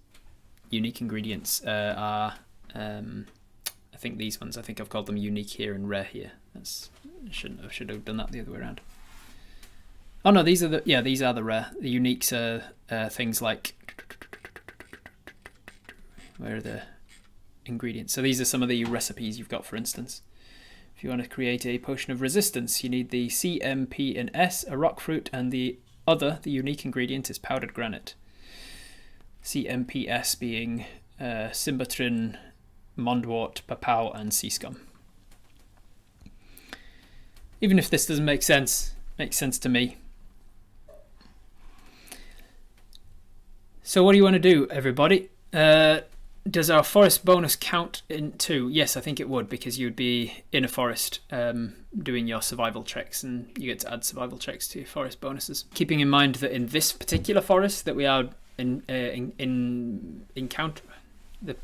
Unique ingredients are... I think these ones, I think I've called them unique here and rare here. I should have done that the other way around. Oh no, these are the rare. The uniques are things like, where are the ingredients? So these are some of the recipes you've got, for instance. If you want to create a potion of resistance, you need the C, M, P, and S, a rock fruit, and the unique ingredient is powdered granite. CMPS being Cymbatrin, Mondwort, Papau, and Sea Scum. Even if this doesn't make sense, makes sense to me. So what do you want to do, everybody? Does our forest bonus count into? Yes, I think it would, because you'd be in a forest doing your survival checks, and you get to add survival checks to your forest bonuses. Keeping in mind that in this particular forest that we are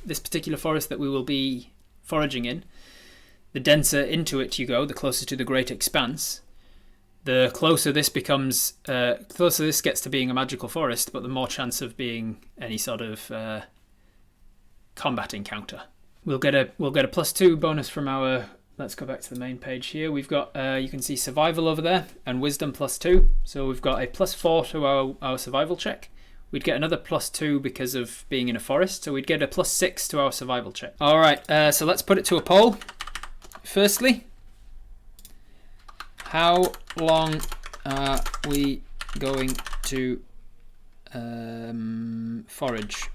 this particular forest that we will be foraging in, the denser into it you go, the closer to the Great Expanse, the closer this becomes, closer this gets to being a magical forest, but the more chance of being any sort of combat encounter. We'll get a +2 bonus from our. Let's go back to the main page here. We've got you can see survival over there and wisdom +2. So we've got a +4 to our survival check. We'd get another +2 because of being in a forest. So we'd get a +6 to our survival check. All right. So let's put it to a poll. Firstly, how long are we going to forage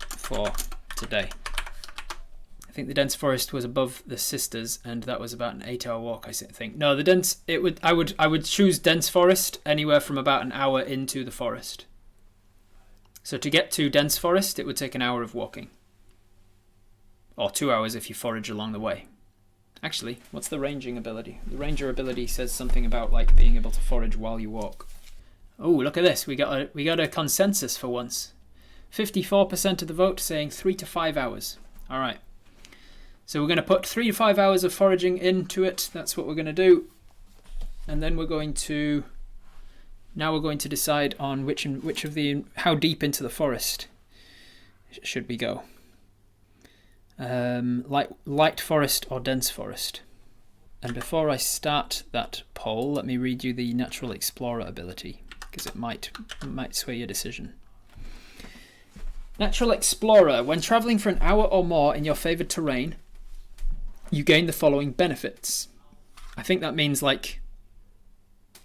for today? I think the dense forest was above the sisters, and that was about an 8-hour walk, I think. No, the dense, I would choose dense forest anywhere from about an hour into the forest. So to get to dense forest, it would take an hour of walking, or 2 hours if you forage along the way. Actually, what's the ranging ability? The ranger ability says something about like being able to forage while you walk. Oh, look at this! We got a consensus for once. 54% of the vote saying 3 to 5 hours. All right. So we're going to put 3 to 5 hours of foraging into it. That's what we're going to do. And then we're going to decide on how deep into the forest should we go. Light forest or dense forest. And before I start that poll, let me read you the Natural Explorer ability, because it might sway your decision. Natural Explorer. When travelling for an hour or more in your favoured terrain, you gain the following benefits. I think that means like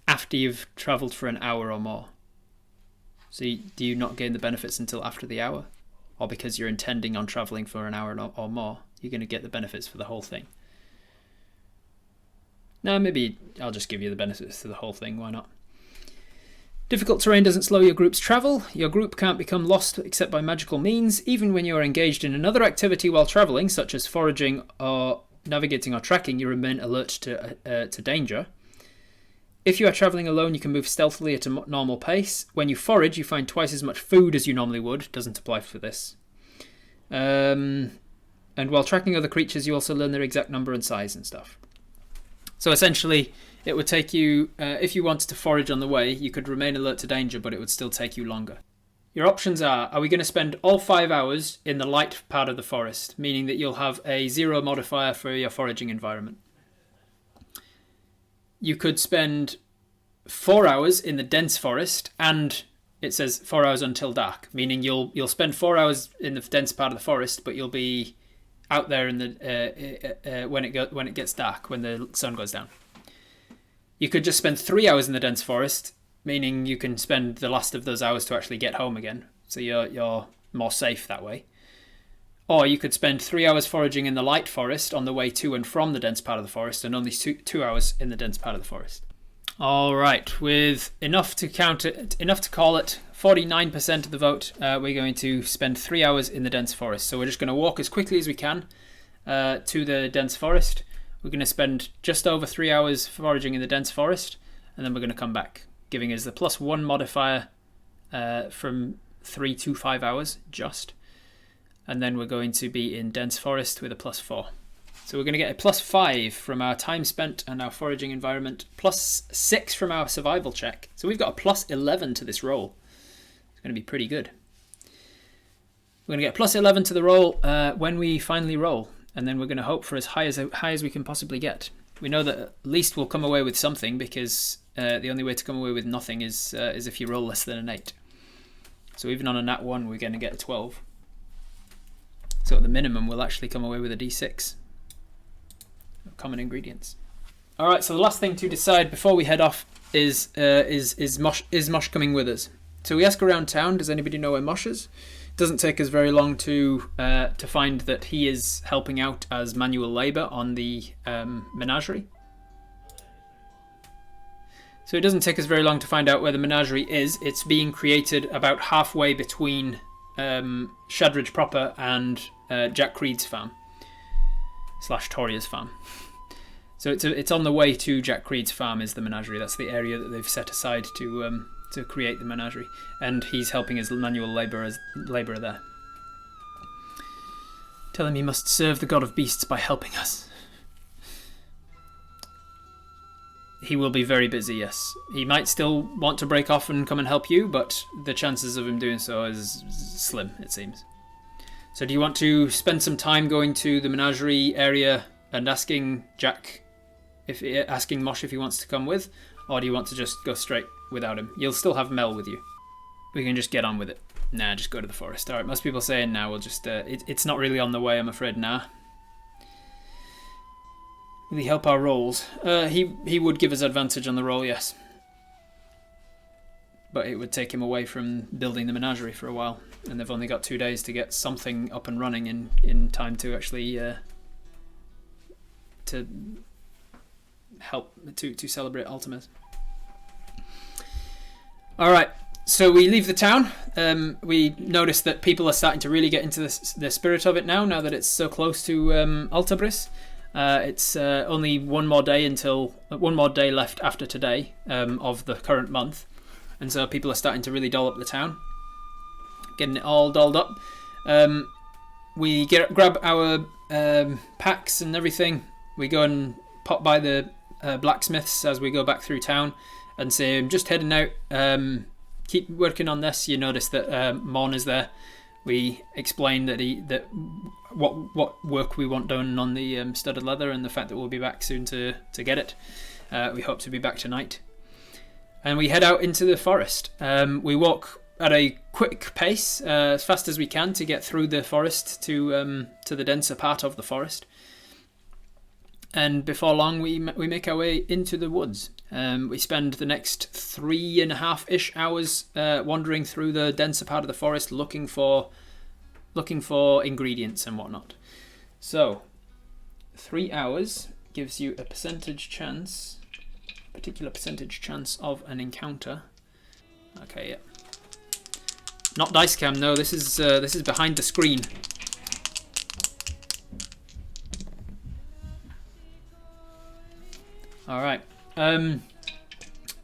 after you've travelled for an hour or more. So do you not gain the benefits until after the hour? Or because you're intending on travelling for an hour or more, you're going to get the benefits for the whole thing? No, maybe I'll just give you the benefits to the whole thing. Why not? Difficult terrain doesn't slow your group's travel. Your group can't become lost except by magical means. Even when you are engaged in another activity while travelling, such as foraging or navigating or tracking, you remain alert to danger. If you are travelling alone, you can move stealthily at a normal pace. When you forage, you find twice as much food as you normally would. Doesn't apply for this. And while tracking other creatures, you also learn their exact number and size and stuff. So essentially, it would take you, if you wanted to forage on the way, you could remain alert to danger, but it would still take you longer. Your options are we going to spend all 5 hours in the light part of the forest, meaning that you'll have a 0 modifier for your foraging environment. You could spend 4 hours in the dense forest, and it says 4 hours until dark, meaning you'll spend 4 hours in the dense part of the forest, but you'll be out there in the when it gets dark, when the sun goes down. You could just spend 3 hours in the dense forest, meaning you can spend the last of those hours to actually get home again, so you're more safe that way. Or you could spend 3 hours foraging in the light forest on the way to and from the dense part of the forest, and only 2 hours in the dense part of the forest. All right, with enough to call it, 49% of the vote, we're going to spend 3 hours in the dense forest. So we're just going to walk as quickly as we can to the dense forest. We're going to spend just over 3 hours foraging in the dense forest, and then we're going to come back, giving us the +1 modifier from 3 to 5 hours, just. And then we're going to be in dense forest with a +4. So we're going to get a +5 from our time spent and our foraging environment, +6 from our survival check. So we've got a +11 to this roll. It's going to be pretty good. We're going to get +11 to the roll when we finally roll, and then we're going to hope for as high as we can possibly get. We know that at least we'll come away with something, because the only way to come away with nothing is if you roll less than an 8. So even on a nat 1, we're going to get a 12. So at the minimum, we'll actually come away with a d6 of common ingredients. All right. So the last thing to decide before we head off is Mosh coming with us? So we ask around town. Does anybody know where Mosh is? It doesn't take us very long to find that he is helping out as manual labour on the Menagerie. So it doesn't take us very long to find out where the Menagerie is. It's being created about halfway between Shadridge proper and Jack Creed's farm / Toria's farm. So it's on the way to Jack Creed's farm is the Menagerie. That's the area that they've set aside to create the Menagerie, and he's helping as manual labourer there. Tell him he must serve the god of beasts by helping us. He will be very busy, yes. He might still want to break off and come and help you, but the chances of him doing so is slim, it seems. So do you want to spend some time going to the Menagerie area and asking Mosh if he wants to come with, or do you want to just go straight without him? You'll still have Mel with you. We can just get on with it. Nah, just go to the forest. Alright, most people saying now we'll just... it's not really on the way, I'm afraid, nah. Will he help our rolls? He would give us advantage on the roll, yes. But it would take him away from building the Menagerie for a while, and they've only got 2 days to get something up and running in time to actually to help to celebrate Ultimas. All right, so we leave the town. We notice that people are starting to really get into the spirit of it now that it's so close to Altabris. It's only one more day left after today of the current month, and so people are starting to really doll up the town, getting it all dolled up. We grab our packs and everything. We go and pop by the blacksmiths as we go back through town and say, I'm just heading out, keep working on this. You notice that Mon is there. We explain that what work we want done on the studded leather, and the fact that we'll be back soon to get it. We hope to be back tonight. And we head out into the forest. We walk at a quick pace, as fast as we can, to get through the forest to the denser part of the forest. And before long, we make our way into the woods. We spend the next 3.5-ish hours wandering through the denser part of the forest, looking for ingredients and whatnot. So, 3 hours gives you a particular percentage chance of an encounter. Okay, yeah. Not dice cam, no. This is behind the screen. All right. And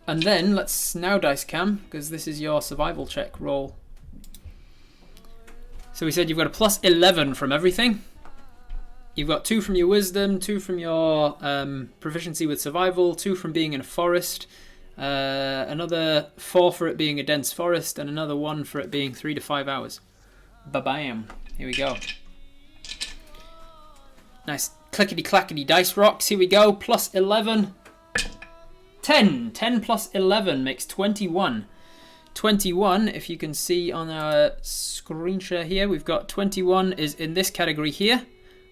then let's now dice cam, because this is your survival check roll. So we said you've got a plus 11 from everything. You've got 2 from your wisdom, 2 from your proficiency with survival, 2 from being in a forest, another 4 for it being a dense forest, and another 1 for it being 3 to 5 hours. Ba-bam. Here we go. Nice clickety-clackety dice rocks. Here we go. Plus 11. 10. 10 plus 11 makes 21. 21, if you can see on our screen share here, we've got 21 is in this category here.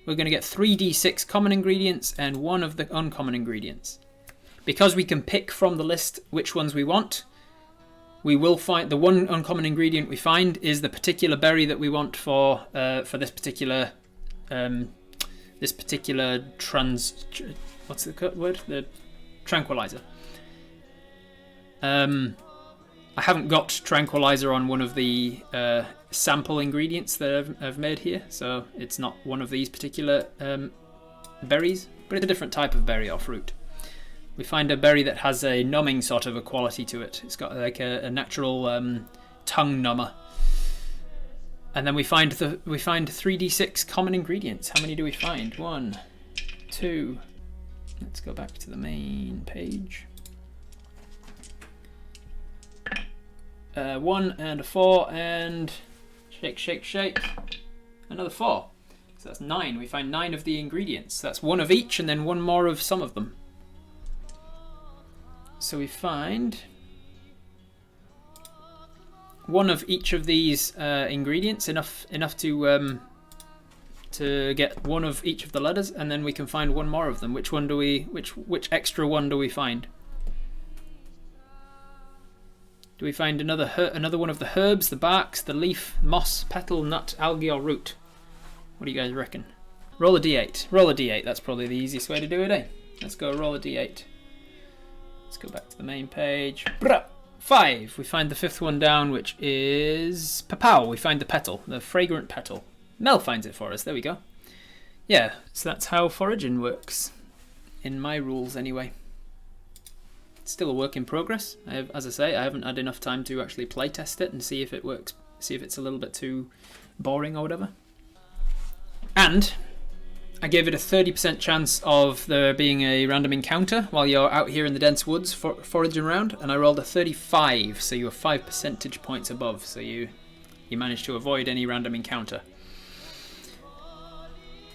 We're going to get 3d6 common ingredients and 1 of the uncommon ingredients. Because we can pick from the list which ones we want, we will find the one uncommon ingredient we find is the particular berry that we want for this particular what's the word? The tranquilizer. I haven't got tranquilizer on one of the sample ingredients that I've made here, so it's not one of these particular berries, but it's a different type of berry or fruit. We find a berry that has a numbing sort of a quality to it. It's got like a natural tongue number. And then we find 3d6 common ingredients. How many do we find? 1, 2. Let's go back to the main page. 1 and a 4 and shake, shake, shake. Another 4. So that's 9. We find 9 of the ingredients. That's 1 of each and then 1 more of some of them. So we find 1 of each of these ingredients, enough to get 1 of each of the letters, and then we can find 1 more of them. Which extra one do we find? Do we find another one of the herbs, the barks, the leaf, moss, petal, nut, algae, or root? What do you guys reckon? Roll a d8. Roll a d8. That's probably the easiest way to do it, eh? Let's go roll a d8. Let's go back to the main page. 5. We find the 5th one down, which is papow. We find the petal, the fragrant petal. Mel finds it for us. There we go. Yeah, so that's how foraging works. In my rules, anyway. It's still a work in progress. As I say, I haven't had enough time to actually play test it and see if it works. See if it's a little bit too boring or whatever. And I gave it a 30% chance of there being a random encounter while you're out here in the dense woods foraging around, and I rolled a 35, so you were 5 percentage points above, so you managed to avoid any random encounter.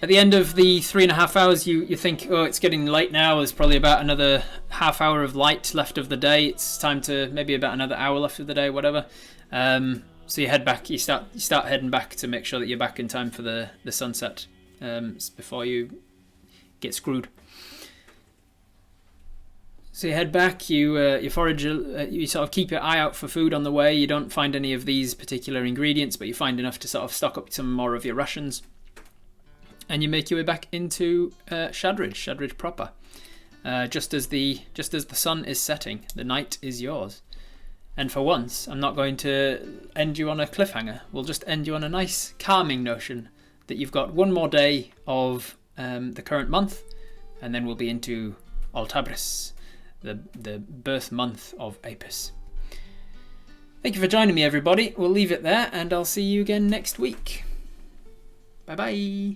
At the end of the 3.5 hours, you think, oh, it's getting late now, there's probably about another half hour of light left of the day, it's time to, maybe about another hour left of the day, whatever. So you head back, you start heading back to make sure that you're back in time for the sunset. Before you get screwed. So you head back, you forage, you sort of keep your eye out for food on the way. You don't find any of these particular ingredients, but you find enough to sort of stock up some more of your rations. And you make your way back into Shadridge proper. Just as the sun is setting, the night is yours. And for once, I'm not going to end you on a cliffhanger. We'll just end you on a nice, calming notion that you've got 1 more day of the current month, and then we'll be into Altabris, the birth month of Apis. Thank you for joining me, everybody. We'll leave it there, and I'll see you again next week. Bye bye.